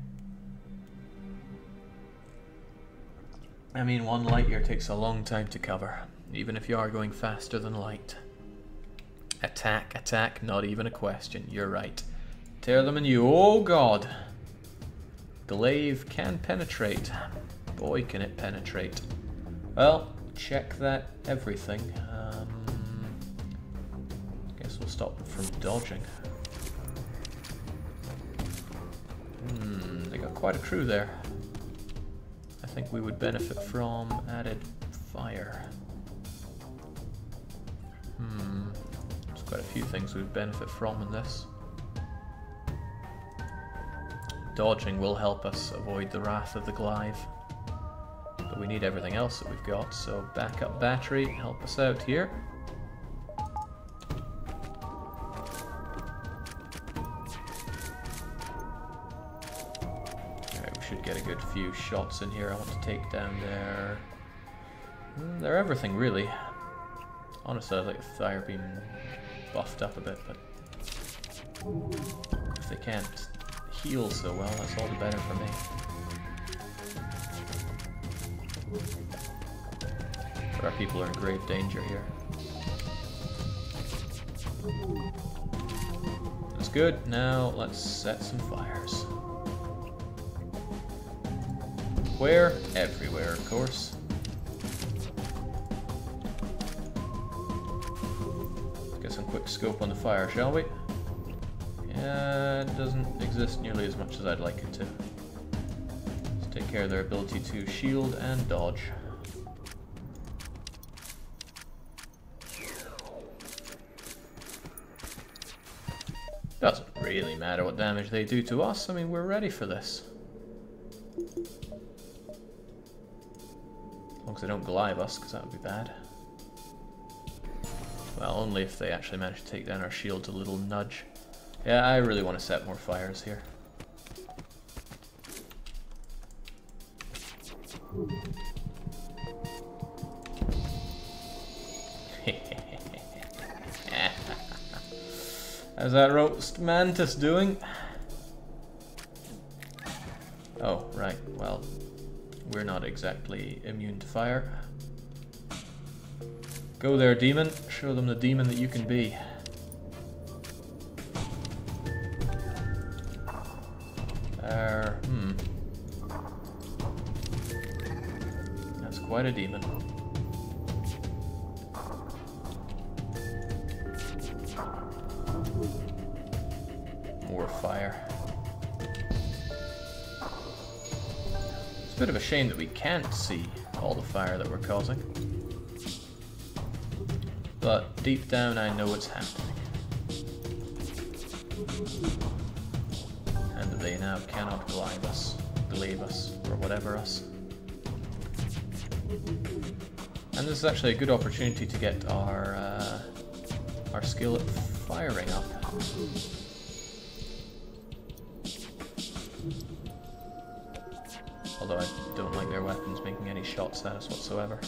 I mean, 1 light year takes a long time to cover, even if you are going faster than light. Attack, attack, not even a question. You're right. Tear them anew. Oh god! Glaive can penetrate. Boy, can it penetrate. Well, check that everything. Guess we'll stop them from dodging. They got quite a crew there. I think we would benefit from added fire. There's quite a few things we would benefit from in this. Dodging will help us avoid the wrath of the Glaive. But we need everything else that we've got, so backup battery, help us out here. Alright, we should get a good few shots in here. I want to take down their everything, really. Honestly, I'd like the fire beam buffed up a bit, but if they can't heal so well, that's all the better for me. Our people are in grave danger here. That's good. Now let's set some fires. Where? Everywhere, of course. Get some quick scope on the fire, shall we? Yeah, it doesn't exist nearly as much as I'd like it to. Let's take care of their ability to shield and dodge. Doesn't really matter what damage they do to us. I mean, we're ready for this. As long as they don't Glaive us, because that would be bad. Well, only if they actually manage to take down our shields a little nudge. Yeah, I really want to set more fires here. How's that roast mantis doing? Oh, right, well, we're not exactly immune to fire. Go there, demon. Show them the demon that you can be. That's quite a demon. More fire. It's a bit of a shame that we can't see all the fire that we're causing. But deep down I know what's happening. And that they now cannot glaive us, or whatever us. And this is actually a good opportunity to get our skill at firing up. Although I don't like their weapons making any shots at us whatsoever.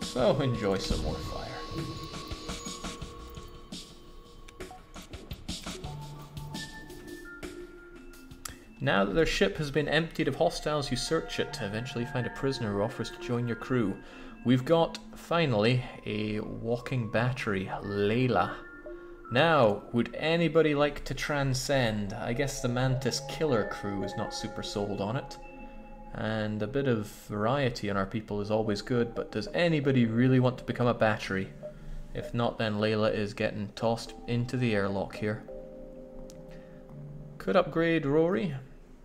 So enjoy some more fire. Now that their ship has been emptied of hostiles, you search it to eventually find a prisoner who offers to join your crew. We've got, finally, a walking battery, Layla. Now, would anybody like to transcend? I guess the Mantis Killer crew is not super sold on it. And a bit of variety in our people is always good, but does anybody really want to become a battery? If not, then Layla is getting tossed into the airlock here. Could upgrade Rory.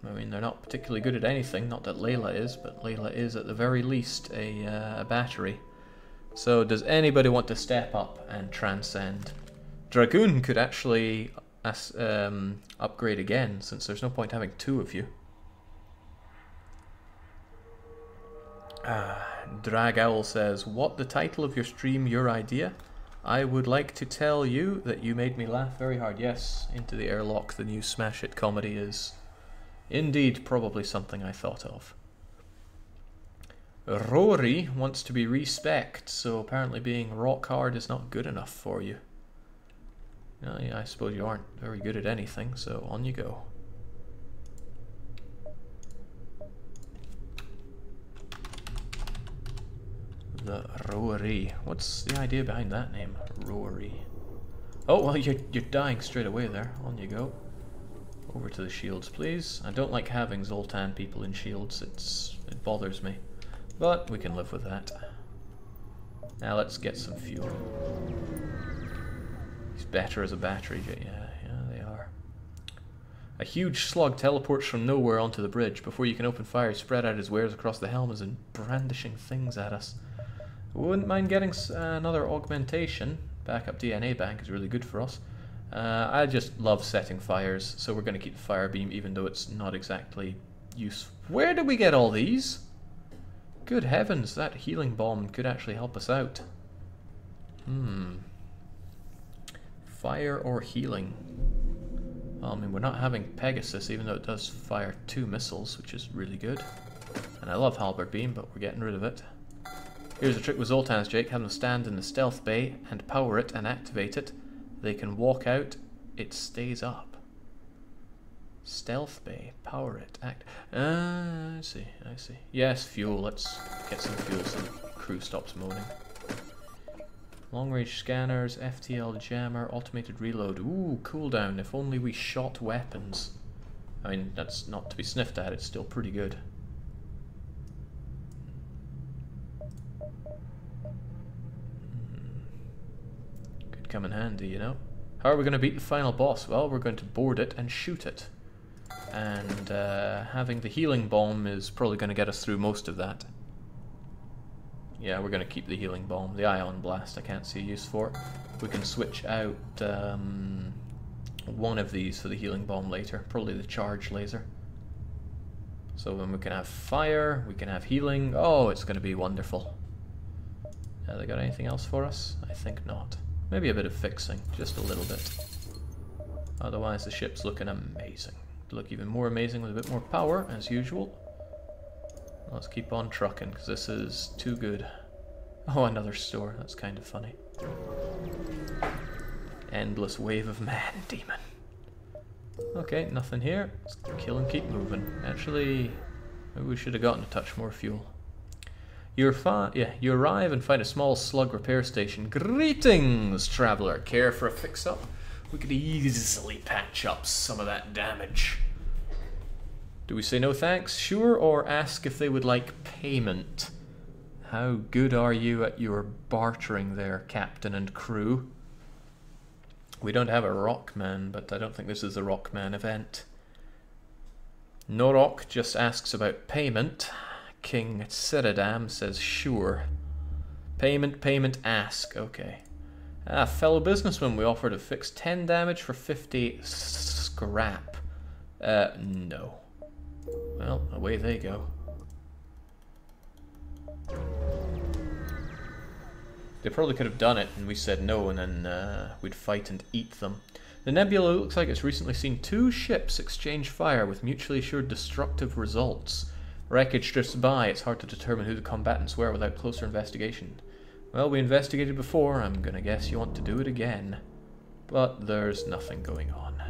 I mean, they're not particularly good at anything, not that Layla is, but Layla is at the very least a battery. So does anybody want to step up and transcend? Dragoon could actually upgrade again, since there's no point having two of you. Drag Owl says, what the title of your stream, your idea? I would like to tell you that you made me laugh very hard. Yes, Into the Airlock, the new smash hit comedy, is indeed probably something I thought of. Rory wants to be respect, so apparently being rock hard is not good enough for you. Yeah, I suppose you aren't very good at anything, so on you go. The Rory. What's the idea behind that name? Rory. Oh, well, you're dying straight away there. On you go. Over to the shields, please. I don't like having Zoltan people in shields. It bothers me. But we can live with that. Now let's get some fuel. He's better as a battery. Yeah, they are. A huge slug teleports from nowhere onto the bridge. Before you can open fire, spread out his wares across the helmets and brandishing things at us. Wouldn't mind getting another augmentation. Backup DNA bank is really good for us. I just love setting fires, so we're going to keep the fire beam even though it's not exactly useful. Where did we get all these? Good heavens, that healing bomb could actually help us out. Fire or healing? Well, I mean, we're not having Pegasus, even though it does fire 2 missiles, which is really good. And I love Halberd Beam, but we're getting rid of it. Here's a trick with Zoltans, Jake. Have them stand in the stealth bay and power it and activate it. They can walk out, it stays up. Stealth bay, power it, I see. Yes, fuel, let's get some fuel so the crew stops moaning. Long range scanners, FTL jammer, automated reload. Ooh, cooldown, if only we shot weapons. I mean, that's not to be sniffed at, it's still pretty good. Could come in handy, you know. How are we going to beat the final boss? Well, we're going to board it and shoot it. And having the healing bomb is probably going to get us through most of that. Yeah, we're going to keep the healing bomb. The ion blast I can't see a use for. We can switch out one of these for the healing bomb later. Probably the charge laser. So then we can have fire, we can have healing. Oh, it's going to be wonderful. They got anything else for us? I think not. Maybe a bit of fixing, just a little bit. Otherwise the ship's looking amazing. Look even more amazing with a bit more power, as usual. Let's keep on trucking, because this is too good. Oh, another store. That's kind of funny. Endless wave of man demon. Okay, nothing here. Let's kill and keep moving. Actually, maybe we should have gotten a touch more fuel. You arrive and find a small slug repair station. Greetings, traveler. Care for a fix-up? We could easily patch up some of that damage. Do we say no thanks? Sure, or ask if they would like payment? How good are you at your bartering there, captain and crew? We don't have a Rockman, but I don't think this is a Rockman event. Norok just asks about payment. King Ceradam says sure. Payment, ask. Okay. Fellow businessman, we offer to fix 10 damage for 50 scrap. No. Well, away they go. They probably could have done it and we said no, and then we'd fight and eat them. The nebula looks like it's recently seen 2 ships exchange fire with mutually assured destructive results. Wreckage drifts by. It's hard to determine who the combatants were without closer investigation. Well, we investigated before. I'm gonna guess you want to do it again. But there's nothing going on.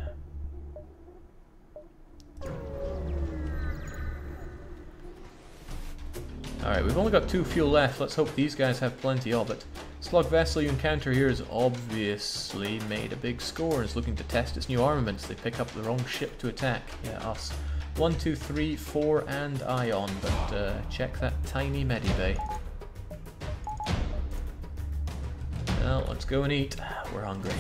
Alright, we've only got 2 fuel left. Let's hope these guys have plenty of it. Slug vessel you encounter here has obviously made a big score and is looking to test its new armaments. They pick up the wrong ship to attack. Yeah, us. 1, 2, 3, 4, and Ion, but check that tiny medibay. Well, let's go and eat. We're hungry.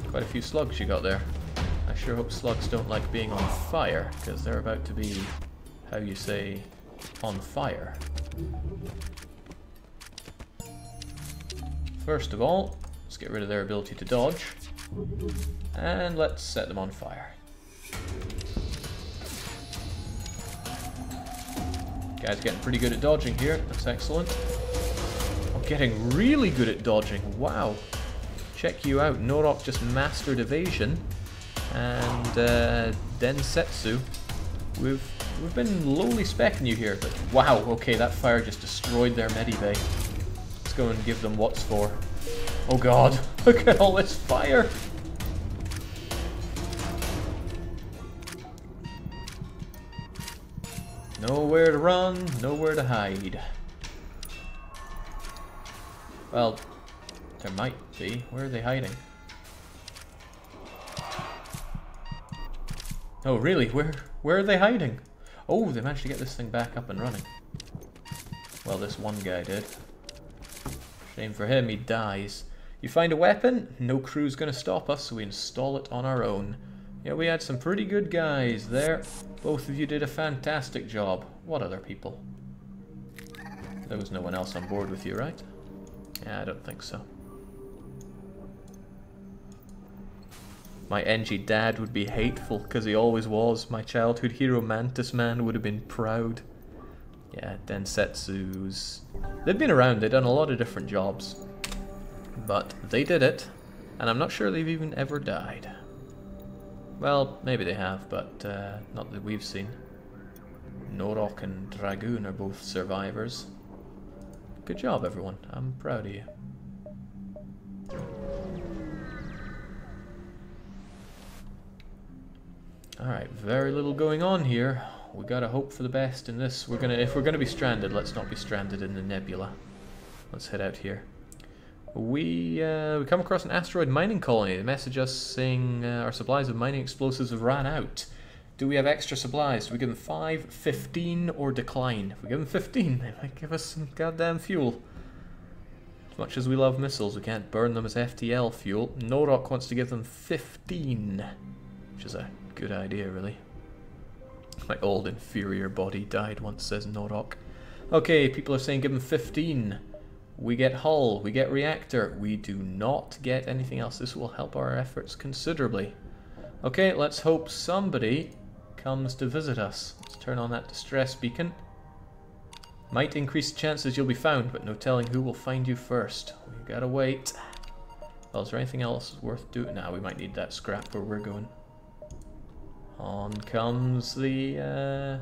Quite a few slugs you got there. I sure hope slugs don't like being on fire, because they're about to be, how you say, on fire. First of all, let's get rid of their ability to dodge, and let's set them on fire. Guy's getting pretty good at dodging here, that's excellent. I'm getting really good at dodging, wow. Check you out, Norok just mastered evasion, and Densetsu, we've been lowly specking you here, but wow, okay, that fire just destroyed their medibay. Let's go and give them what's for. Oh god, look at all this fire! Nowhere to run, nowhere to hide. Well, there might be. Where are they hiding? Oh really? Where are they hiding? Oh, they managed to get this thing back up and running. Well, this one guy did. Shame for him, he dies. You find a weapon? No crew's gonna stop us, so we install it on our own. Yeah, we had some pretty good guys there. Both of you did a fantastic job. What other people? There was no one else on board with you, right? Yeah, I don't think so. My NG dad would be hateful, because he always was. My childhood hero Mantis Man would have been proud. Yeah, Densetsu's... They've been around, they've done a lot of different jobs. But they did it, and I'm not sure they've even ever died. Well, maybe they have, but not that we've seen. Norok and Dragoon are both survivors. Good job, everyone. I'm proud of you. Alright, very little going on here. We gotta hope for the best in this. If we're gonna be stranded, let's not be stranded in the nebula. Let's head out here. We come across an asteroid mining colony. They message us saying our supplies of mining explosives have ran out. Do we have extra supplies? Do we give them 5, 15, or decline? If we give them 15, they might give us some goddamn fuel. As much as we love missiles, we can't burn them as FTL fuel. Norok wants to give them 15, which is a good idea, really. My old inferior body died once, says Norok. Okay, people are saying give them 15. We get hull, we get reactor, we do not get anything else. This will help our efforts considerably. Okay, let's hope somebody comes to visit us. Let's turn on that distress beacon. Might increase the chances you'll be found, but no telling who will find you first. We gotta wait. Well, is there anything else worth doing? Nah, we might need that scrap where we're going. On comes the...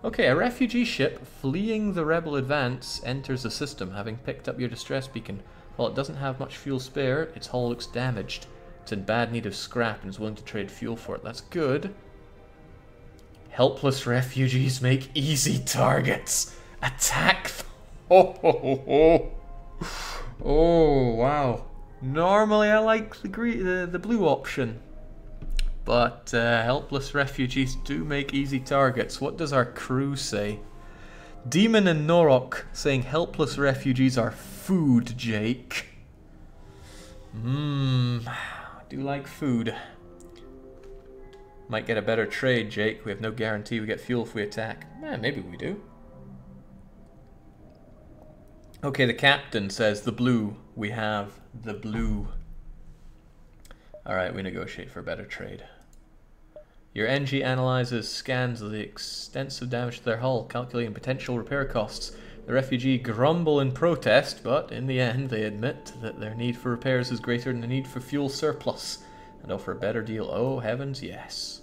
Okay, a refugee ship fleeing the rebel advance enters the system, having picked up your distress beacon. While it doesn't have much fuel spare, its hull looks damaged. It's in bad need of scrap and is willing to trade fuel for it. That's good. Helpless refugees make easy targets. Attack them. Oh, wow. Normally I like the blue option. But helpless refugees do make easy targets. What does our crew say? Demon and Norok saying helpless refugees are food, Jake. Do like food. Might get a better trade, Jake. We have no guarantee we get fuel if we attack. Maybe we do. Okay, the captain says the blue. We have the blue. Alright, we negotiate for a better trade. Your NG analyzes scans of the extensive damage to their hull, calculating potential repair costs. The refugee grumble in protest, but in the end they admit that their need for repairs is greater than the need for fuel surplus, and offer a better deal. Oh heavens, yes.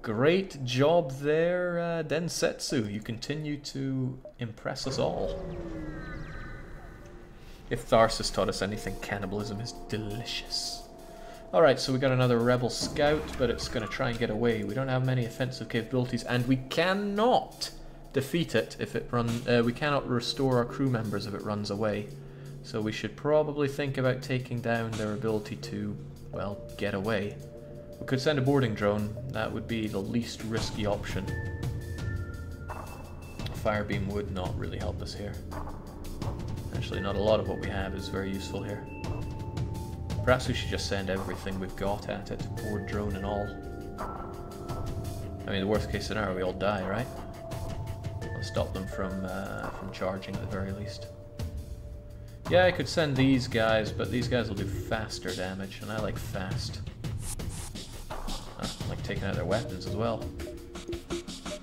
Great job there, Densetsu. You continue to impress us all. If Tharsis taught us anything, cannibalism is delicious. Alright, so we got another rebel scout, but it's going to try and get away. We don't have many offensive capabilities, and we cannot defeat it if it we cannot restore our crew members if it runs away. So we should probably think about taking down their ability to, well, get away. We could send a boarding drone. That would be the least risky option. Firebeam would not really help us here. Actually, not a lot of what we have is very useful here. Perhaps we should just send everything we've got at it, board drone and all. I mean, the worst case scenario, we all die, right? I'll stop them from charging at the very least. Yeah, I could send these guys, but these guys will do faster damage, and I like fast. I like taking out their weapons as well.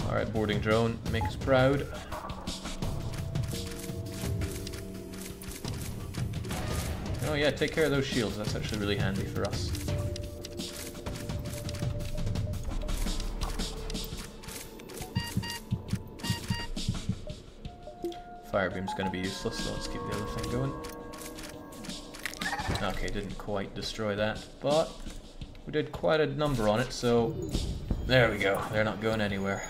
Alright, boarding drone, make us proud. Oh yeah, take care of those shields, that's actually really handy for us. Firebeam's going to be useless, so let's keep the other thing going. Okay, didn't quite destroy that, but we did quite a number on it, so there we go, they're not going anywhere.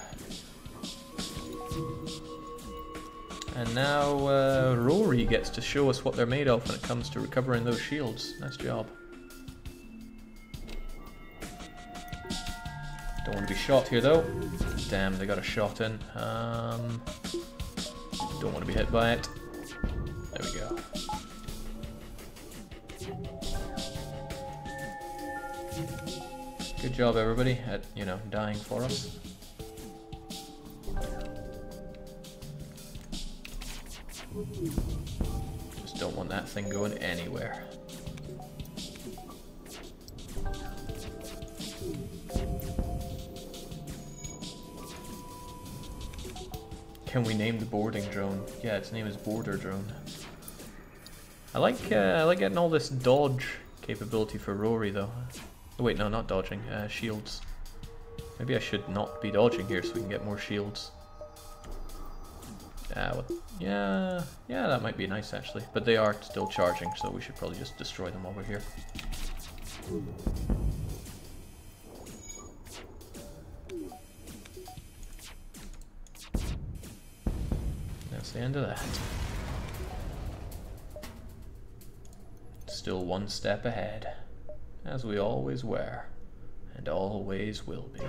And now Rory gets to show us what they're made of when it comes to recovering those shields. Nice job. Don't want to be shot here though. Damn, they got a shot in. Don't want to be hit by it. There we go. Good job everybody at, you know, dying for us. Just don't want that thing going anywhere. Can we name the boarding drone? Yeah, its name is Boarder Drone. I like getting all this dodge capability for Rory though. Oh, wait, no, not dodging. Shields. Maybe I should not be dodging here so we can get more shields. Yeah, that might be nice actually. But they are still charging, so we should probably just destroy them over here. That's the end of that. Still one step ahead, as we always were, and always will be.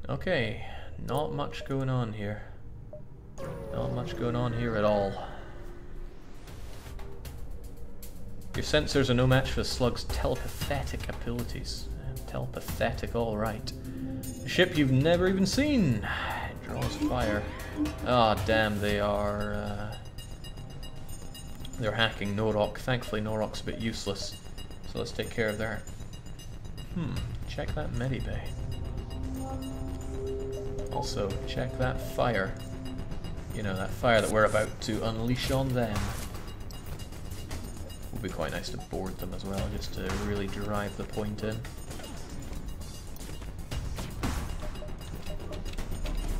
Okay, not much going on here. Not much going on here at all. Your sensors are no match for the slug's telepathic abilities. Telepathic, alright. A ship you've never even seen. It draws fire. Ah, oh, damn, they are... they're hacking Norok. Thankfully, Norok's a bit useless. So let's take care of that. Check that medibay. Also, check that fire. You know, that fire that we're about to unleash on them. Would be quite nice to board them as well, just to really drive the point in.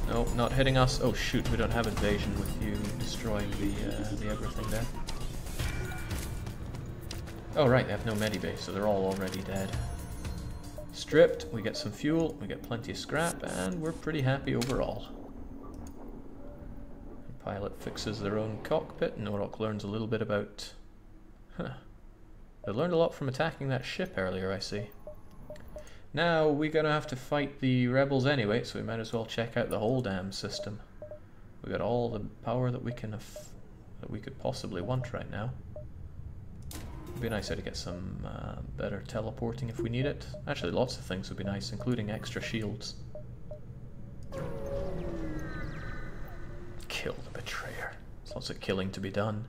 No, not hitting us. Oh shoot, we don't have invasion with you destroying the everything there. Oh right, they have no medibay, so they're all already dead. Stripped, we get some fuel, we get plenty of scrap, and we're pretty happy overall. The pilot fixes their own cockpit. Norok learns a little bit about... They learned a lot from attacking that ship earlier, I see. Now we're gonna have to fight the rebels anyway, so we might as well check out the whole damn system. We got all the power that we can that we could possibly want right now. It'd be nicer to get some better teleporting if we need it. Actually, lots of things would be nice, including extra shields. Kill the betrayer. There's lots of killing to be done.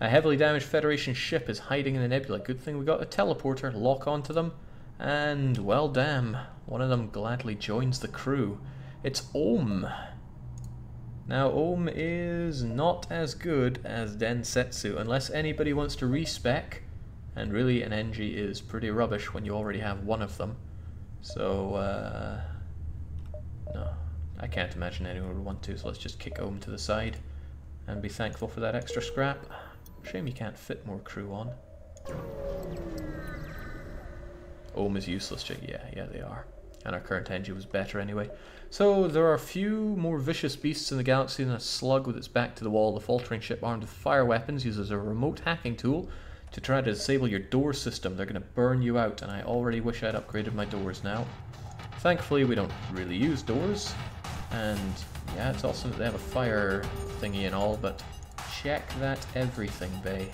A heavily damaged Federation ship is hiding in the nebula. Good thing we got a teleporter. Lock onto them. And, well, damn, one of them gladly joins the crew. It's Ohm. Now, Ohm is not as good as Densetsu, unless anybody wants to respec. And really, an NG is pretty rubbish when you already have one of them. So, no, I can't imagine anyone would want to, so let's just kick Ohm to the side and be thankful for that extra scrap. Shame you can't fit more crew on. Ohm is useless, yeah, they are. And our current NG was better anyway. So, there are few more vicious beasts in the galaxy than a slug with its back to the wall. The faltering ship armed with fire weapons uses a remote hacking tool to try to disable your door system. They're going to burn you out, and I already wish I'd upgraded my doors now. Thankfully, we don't really use doors, and yeah, it's awesome that they have a fire thingy and all, but check that everything, bay.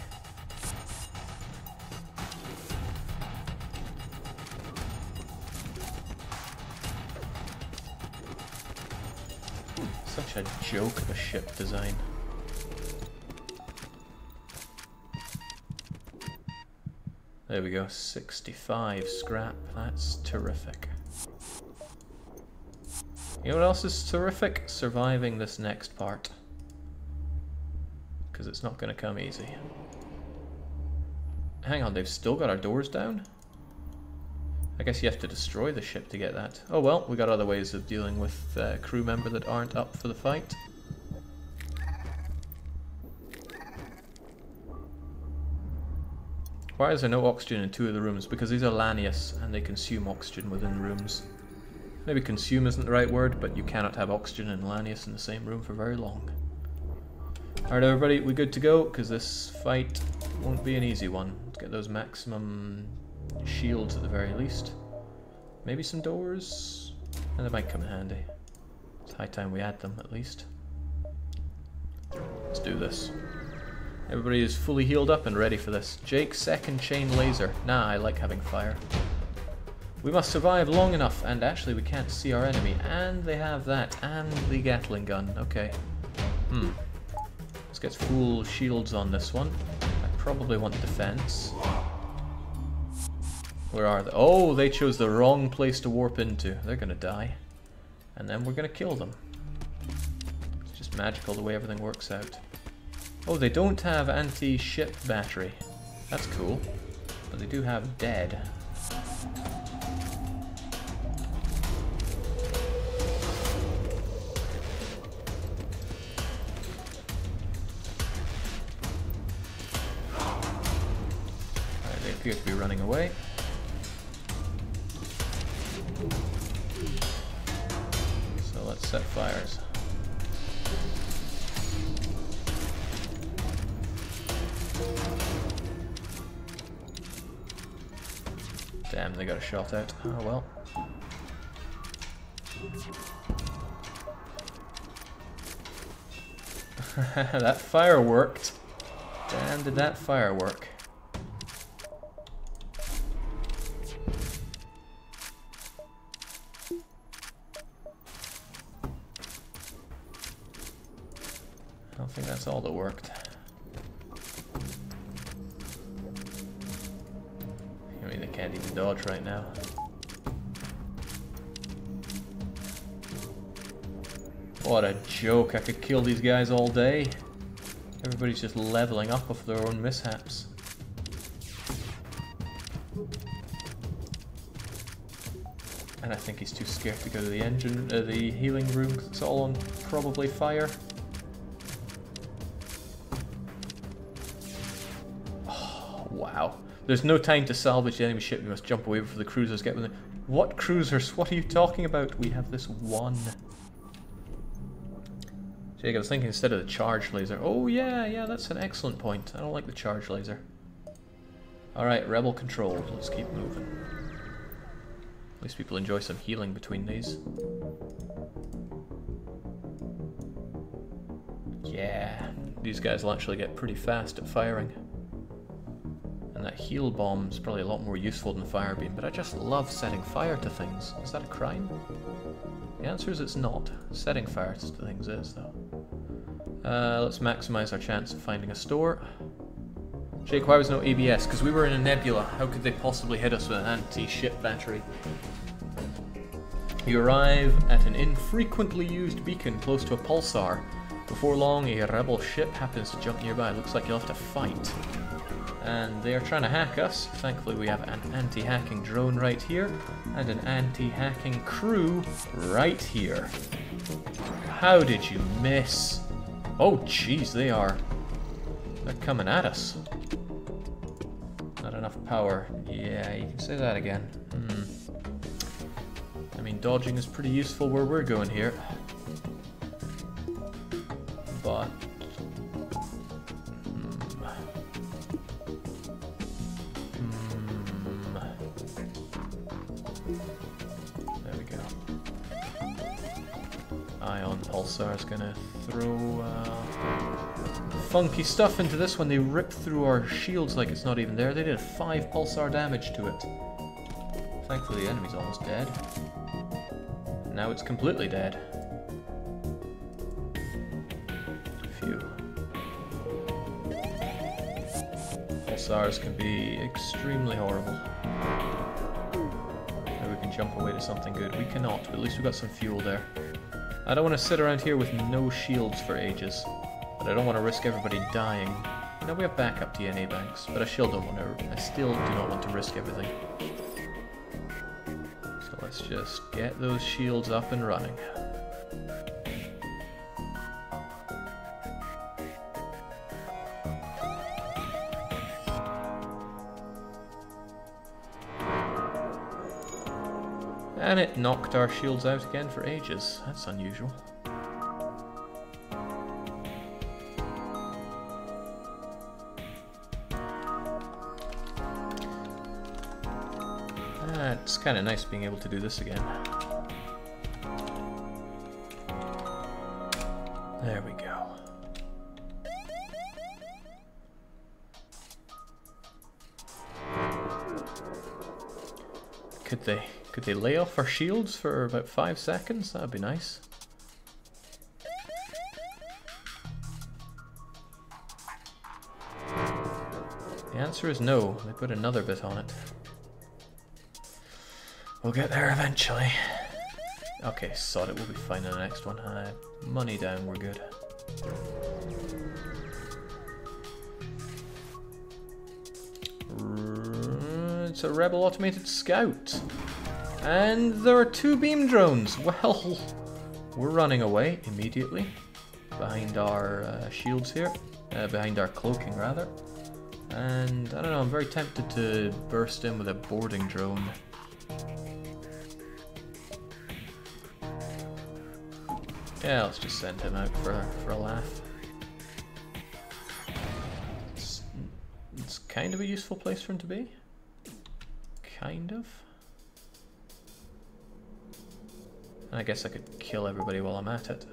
Such a joke of a ship design. There we go, 65 scrap. That's terrific. You know what else is terrific? Surviving this next part. Because it's not going to come easy. Hang on, they've still got our doors down? I guess you have to destroy the ship to get that. Oh well, we got other ways of dealing with crew member that aren't up for the fight. Why is there no oxygen in 2 of the rooms? Because these are Lanius, and they consume oxygen within rooms. Maybe consume isn't the right word, but you cannot have oxygen and Lanius in the same room for very long. Alright everybody, we good to go? Because this fight won't be an easy one. Let's get those maximum shields at the very least. Maybe some doors? And they might come in handy. It's high time we add them, at least. Let's do this. Everybody is fully healed up and ready for this. Jake, second chain laser. Nah, I like having fire. We must survive long enough, and actually we can't see our enemy. And they have that, and the Gatling gun. Okay. Let's get full shields on this one. I probably want defense. Where are they? Oh, they chose the wrong place to warp into. They're gonna die. And then we're gonna kill them. It's just magical the way everything works out. Oh, they don't have anti-ship battery. That's cool. But they do have dead. Alright, they appear to be running away. So let's set fires. Damn, they got a shot out. Oh well. That fire worked. Damn, did that fire work. I don't think that's all that worked. I mean, they can't even dodge right now. What a joke, I could kill these guys all day. Everybody's just leveling up off their own mishaps. And I think he's too scared to go to the engine, the healing room, because it's all on probably fire. Oh, wow. There's no time to salvage the enemy ship, we must jump away before the cruisers get with it. What cruisers? What are you talking about? We have this one. Jake, I was thinking instead of the charge laser. Oh yeah, that's an excellent point. I don't like the charge laser. Alright, rebel control. Let's keep moving. At least people enjoy some healing between these. Yeah, these guys will actually get pretty fast at firing. And that heal bomb is probably a lot more useful than fire beam, but I just love setting fire to things. Is that a crime? The answer is it's not. Setting fire to things is, though. Let's maximize our chance of finding a store. Jake, why was no ABS? Because we were in a nebula. How could they possibly hit us with an anti-ship battery? You arrive at an infrequently used beacon close to a pulsar. Before long, a rebel ship happens to jump nearby. Looks like you'll have to fight. And they are trying to hack us. Thankfully, we have an anti-hacking drone right here, and an anti-hacking crew right here. How did you miss? Oh, jeez, they're coming at us. Not enough power. Yeah, you can say that again. I mean, dodging is pretty useful where we're going here. But Pulsar's gonna throw funky stuff into this when they rip through our shields like it's not even there. They did 5 Pulsar damage to it. Thankfully the enemy's almost dead. Now it's completely dead. Phew. Pulsars can be extremely horrible. Maybe we can jump away to something good. We cannot, but at least we've got some fuel there. I don't want to sit around here with no shields for ages, but I don't want to risk everybody dying. Now we have backup DNA banks, but I still don't want to. I still do not want to risk everything. So let's just get those shields up and running. And it knocked our shields out again for ages. That's unusual. It's kind of nice being able to do this again. There we go. Could they lay off our shields for about 5 seconds? That'd be nice. The answer is no. They put another bit on it. We'll get there eventually. Okay, sod it. We'll be fine in the next one. Money down, we're good. It's a rebel automated scout. And there are 2 beam drones. Well, we're running away immediately. Behind our shields here. Behind our cloaking, rather. And, I don't know, I'm very tempted to burst in with a boarding drone. Yeah, let's just send him out for a laugh. It's kind of a useful place for him to be. Kind of. And I guess I could kill everybody while I'm at it.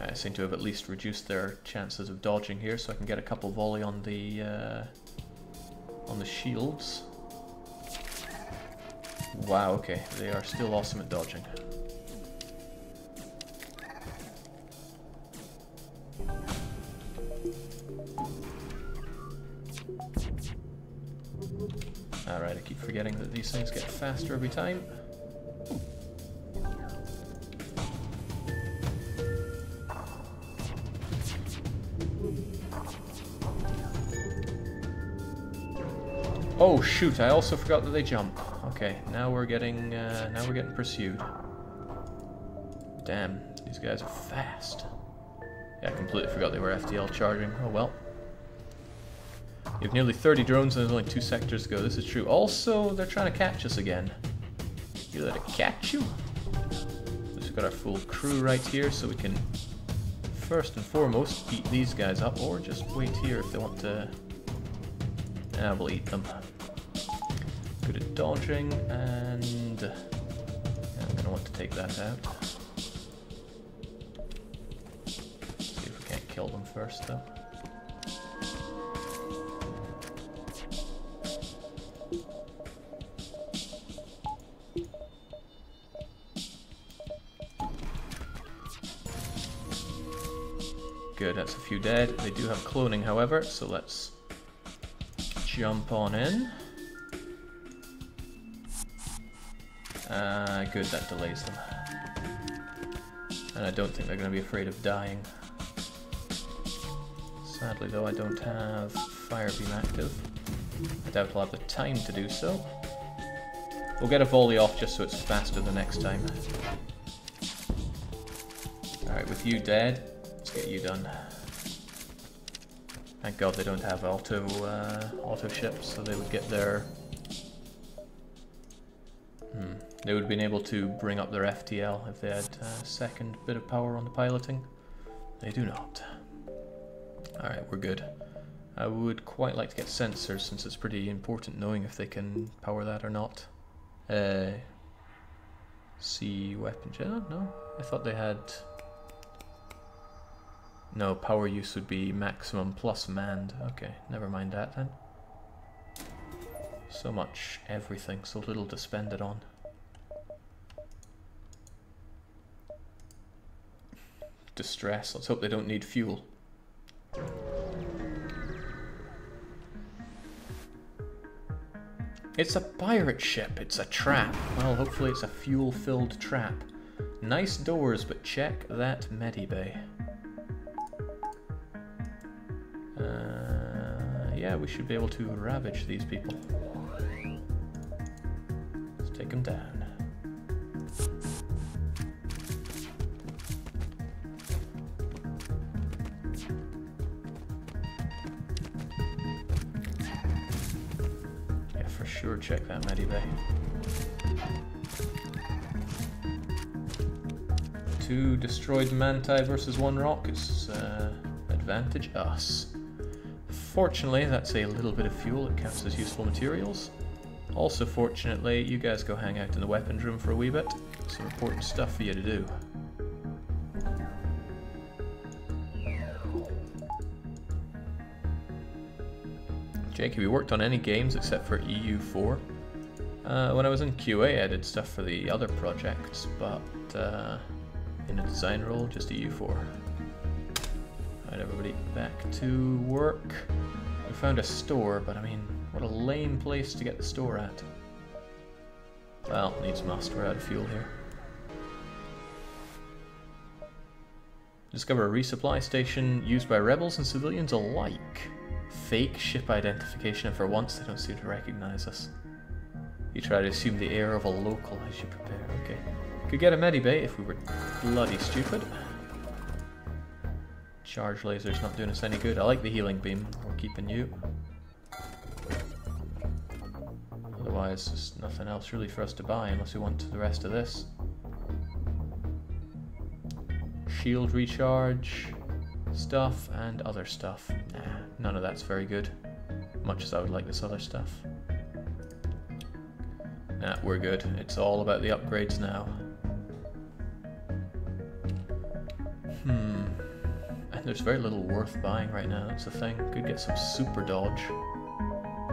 I seem to have at least reduced their chances of dodging here, so I can get a couple volley on the shields. Wow, okay, they are still awesome at dodging. Alright, I keep forgetting that these things get faster every time. Oh shoot, I also forgot that they jump. Okay, now we're getting pursued. Damn, these guys are fast. Yeah, I completely forgot they were FTL charging. Oh well. You have nearly 30 drones and there's only 2 sectors to go. This is true. Also, they're trying to catch us again. You let it catch you? We've got our full crew right here, so we can first and foremost beat these guys up, or just wait here if they want to. We'll eat them. Good at dodging, and I'm going to want to take that out. See if we can't kill them first, though. Good, that's a few dead. They do have cloning, however, so let's jump on in. Good, that delays them. And I don't think they're going to be afraid of dying. Sadly though, I don't have fire beam active. I doubt I'll have the time to do so. We'll get a volley off just so it's faster the next time. Alright, with you dead, let's get you done. Thank God they don't have auto ships, so they would get their... They would have been able to bring up their FTL if they had a second bit of power on the piloting. They do not. Alright, we're good. I would quite like to get sensors since it's pretty important knowing if they can power that or not. See weapon gen? No, I thought they had... No, power use would be maximum plus manned. Okay, never mind that then. So much everything, so little to spend it on. Distress, let's hope they don't need fuel. It's a pirate ship, it's a trap. Well, hopefully it's a fuel-filled trap. Nice doors, but check that medibay. Yeah, we should be able to ravage these people. Let's take them down. Yeah, for sure check that medibay. 2 destroyed manti versus 1 rock is advantage us. Fortunately, that's a little bit of fuel, it counts as useful materials. Also fortunately, you guys go hang out in the weapons room for a wee bit. Some important stuff for you to do. Jake, have you worked on any games except for EU4? When I was in QA I did stuff for the other projects, but in a design role, just EU4. Alright, everybody back to work. We found a store, but I mean, what a lame place to get the store at. Well, needs must, we're out of fuel here. Discover a resupply station used by rebels and civilians alike. Fake ship identification, and for once they don't seem to recognize us. You try to assume the air of a local as you prepare, okay. Could get a medibay if we were bloody stupid. Charge laser's not doing us any good. I like the healing beam. We're keeping you. Otherwise, there's nothing else really for us to buy unless we want the rest of this. Shield recharge stuff and other stuff. Nah, none of that's very good. Much as I would like this other stuff. Nah, we're good. It's all about the upgrades now. There's very little worth buying right now, that's the thing. Could get some super dodge,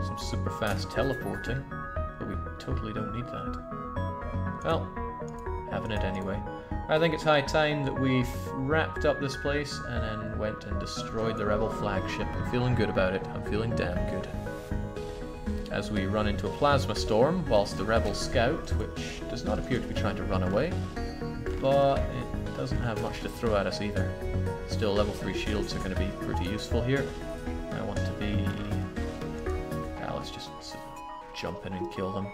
some super fast teleporting, but we totally don't need that. Well, having it anyway. I think it's high time that we've wrapped up this place and then went and destroyed the rebel flagship. I'm feeling good about it, I'm feeling damn good. As we run into a plasma storm, whilst the rebel scout, which does not appear to be trying to run away, but it doesn't have much to throw at us either. Still, level 3 shields are going to be pretty useful here. I want to be... Yeah, let's just jump in and kill them.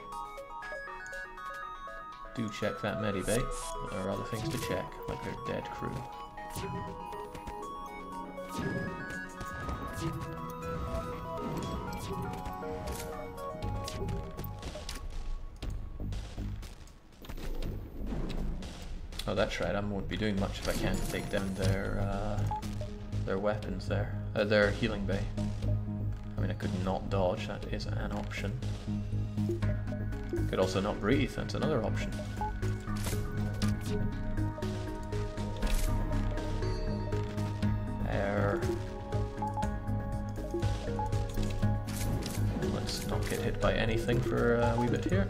Do check that medibay, but there are other things to check, like their dead crew. Oh, that's right, I won't be doing much if I can't take down their weapons there. Their healing bay. I mean, I could not dodge, that is an option. Could also not breathe, that's another option. There. Let's not get hit by anything for a wee bit here.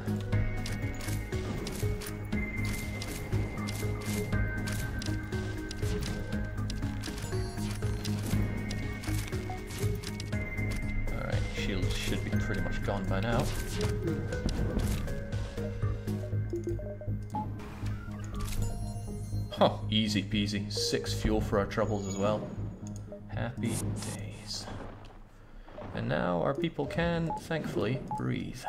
Should be pretty much gone by now. Oh, easy peasy. 6 fuel for our troubles as well. Happy days. And now our people can, thankfully, breathe.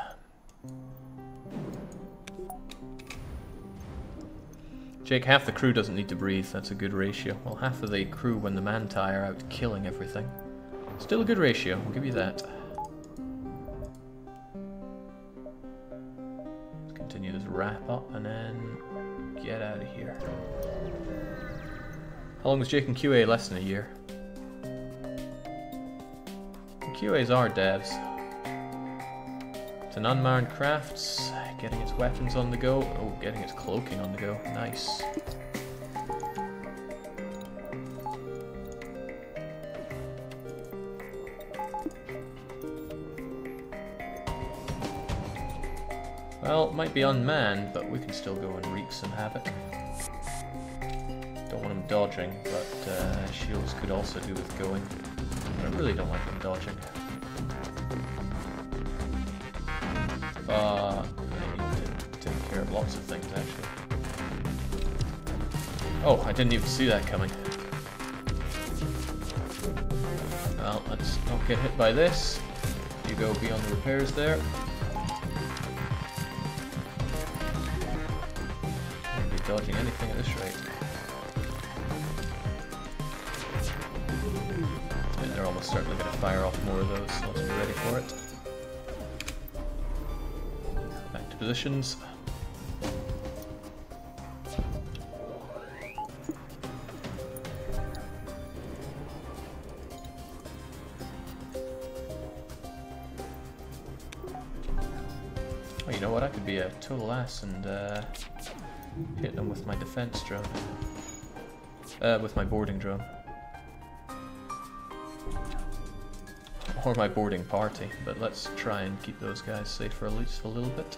Jake, half the crew doesn't need to breathe. That's a good ratio. Well, half of the crew when the manti are out killing everything. Still a good ratio, I'll give you that. Continue this wrap up and then get out of here. How long was Jake in QA? Less than a year. QAs are devs. It's an unmanned crafts, getting its weapons on the go. Oh, getting its cloaking on the go. Nice. Well, it might be unmanned, but we can still go and wreak some havoc. Don't want them dodging, but shields could also do with going. But I really don't like them dodging. I need to take care of lots of things, actually. Oh, I didn't even see that coming. Well, let's not get hit by this. You go beyond the repairs there. Dodging anything at this rate. And they're almost certainly going to fire off more of those, so let's be ready for it. Back to positions. Oh, you know what? I could be a total ass and hit them with my defense drone. With my boarding drone. Or my boarding party, but let's try and keep those guys safe for at least a little bit.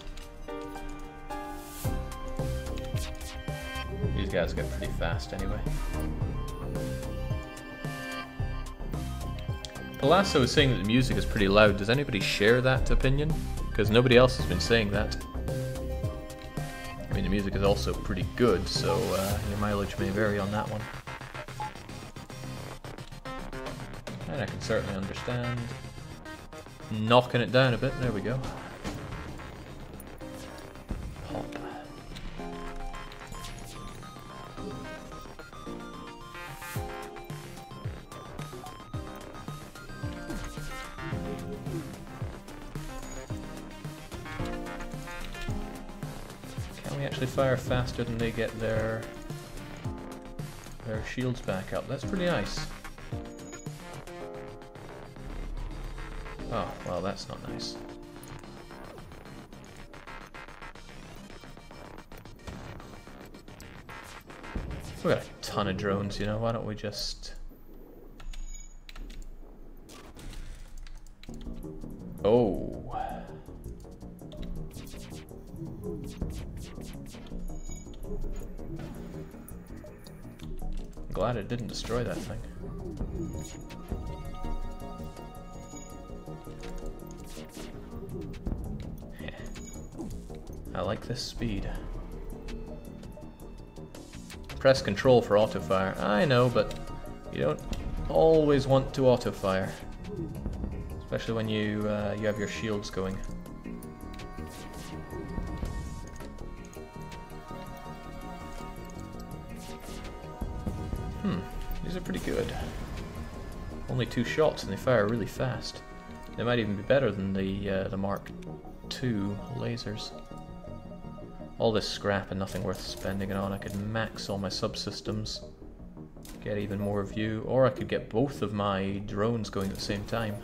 These guys get pretty fast anyway. Palasso is saying that the music is pretty loud. Does anybody share that opinion? Because nobody else has been saying that. I mean, the music is also pretty good, so your mileage may vary on that one. And I can certainly understand knocking it down a bit. There we go. Pop. Can we actually fire faster than they get their shields back up? That's pretty nice. Oh, well, that's not nice. We've got a ton of drones, you know, why don't we just... Oh. I'm glad it didn't destroy that thing. I like this speed. Press control for auto fire. I know, but you don't always want to auto fire, especially when you have your shields going. These are pretty good. Only 2 shots and they fire really fast. They might even be better than the Mark II lasers. All this scrap and nothing worth spending it on. I could max all my subsystems, get even more view, or I could get both of my drones going at the same time.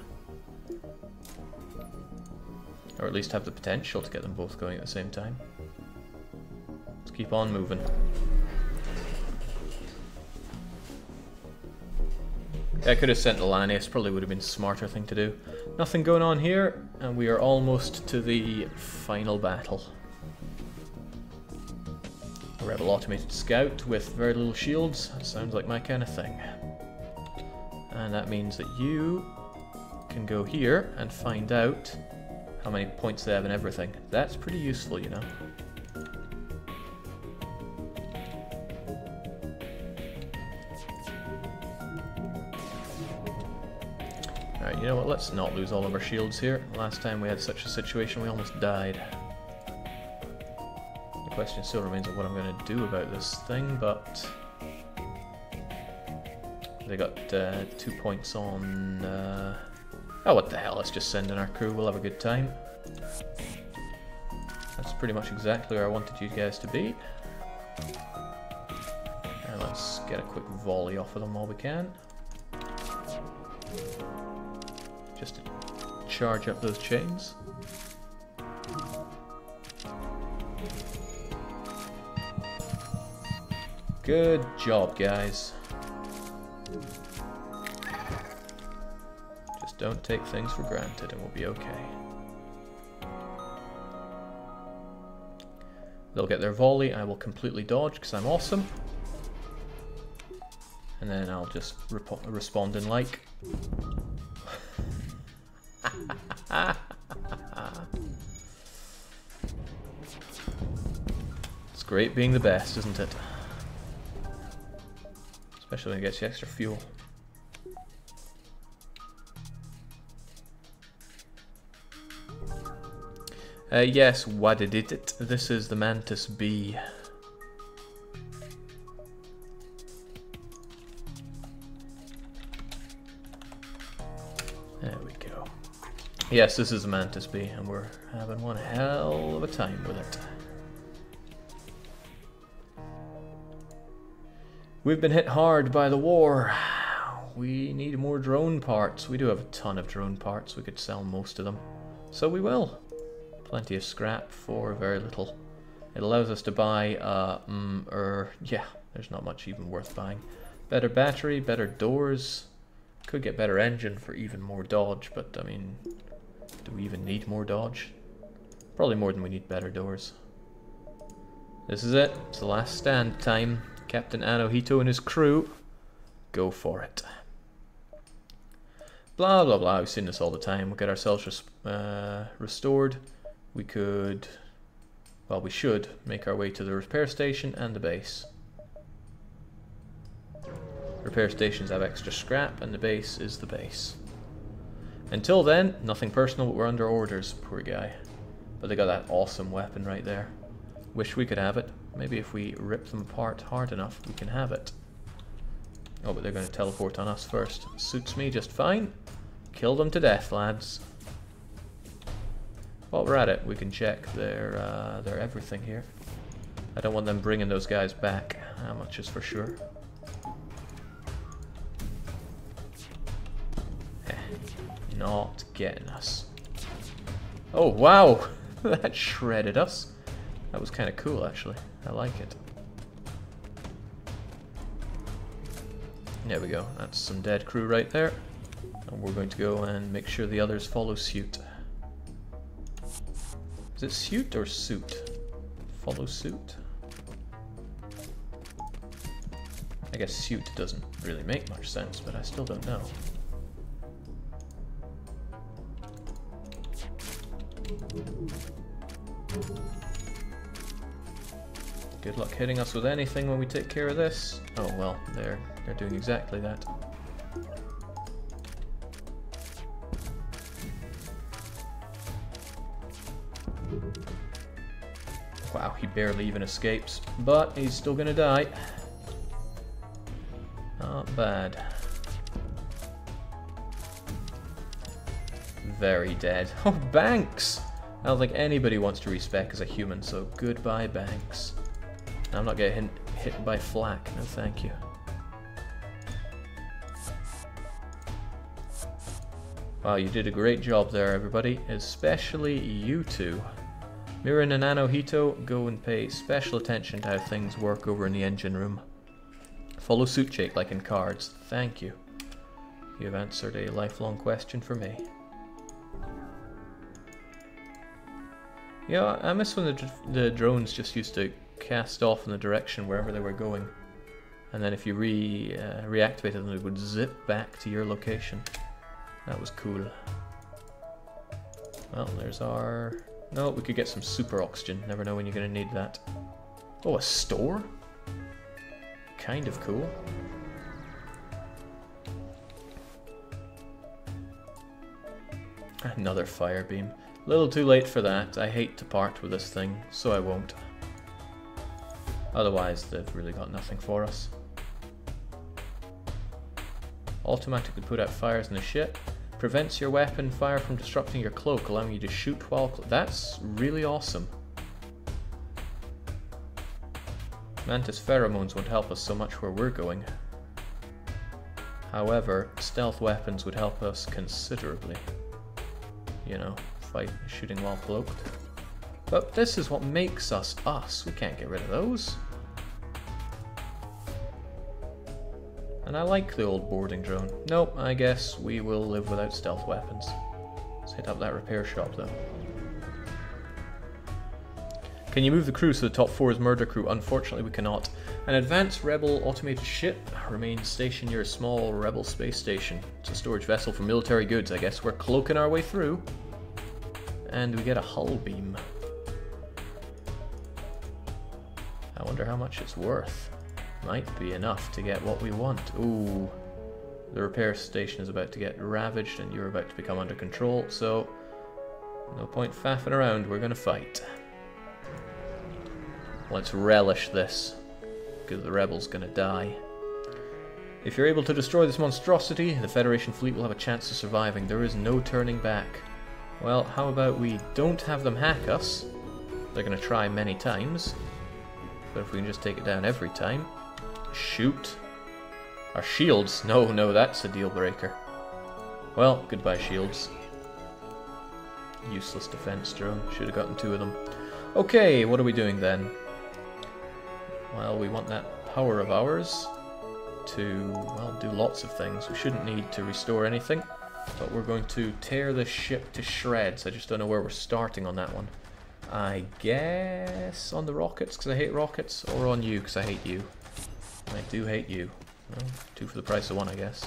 Or at least have the potential to get them both going at the same time. Let's keep on moving. I could have sent the Lanius, probably would have been a smarter thing to do. Nothing going on here, and we are almost to the final battle. A rebel automated scout with very little shields. That sounds like my kind of thing. And that means that you can go here and find out how many points they have and everything. That's pretty useful, you know. Alright, you know what, let's not lose all of our shields here. Last time we had such a situation we almost died. The question still remains of what I'm going to do about this thing, but they got 2 points on... Oh, what the hell, let's just send in our crew, we'll have a good time. That's pretty much exactly where I wanted you guys to be. And let's get a quick volley off of them while we can. Just a charge up those chains. Good job, guys. Just don't take things for granted and we'll be okay. They'll get their volley, I will completely dodge because I'm awesome. And then I'll just respond in like. It's great being the best, isn't it? Especially when it gets you extra fuel. Yes, what did it? This is the Mantis B. There we go. Yes, this is the Mantis B, and we're having one hell of a time with it. We've been hit hard by the war. We need more drone parts. We do have a ton of drone parts. We could sell most of them. So we will. Plenty of scrap for very little. It allows us to buy, yeah, there's not much even worth buying. Better battery, better doors. Could get better engine for even more dodge, but I mean, do we even need more dodge? Probably more than we need better doors. This is it. It's the last stand time. Captain Anohito and his crew. Go for it. Blah, blah, blah. We've seen this all the time. We'll get ourselves restored. We could, well, we should make our way to the repair station and the base. Repair stations have extra scrap and the base is the base. Until then, nothing personal, but we're under orders. Poor guy. But they got that awesome weapon right there. Wish we could have it. Maybe if we rip them apart hard enough, we can have it. Oh, but they're going to teleport on us first. Suits me just fine. Kill them to death, lads. While we're at it, we can check their everything here. I don't want them bringing those guys back. How much is for sure? Not getting us. Oh, wow! That shredded us. That was kind of cool, actually. I like it. There we go. That's some dead crew right there. And we're going to go and make sure the others follow suit. Is it suit or suit? Follow suit? I guess suit doesn't really make much sense, but I still don't know. Good luck hitting us with anything when we take care of this. Oh well, they're doing exactly that. Wow, he barely even escapes, but he's still gonna die. Not bad. Very dead. Oh, Banks! I don't think anybody wants to respec as a human, so goodbye, Banks. I'm not getting hit by flak, no thank you. Wow, you did a great job there, everybody, especially you two. Mirin and Anohito, go and pay special attention to how things work over in the engine room. Follow suit, Jake, like in cards. Thank you. You have answered a lifelong question for me. Yeah, I miss when the drones just used to cast off in the direction wherever they were going, and then if you reactivated them, it would zip back to your location. That was cool. Well, there's our... No, we could get some super oxygen. Never know when you're going to need that. Oh, a store? Kind of cool. Another fire beam. A little too late for that. I hate to part with this thing, so I won't. Otherwise, they've really got nothing for us. Automatically put out fires in the ship. Prevents your weapon fire from disrupting your cloak, allowing you to shoot while... That's really awesome. Mantis pheromones won't help us so much where we're going. However, stealth weapons would help us considerably. you know, fight shooting while cloaked. But this is what makes us us. We can't get rid of those. And I like the old boarding drone. Nope, I guess we will live without stealth weapons. Let's hit up that repair shop though. Can you move the crew so the top 4 is murder crew? Unfortunately we cannot. An advanced rebel automated ship remains stationed near a small rebel space station. It's a storage vessel for military goods, I guess. We're cloaking our way through. And we get a hull beam. I wonder how much it's worth. Might be enough to get what we want. Ooh. The repair station is about to get ravaged and you're about to become under control, so no point faffing around, we're gonna fight. Let's relish this, because the rebel's gonna die. If you're able to destroy this monstrosity, the Federation fleet will have a chance of surviving. There is no turning back. Well, how about we don't have them hack us? They're gonna try many times. But if we can just take it down every time. Shoot. Our shields? No, that's a deal breaker. Well, goodbye shields. Useless defense drone. Should have gotten 2 of them. Okay, what are we doing then? Well, we want that power of ours to, well, do lots of things. We shouldn't need to restore anything, but we're going to tear this ship to shreds. I just don't know where we're starting on that one. I guess on the rockets, because I hate rockets, or on you, because I hate you. I do hate you. Well, 2 for the price of 1, I guess.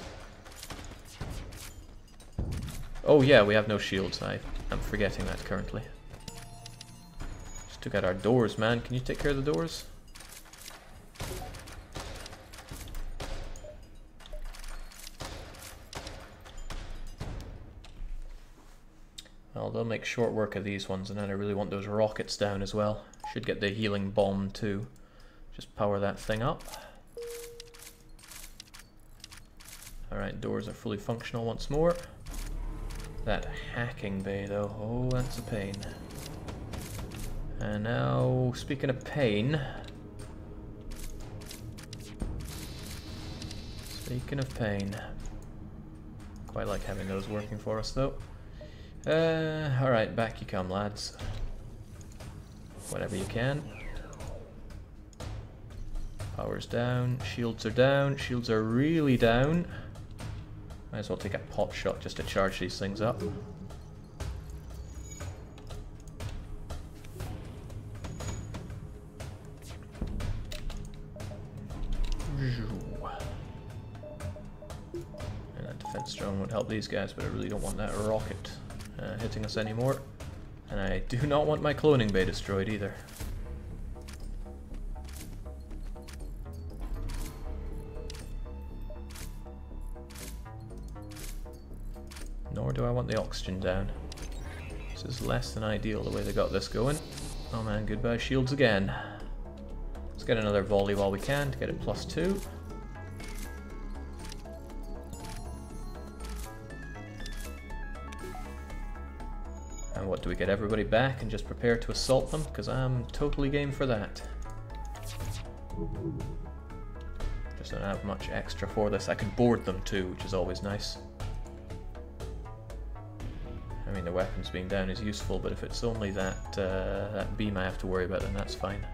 Oh yeah, we have no shields. I'm forgetting that currently. Just took out our doors, man. Can you take care of the doors? Well, they'll make short work of these ones, and then I really want those rockets down as well. Should get the healing bomb too. Just power that thing up. Alright, doors are fully functional once more. That hacking bay though, oh that's a pain. And now, speaking of pain... Quite like having those working for us though. Alright, back you come, lads. Whenever you can. Power's down, shields are really down. Might as well take a pot shot just to charge these things up. And that defense drone would help these guys, but I really don't want that rocket hitting us anymore. And I do not want my cloning bay destroyed either. Nor do I want the oxygen down. This is less than ideal the way they got this going. Oh man, goodbye shields again. Let's get another volley while we can to get it +2. And what do we get? Everybody back and just prepare to assault them? Because I'm totally game for that. Just don't have much extra for this. I can board them too, which is always nice. I mean, the weapons being down is useful, but if it's only that that beam I have to worry about, then that's fine.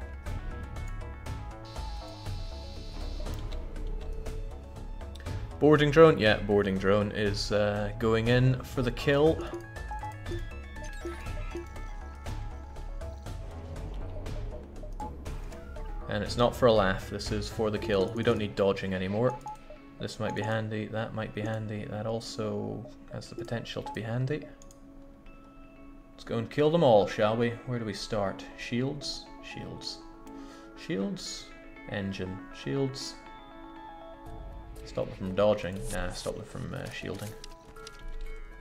Boarding drone? Yeah, boarding drone is going in for the kill. And it's not for a laugh, this is for the kill. We don't need dodging anymore. This might be handy, that might be handy, that also has the potential to be handy. Let's go and kill them all, shall we? Where do we start? Shields? Shields. Shields? Engine. Shields. Stop them from dodging. Nah, stop them from shielding.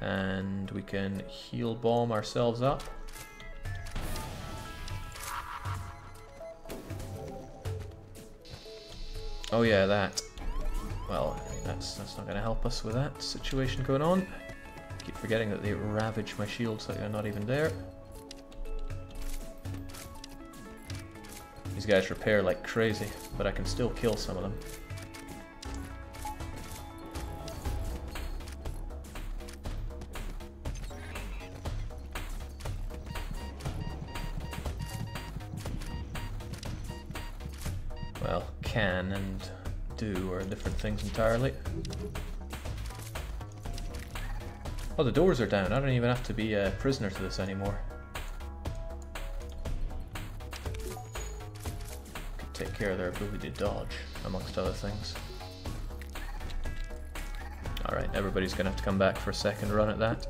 And we can heal bomb ourselves up. Oh yeah, that. Well, that's not going to help us with that situation going on. Keep forgetting that they ravage my shields like they're not even there. These guys repair like crazy, but I can still kill some of them. Well, can and do are different things entirely. Oh, the doors are down. I don't even have to be a prisoner to this anymore. Could take care of their ability to dodge, amongst other things. Alright, everybody's gonna have to come back for a second run at that.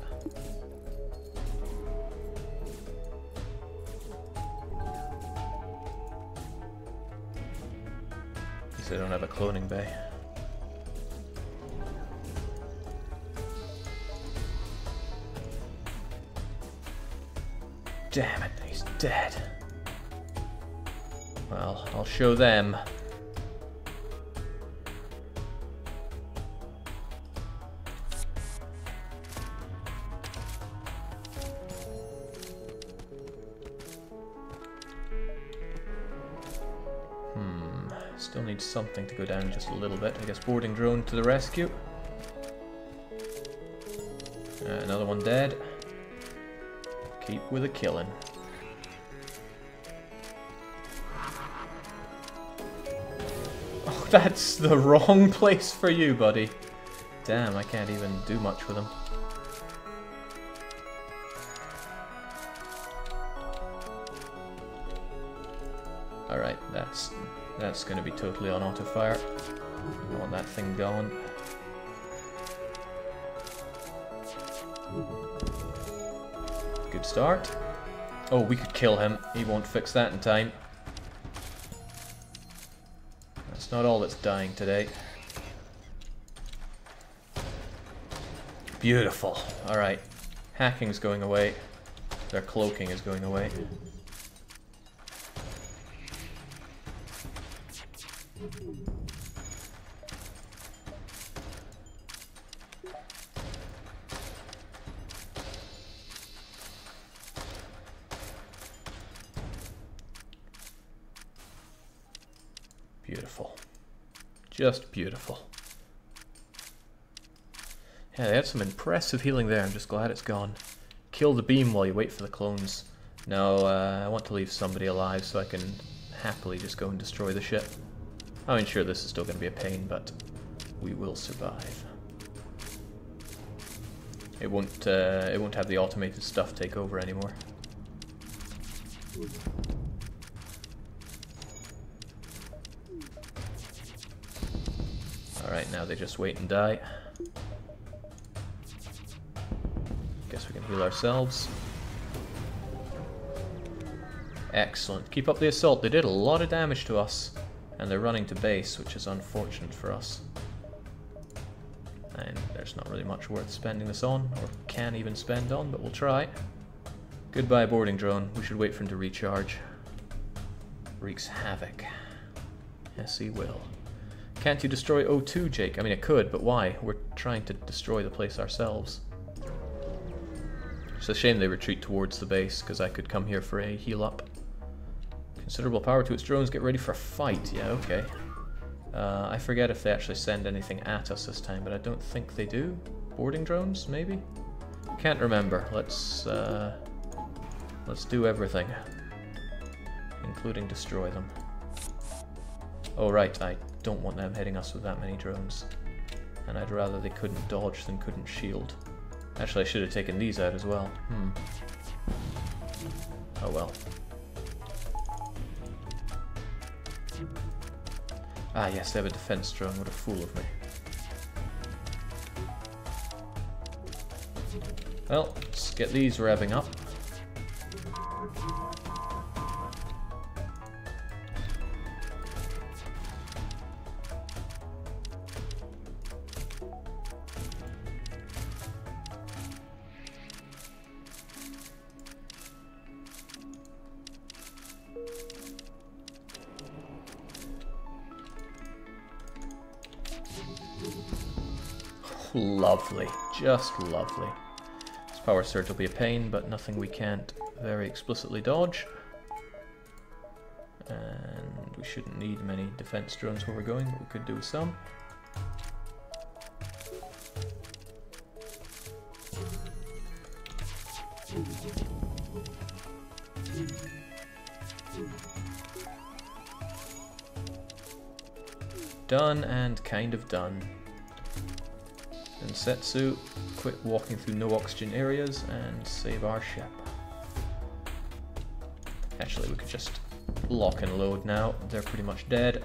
At least I don't have a cloning bay. Damn it, he's dead. Well, I'll show them. Still need something to go down just a little bit. I guess boarding drone to the rescue. Another one dead. Keep with a killing. Oh, that's the wrong place for you, buddy. Damn, I can't even do much with him. Alright, that's going to be totally on auto fire. I want that thing going. Good start. Oh, we could kill him. He won't fix that in time. That's not all that's dying today. Beautiful. Alright. Hacking's going away. Their cloaking is going away. Beautiful. Just beautiful. Yeah, they had some impressive healing there. I'm just glad it's gone. Kill the beam while you wait for the clones. No, I want to leave somebody alive so I can happily just go and destroy the ship. I mean, sure, this is still going to be a pain, but we will survive. It won't have the automated stuff take over anymore. Alright, now they just wait and die. Guess we can heal ourselves. Excellent. Keep up the assault. They did a lot of damage to us. And they're running to base, which is unfortunate for us. And there's not really much worth spending this on, or can even spend on, but we'll try. Goodbye, boarding drone. We should wait for him to recharge. Wreaks havoc. Yes, he will. Can't you destroy O2, Jake? I mean, it could, but why? We're trying to destroy the place ourselves. It's a shame they retreat towards the base, because I could come here for a heal up. Considerable power to its drones, get ready for a fight. Yeah, okay. I forget if they actually send anything at us this time, but I don't think they do. Boarding drones, maybe? Can't remember. Let's do everything. Including destroy them. Oh right, I don't want them hitting us with that many drones. And I'd rather they couldn't dodge than couldn't shield. Actually, I should have taken these out as well. Oh well. Ah yes, they have a defense drone. What a fool of me. Well, let's get these revving up. Lovely, just lovely. This power surge will be a pain, but nothing we can't very explicitly dodge. And we shouldn't need many defense drones where we're going, but we could do with some. done and kind of done. And Setsu, quit walking through no oxygen areas and save our ship. Actually, we could just lock and load now. They're pretty much dead.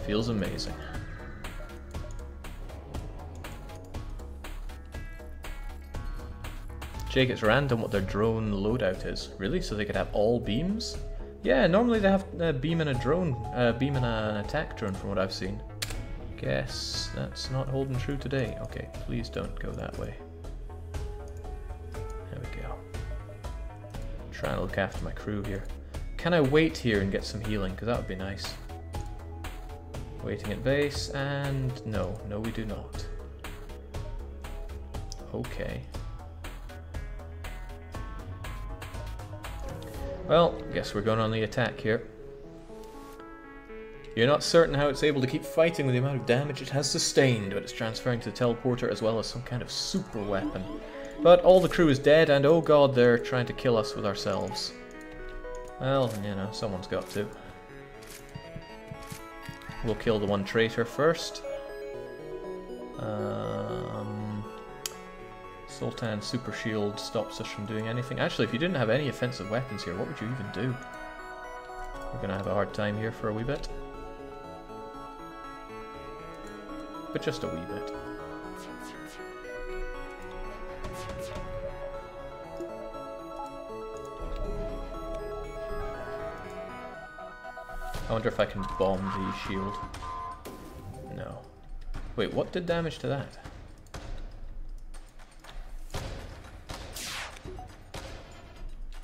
Feels amazing. Jake, it's random what their drone loadout is. Really? So they could have all beams? Yeah, normally they have a beam and a drone, beam and an attack drone from what I've seen. Guess that's not holding true today. Okay, please don't go that way. There we go. Trying to look after my crew here. Can I wait here and get some healing? Because that would be nice. Waiting at base, and no, we do not. Okay. Well, guess we're going on the attack here. You're not certain how it's able to keep fighting with the amount of damage it has sustained, but it's transferring to the teleporter as well as some kind of super weapon. But all the crew is dead, and oh god, they're trying to kill us with ourselves. Well, you know, someone's got to. We'll kill the one traitor first. Sultan's super shield stops us from doing anything. Actually, if you didn't have any offensive weapons here, what would you even do? We're gonna have a hard time here for a wee bit. But just a wee bit. I wonder if I can bomb the shield. No. Wait, what did damage to that?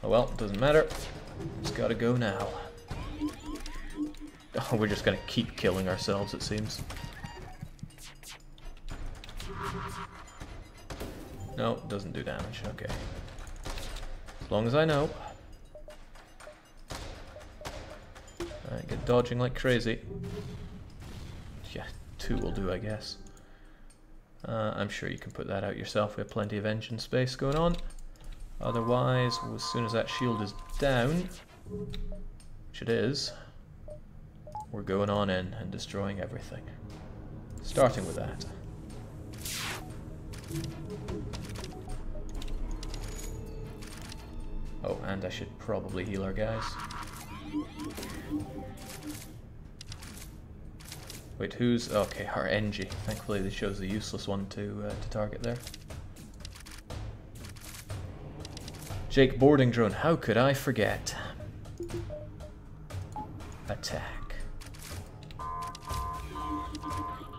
Oh well, doesn't matter. It's gotta go now. Oh, we're just gonna keep killing ourselves, it seems. No, doesn't do damage, okay. As long as I know. Alright, get dodging like crazy. Yeah, 2 will do, I guess. I'm sure you can put that out yourself. We have plenty of engine space going on. Otherwise, as soon as that shield is down, which it is, we're going on in and destroying everything. Starting with that. Oh, and I should probably heal our guys. Wait, who's... okay, our NG. Thankfully they chose the useless one to target there. Jake boarding drone, how could I forget? Attack.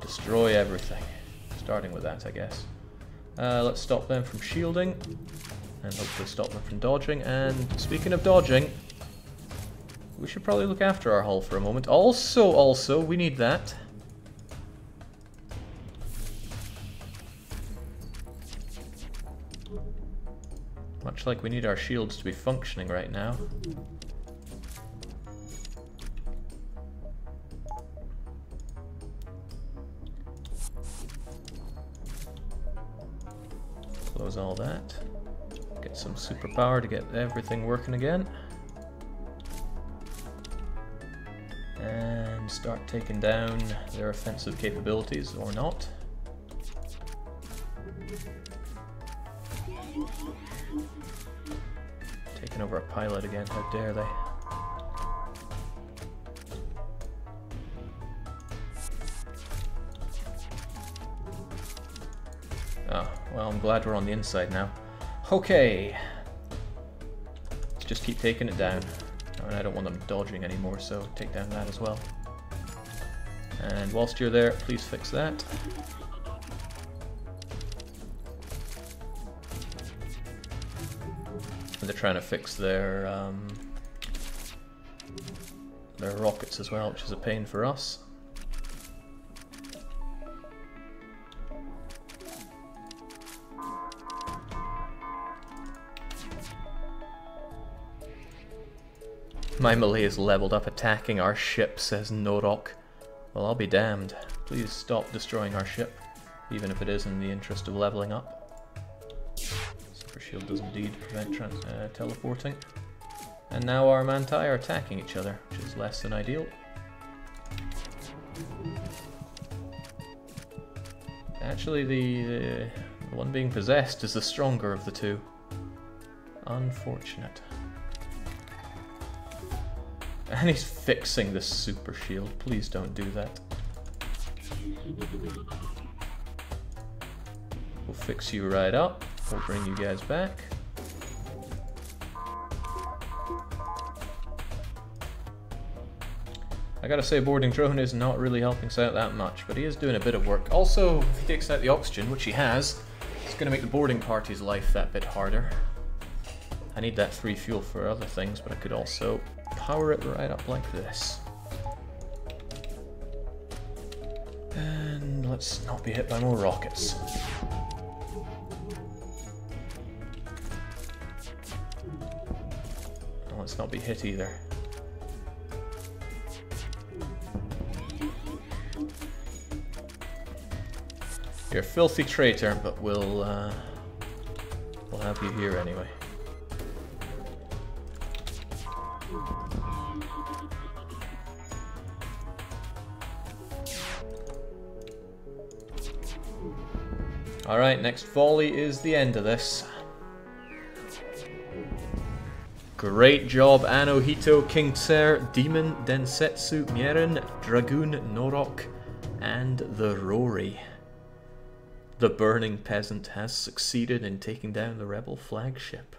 Destroy everything. Starting with that, I guess. Let's stop them from shielding. And hopefully stop them from dodging. And speaking of dodging, we should probably look after our hull for a moment. Also, we need that. Much like we need our shields to be functioning right now. Close all that. Get some superpower to get everything working again. And start taking down their offensive capabilities, or not. Taking over a pilot again, how dare they. Oh, well, I'm glad we're on the inside now. Okay. Let's just keep taking it down. And I don't want them dodging anymore, so take down that as well. And whilst you're there, please fix that. They're trying to fix their rockets as well, which is a pain for us. My melee is leveled up attacking our ship, says Norok. Well, I'll be damned. Please stop destroying our ship, even if it is in the interest of leveling up. Super shield does indeed prevent teleporting. And now our Mantai are attacking each other, which is less than ideal. Actually, the one being possessed is the stronger of the two. Unfortunate. And he's fixing the super shield. Please don't do that. We'll fix you right up. We'll bring you guys back. I gotta say, boarding drone is not really helping us out that much, but he is doing a bit of work. Also, if he takes out the oxygen, which he has, it's gonna make the boarding party's life that bit harder. I need that 3 fuel for other things, but I could also power it right up like this. And let's not be hit by more rockets. And let's not be hit either. You're a filthy traitor, but we'll have you here anyway. Alright, next volley is the end of this. Great job, Anohito, King Tser, Demon, Densetsu, Mieren, Dragoon, Norok, and the Rory. The Burning Peasant has succeeded in taking down the rebel flagship.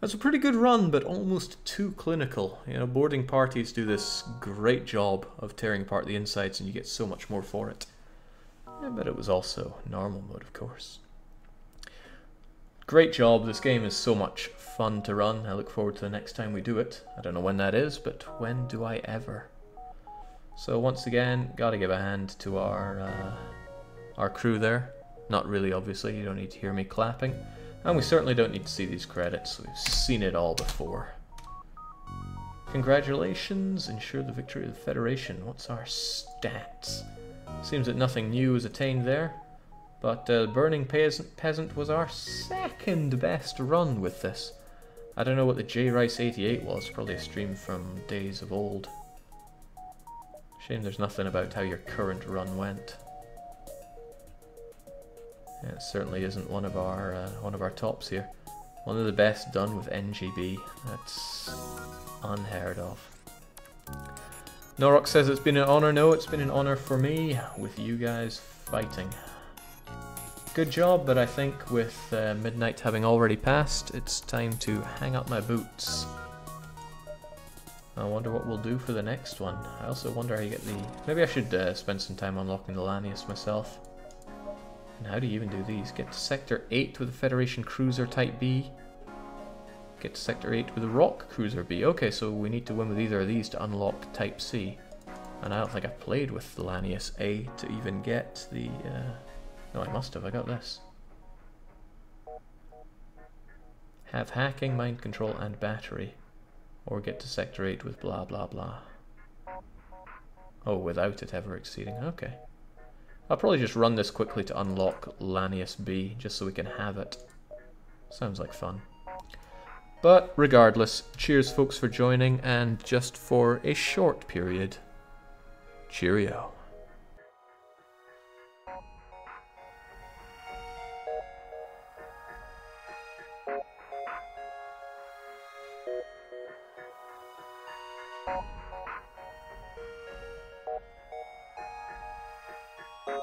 That's a pretty good run, but almost too clinical. You know, boarding parties do this great job of tearing apart the insides, and you get so much more for it. Yeah, but it was also normal mode, of course. Great job. This game is so much fun to run. I look forward to the next time we do it. I don't know when that is, but when do I ever? So once again, gotta give a hand to our crew there. Not really, obviously. You don't need to hear me clapping. And we certainly don't need to see these credits. We've seen it all before. Congratulations. Ensure the victory of the Federation. What's our stats? Seems that nothing new is attained there. But Burning Peasant was our second best run with this. I don't know what the J-Rice88 was. Probably a stream from days of old. Shame there's nothing about how your current run went. Yeah, it certainly isn't one of our tops here. One of the best done with NGB. That's unheard of. Norok says it's been an honor. No, it's been an honor for me with you guys fighting. Good job, but I think with midnight having already passed, it's time to hang up my boots. I wonder what we'll do for the next one. I also wonder how you get the... Maybe I should spend some time unlocking the Lanius myself. And how do you even do these? Get to Sector 8 with a Federation Cruiser Type B. Get to Sector 8 with a Rock Cruiser B. Okay, so we need to win with either of these to unlock Type C. And I don't think I played with the Lanius A to even get the... No, I must have. I got this. Have hacking, mind control, and battery. Or get to Sector 8 with blah blah blah. Oh, without it ever exceeding. Okay. I'll probably just run this quickly to unlock Lanius B, just so we can have it. Sounds like fun. But regardless, cheers folks for joining, and just for a short period, cheerio. You